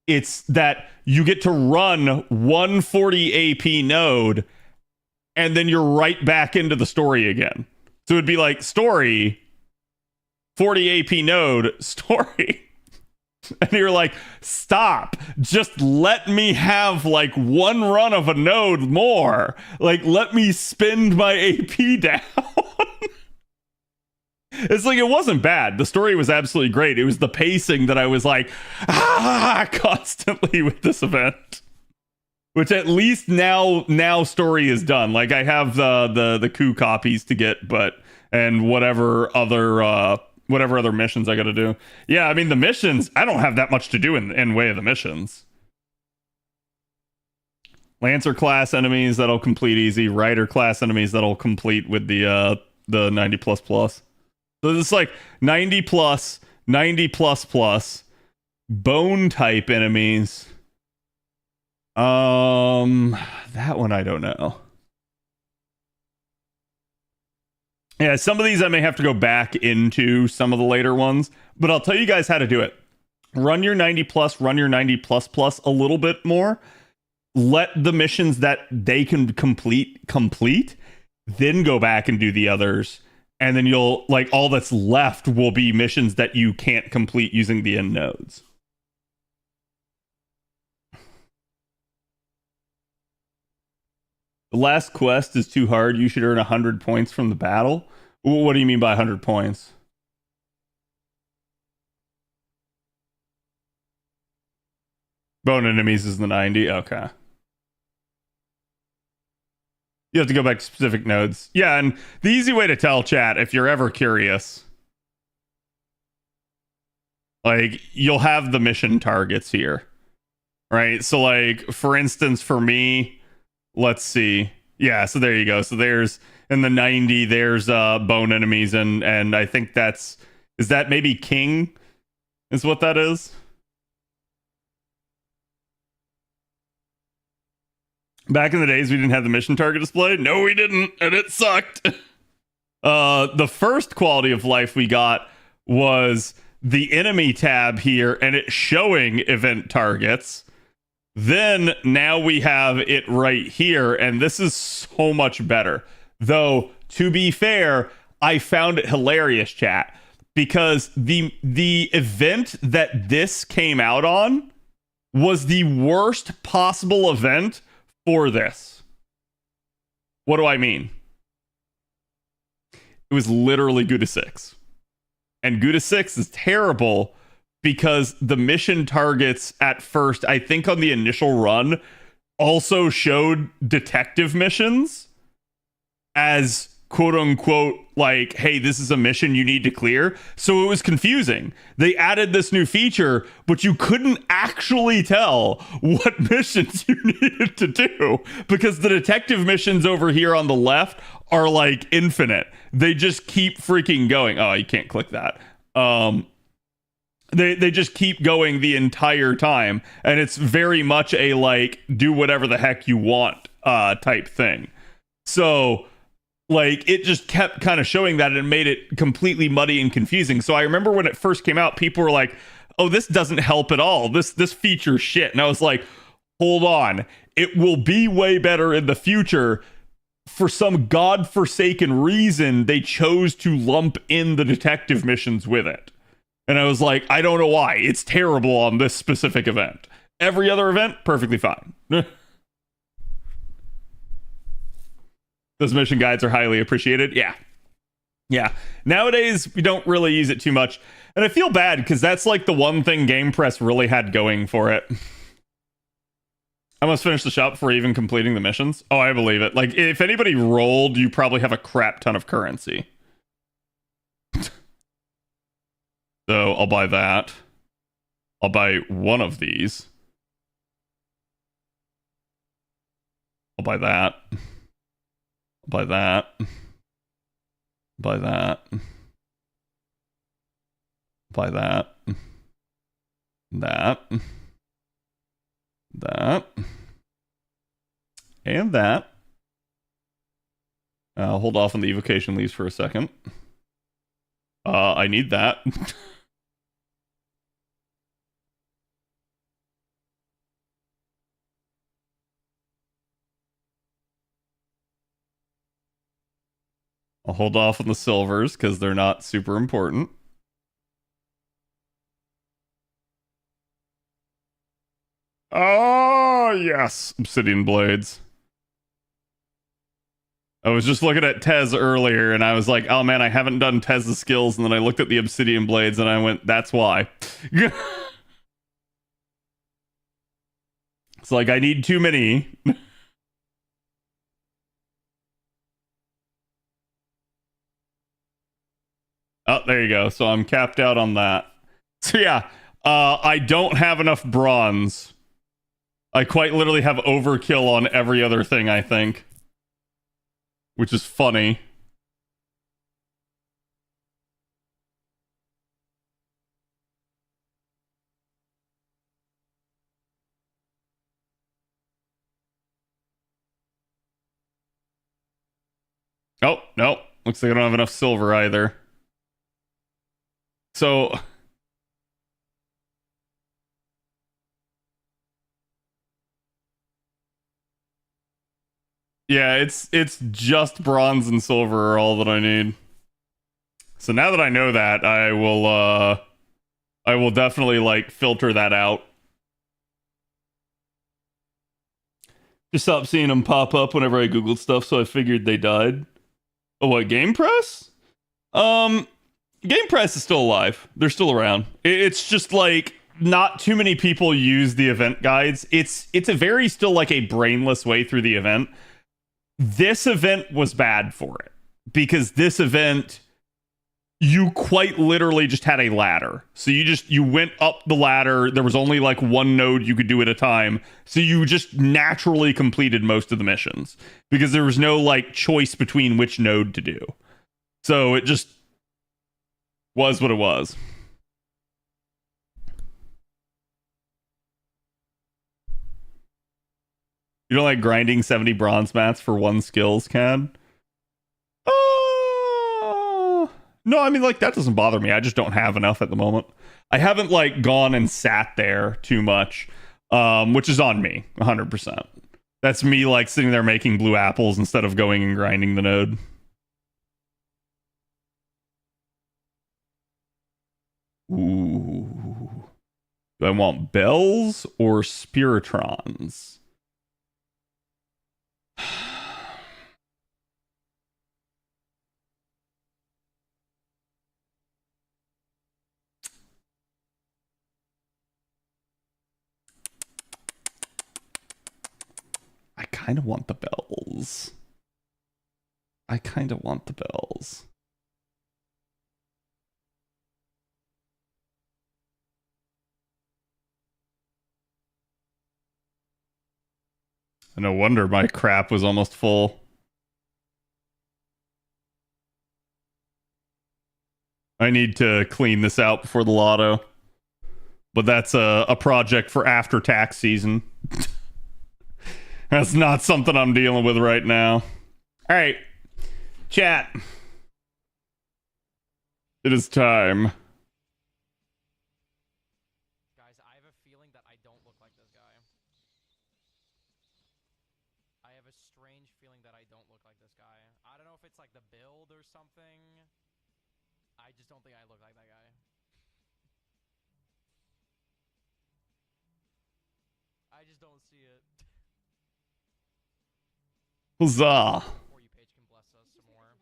S8: it's that you get to run 140 AP node and then you're right back into the story again. So it'd be like story 40 AP node story. And you're like, stop, just let me have like one run of a node more. Like, let me spend my AP down. It's like, it wasn't bad. The story was absolutely great. It was the pacing that I was like, constantly with this event. Which at least now story is done. Like I have the coup copies to get, and whatever other missions I got to do. Yeah, I mean the missions, I don't have that much to do in way of the missions. Lancer class enemies that'll complete easy. Rider class enemies that'll complete with the 90 plus plus. So it's like 90 plus, 90 plus plus, bone type enemies. That one I don't know. Yeah, some of these I may have to go back into some of the later ones, but I'll tell you guys how to do it. Run your 90 plus, run your 90 plus plus a little bit more. Let the missions that they can complete, then go back and do the others. And then you'll, like, all that's left will be missions that you can't complete using the end nodes. The last quest is too hard. You should earn 100 points from the battle. What do you mean by 100 points? Bone enemies is the 90. Okay. You have to go back to specific nodes. Yeah, and the easy way to tell, chat, if you're ever curious, like, you'll have the mission targets here. Right? So, like, for instance, for me, let's see. Yeah, so there you go. So there's, in the 90, there's bone enemies, and I think is that maybe King? Is what that is? Back in the days, we didn't have the mission target display. No, we didn't, and it sucked. The first quality of life we got was the enemy tab here, and it's showing event targets. Then now we have it right here, and this is so much better. Though, to be fair, I found it hilarious, chat, because the event that this came out on was the worst possible event for this. What do I mean? It was literally Gouda 6. And Gouda 6 is terrible because the mission targets at first, I think on the initial run, also showed detective missions as quote unquote, like, hey, this is a mission you need to clear. So it was confusing. They added this new feature, but you couldn't actually tell what missions you needed to do because the detective missions over here on the left are like infinite. They just keep freaking going. Oh, you can't click that. They just keep going the entire time, and it's very much a like do whatever the heck you want type thing. So like it just kept kind of showing that and made it completely muddy and confusing. So I remember when it first came out, people were like, "Oh, this doesn't help at all. This feature's shit." And I was like, "Hold on, it will be way better in the future." For some godforsaken reason, they chose to lump in the detective missions with it. And I was like, I don't know why. It's terrible on this specific event. Every other event, perfectly fine. Those mission guides are highly appreciated. Yeah. Yeah. Nowadays, we don't really use it too much. And I feel bad because that's like the one thing Game Press really had going for it. I must finish the shop before even completing the missions. Oh, I believe it. Like, if anybody rolled, you probably have a crap ton of currency. So I'll buy that. I'll buy one of these. I'll buy that. I'll buy that. Buy that. Buy that. That. That. And that. I'll hold off on the evocation leaves for a second. I need that. I'll hold off on the silvers because they're not super important. Oh, yes. Obsidian blades. I was just looking at Tez earlier and I was like, oh man, I haven't done Tez's skills. And then I looked at the obsidian blades and I went, that's why. It's like, I need too many. Oh, there you go. So I'm capped out on that. So yeah, I don't have enough bronze. I quite literally have overkill on every other thing, I think. Which is funny. Oh, no. Looks like I don't have enough silver either. So... yeah, it's just bronze and silver are all that I need. So now that I know that, I will definitely like filter that out. Just stopped seeing them pop up whenever I googled stuff, so I figured they died. Oh, what, Game Press? Game Press is still alive. They're still around. It's just like not too many people use the event guides. It's a very still like a brainless way through the event. This event was bad for it because this event, you quite literally just had a ladder. So you went up the ladder. There was only like one node you could do at a time. So you just naturally completed most of the missions because there was no like choice between which node to do. So it just was what it was. You don't like grinding 70 bronze mats for one skills, Cad? No, I mean, like, that doesn't bother me. I just don't have enough at the moment. I haven't, like, gone and sat there too much, which is on me, 100%. That's me, like, sitting there making blue apples instead of going and grinding the node. Ooh. Do I want bells or spiritrons? I kind of want the bells. I kind of want the bells. No wonder my crap was almost full. I need to clean this out before the lotto. But that's a project for after tax season. That's not something I'm dealing with right now. All right, chat. It is time.
S6: Guys, I have a feeling that I don't look like this guy. I have a strange feeling that I don't look like this guy. I don't know if it's like the build or something. I just don't think I look like that guy. I just don't see it.
S8: Huzzah.
S6: Or you page can bless us some more.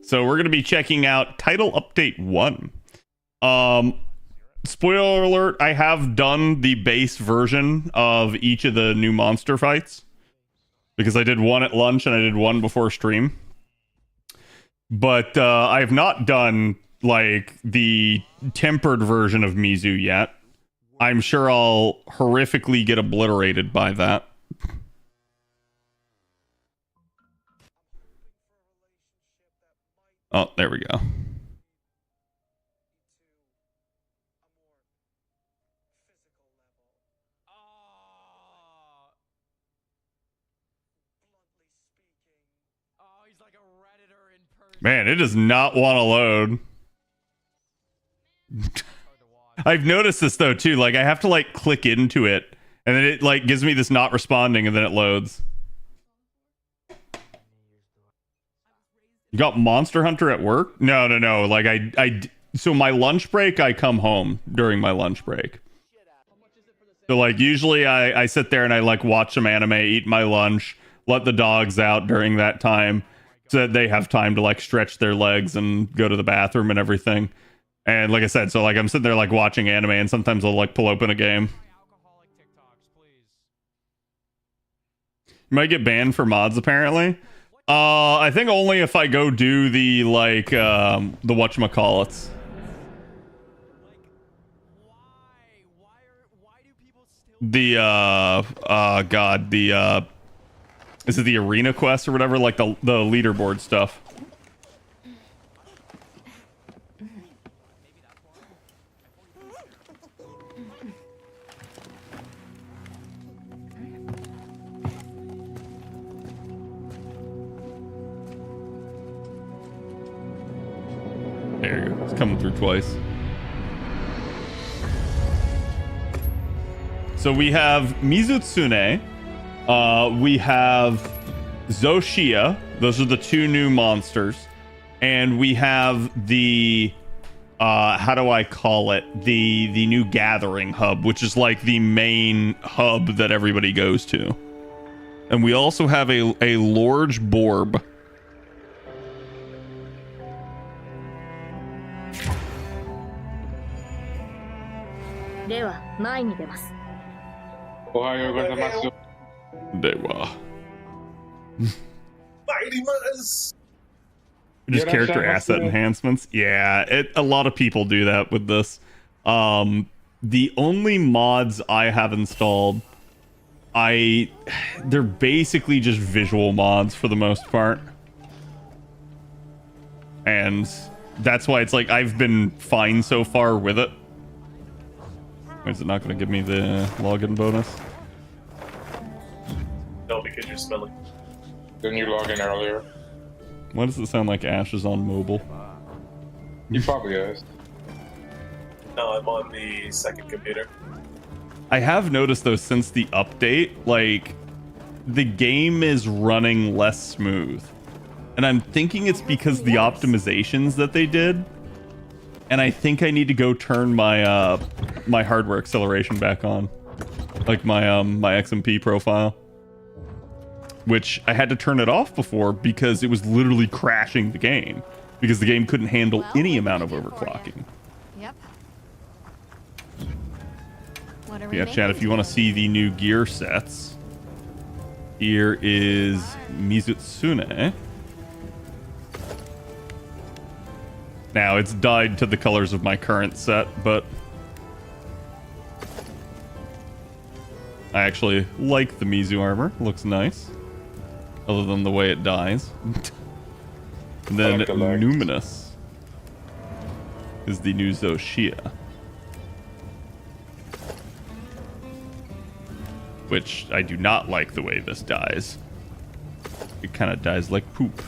S8: So we're going to be checking out Title Update 1. Spoiler alert, I have done the base version of each of the new monster fights. Because I did one at lunch and I did one before stream. But I have not done, like, the tempered version of Mizu yet. I'm sure I'll horrifically get obliterated by that. Oh, there we go.
S6: He's like a Redditor in person.
S8: Man, it does not want to load. I've noticed this though too. Like I have to like click into it, and then it like gives me this not responding, and then it loads. You got Monster Hunter at work? No. Like so my lunch break, I come home during my lunch break. So like usually I sit there and I like watch some anime, eat my lunch, let the dogs out during that time so that they have time to like stretch their legs and go to the bathroom and everything. And like I said, so like I'm sitting there like watching anime, and sometimes I'll like pull open a game. You might get banned for mods apparently. I think only if I go do the like the whatchamacallits. The god, the is it the arena quest or whatever, like the leaderboard stuff. There you go. It's coming through twice. So we have Mizutsune. We have Zoshia. Those are the two new monsters. And we have the how do I call it? The new gathering hub, which is like the main hub that everybody goes to. And we also have a large Borb. Just character asset enhancements. Yeah, a lot of people do that with this. The only mods I have installed, they're basically just visual mods for the most part. And that's why it's like I've been fine so far with it. Why is it not going to give me the login bonus?
S4: No, because you're smelling.
S5: Didn't you log in earlier?
S8: Why does it sound like Ash is on mobile?
S5: You probably is.
S4: No, I'm on the second computer.
S8: I have noticed though, since the update, like the game is running less smooth. And I'm thinking it's because the optimizations that they did. And I think I need to go turn my my hardware acceleration back on. Like my my XMP profile. Which I had to turn it off before because it was literally crashing the game. Because the game couldn't handle any amount of overclocking.
S9: Yep.
S8: Yeah, chat, if you want to see the new gear sets, here is Mizutsune. Now, it's dyed to the colors of my current set, but I actually like the Mizu armor. Looks nice. Other than the way it dies. And then
S5: like
S8: Numinous is the new Zoshia. Which I do not like the way this dies. It kind of dies like poop.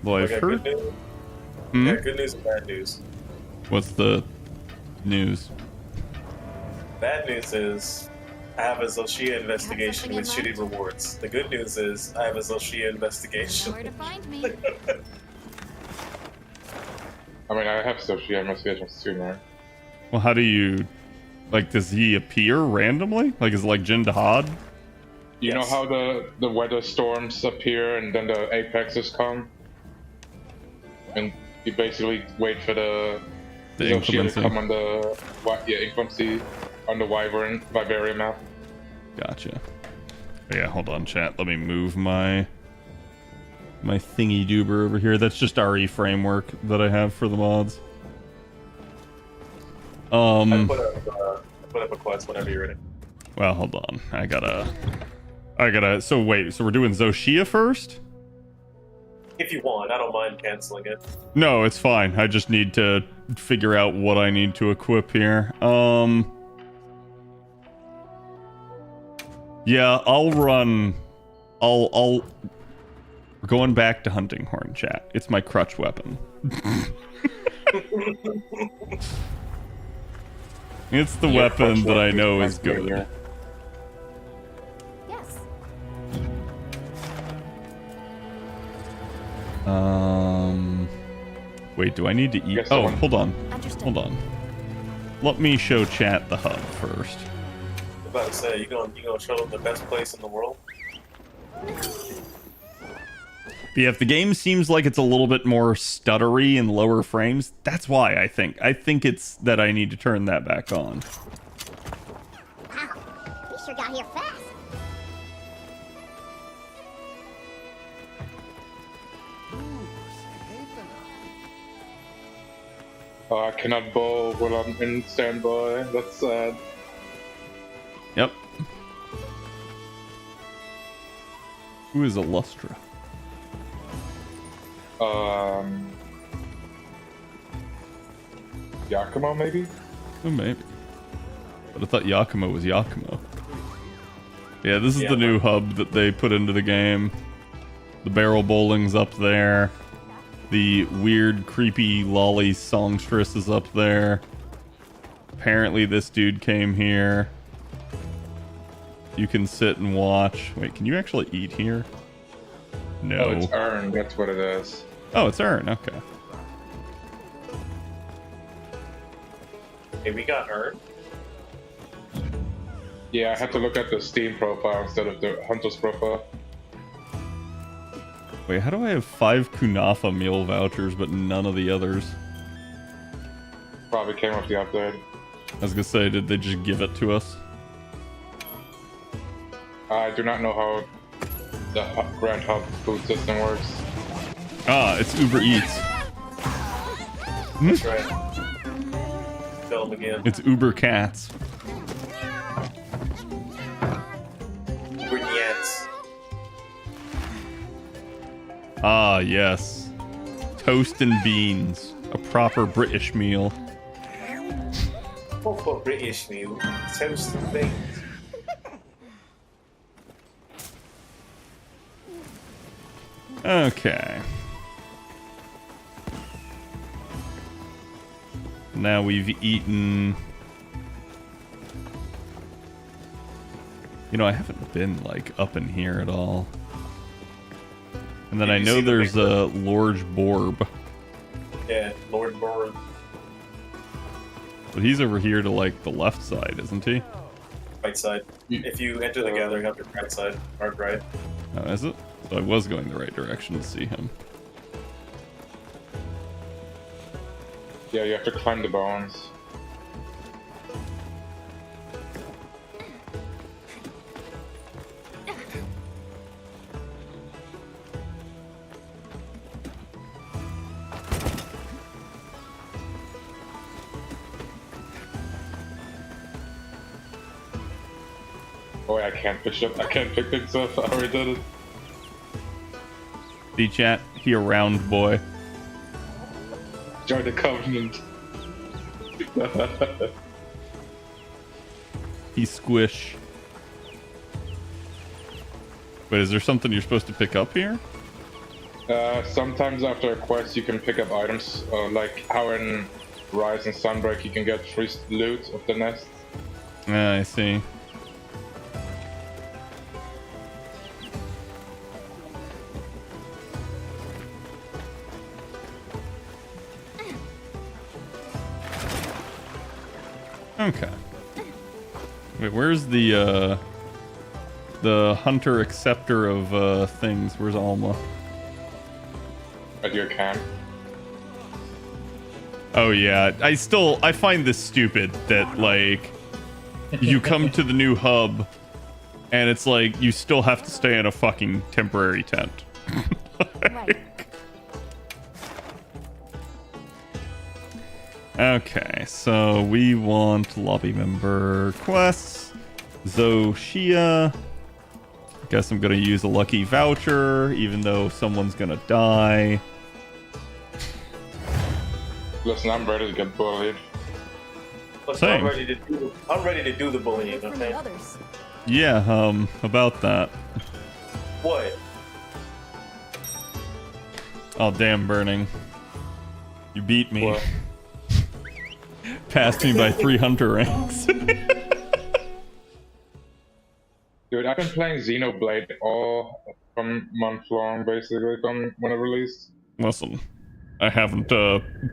S8: Well, I've heard.
S4: Good news.
S8: Hmm?
S4: Yeah, good news and bad news.
S8: What's the news?
S4: Bad news is I have a Zoshia investigation with shitty rewards. The good news is I have a Zoshia investigation.
S9: Where to find me?
S5: I mean, I have Sophia investigations too, right?
S8: Well, how do you... Like, does he appear randomly? Like, is it like Jin Dahad?
S5: You know
S4: Yes.
S5: how the weather storms appear and then the apexes come? And you basically wait for the Zoshia
S8: inclemency.
S5: to come on the inclemency on the Vivarium map.
S8: Gotcha. Yeah, hold on, chat. Let me move my thingy doober over here. That's just RE framework that I have for the mods.
S4: I put up a quest whenever you're ready.
S8: Well, hold on. I gotta. So wait. So we're doing Zoshia first?
S4: If you want, I don't mind canceling it.
S8: No, it's fine. I just need to figure out what I need to equip here. Yeah, I'll run. We're going back to hunting horn, chat. It's my crutch weapon. It's the
S5: Your
S8: weapon
S5: crutch
S8: that I
S5: weapon
S8: know
S5: is
S8: is good.
S5: nice.
S7: Yes.
S8: Wait, do I need to eat?
S5: Yes,
S8: Oh,
S5: someone-
S8: hold on.
S7: Understood.
S8: Hold on. Let me show chat the hub first.
S4: I'm about to say, you gonna show them the best place in the world?
S8: Yeah, if the game seems like it's a little bit more stuttery and lower frames, that's why I think. I think it's that I need to turn that back on.
S7: Wow, we sure got here fast.
S5: Oh, I cannot bowl while I'm in standby. That's sad.
S8: Yep. Who is Illustra?
S5: Yakumo maybe?
S8: Oh, maybe. But I thought Yakumo was Yakumo. Yeah, this is
S4: Yeah,
S8: the new hub that they put into the game. The barrel bowling's up there. The weird, creepy lolly songstress is up there. Apparently this dude came here. You can sit and watch. Wait, can you actually eat here? No.
S5: Oh, it's Urn. That's what it is.
S8: Oh, it's Urn. Okay.
S4: Hey, we got Earn.
S5: Yeah, I had to look at the Steam profile instead of the Hunter's profile.
S8: Wait, how do I have 5 Kunafa meal vouchers but none of the others?
S5: Probably came with the update.
S8: I was gonna say, did they just give it to us?
S5: I do not know how the Grand Hub food system works.
S8: Ah, it's Uber Eats.
S4: That's right. Tell them again.
S8: It's Uber Cats.
S4: Ingredients.
S8: Ah, yes. Toast and beans. A proper British meal.
S4: Proper British meal. Toast and beans.
S8: Okay. Now we've eaten... You know, I haven't been, like, up in here at all. And then
S4: Did
S8: I
S4: you
S8: know
S4: see the
S8: there's
S4: big
S8: a Lord Borb.
S4: Yeah, Lord Board.
S8: But he's over here to, like, the left side, isn't he?
S4: Right side. If you enter the gathering, have your right side. Hard right.
S8: Oh, is it? So I was going the right direction to see him.
S5: Yeah, you have to climb the bones. Oh, I can't pick things up. I already did it.
S8: See, chat? He a round boy.
S5: Join the Covenant.
S8: He squish. Wait, is there something you're supposed to pick up here?
S5: Sometimes after a quest you can pick up items, like how in Rise and Sunbreak you can get free loot of the nest.
S8: Ah, I see. Okay. Wait, where's the the hunter acceptor of things. Where's Alma?
S5: At your camp.
S8: Oh yeah, I find this stupid that like you come to the new hub and it's like you still have to stay in a fucking temporary tent.
S7: Right.
S8: Okay, so we want lobby member quests. Zoshia. Guess I'm gonna use a lucky voucher, even though someone's gonna die.
S5: Listen, I'm ready to get bullied.
S4: Look,
S8: Same.
S4: I'm ready to do the bullying,
S7: From the
S4: okay?
S7: others.
S8: Yeah, about that.
S4: What?
S8: Oh damn, Burning. You beat me.
S5: What?
S8: Passed me by 3 hunter ranks.
S5: Dude, I've been playing Xenoblade all from month long, basically, from when it released.
S8: Listen, I haven't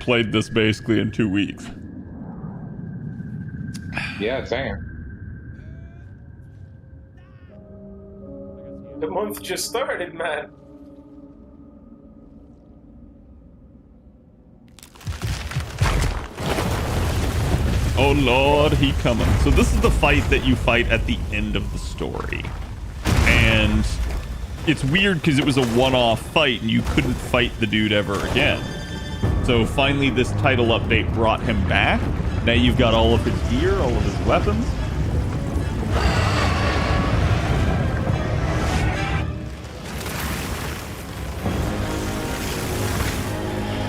S8: played this basically in 2 weeks.
S5: Yeah, same.
S4: The month just started, man.
S8: Oh lord, he coming. So this is the fight that you fight at the end of the story. And it's weird because it was a one-off fight and you couldn't fight the dude ever again. So finally this title update brought him back. Now you've got all of his gear, all of his weapons.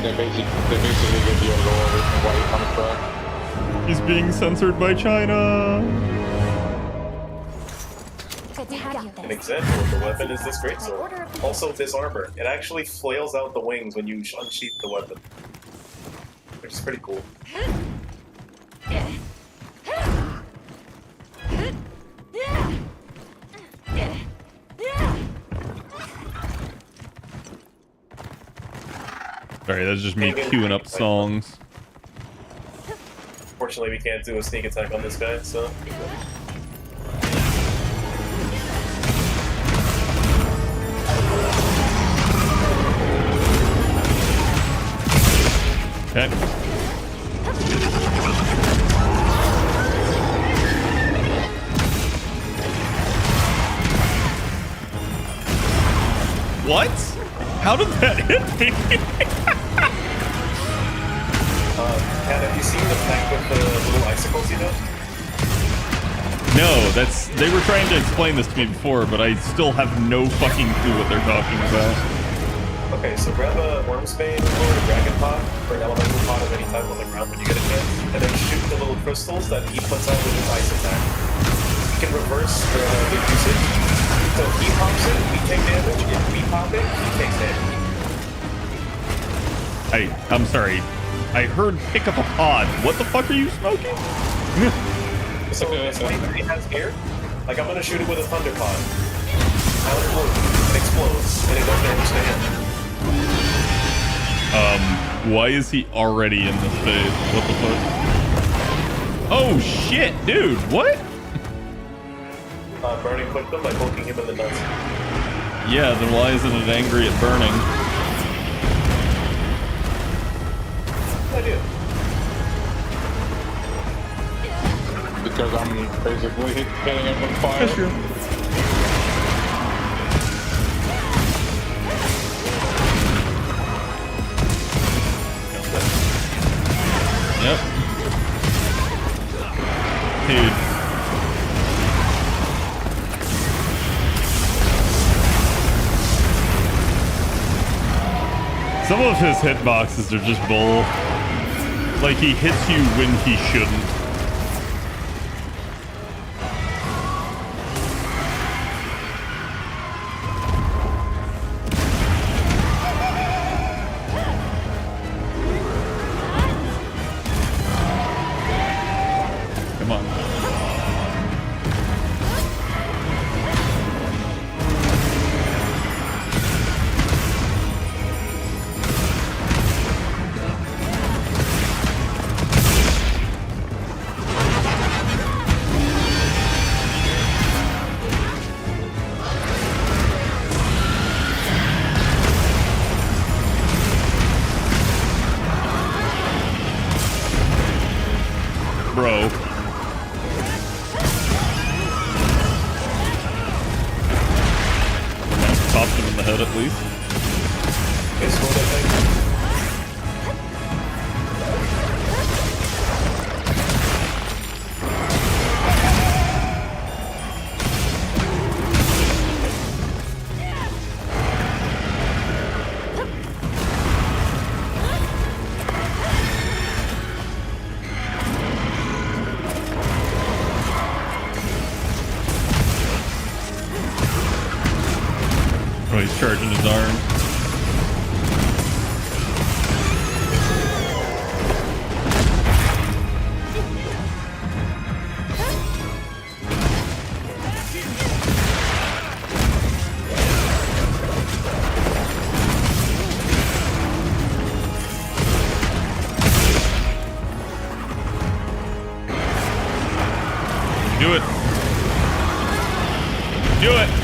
S5: They basically give you a lore reason why he comes back.
S8: He's being censored by China.
S7: Good to have you.
S4: An example of the weapon is this greatsword. Also, this armor. It actually flails out the wings when you unsheath the weapon. Which is pretty cool.
S8: Sorry, that's just me queuing up songs.
S4: Fortunately, we can't do a sneak attack on this guy, so...
S8: Okay. What? How did that hit me?
S4: Kat, have you seen the tank with the little icicles you know?
S8: No, they were trying to explain this to me before, but I still have no fucking clue what they're talking about.
S4: Okay, so grab a Wormsbane or a Dragon Pod, or an Elemental Pod of any type on the ground when you get a chance, and then shoot the little crystals that he puts out with his ice attack. You can reverse the usage. So if he pops it, we take damage. If we pop it, he takes damage.
S8: I'm sorry. I heard pick up a pod. What the fuck are you smoking?
S4: So this thing that he has here, like I'm gonna shoot it with a Thunder Pod. Now it explodes, and it does damage to him.
S8: Why is he already in this phase? What the fuck? Oh shit, dude, what?
S4: Burning clicked him by poking him in the nuts.
S8: Yeah, then why isn't it angry at burning?
S4: Good idea.
S5: Because I'm basically hitting him with fire.
S8: That's true. Yep. Dude. Some of his hitboxes are just bull. Like he hits you when he shouldn't. Come on. head at least.
S4: It's what I think.
S8: Oh, he's charging his arm. Do it. Do it.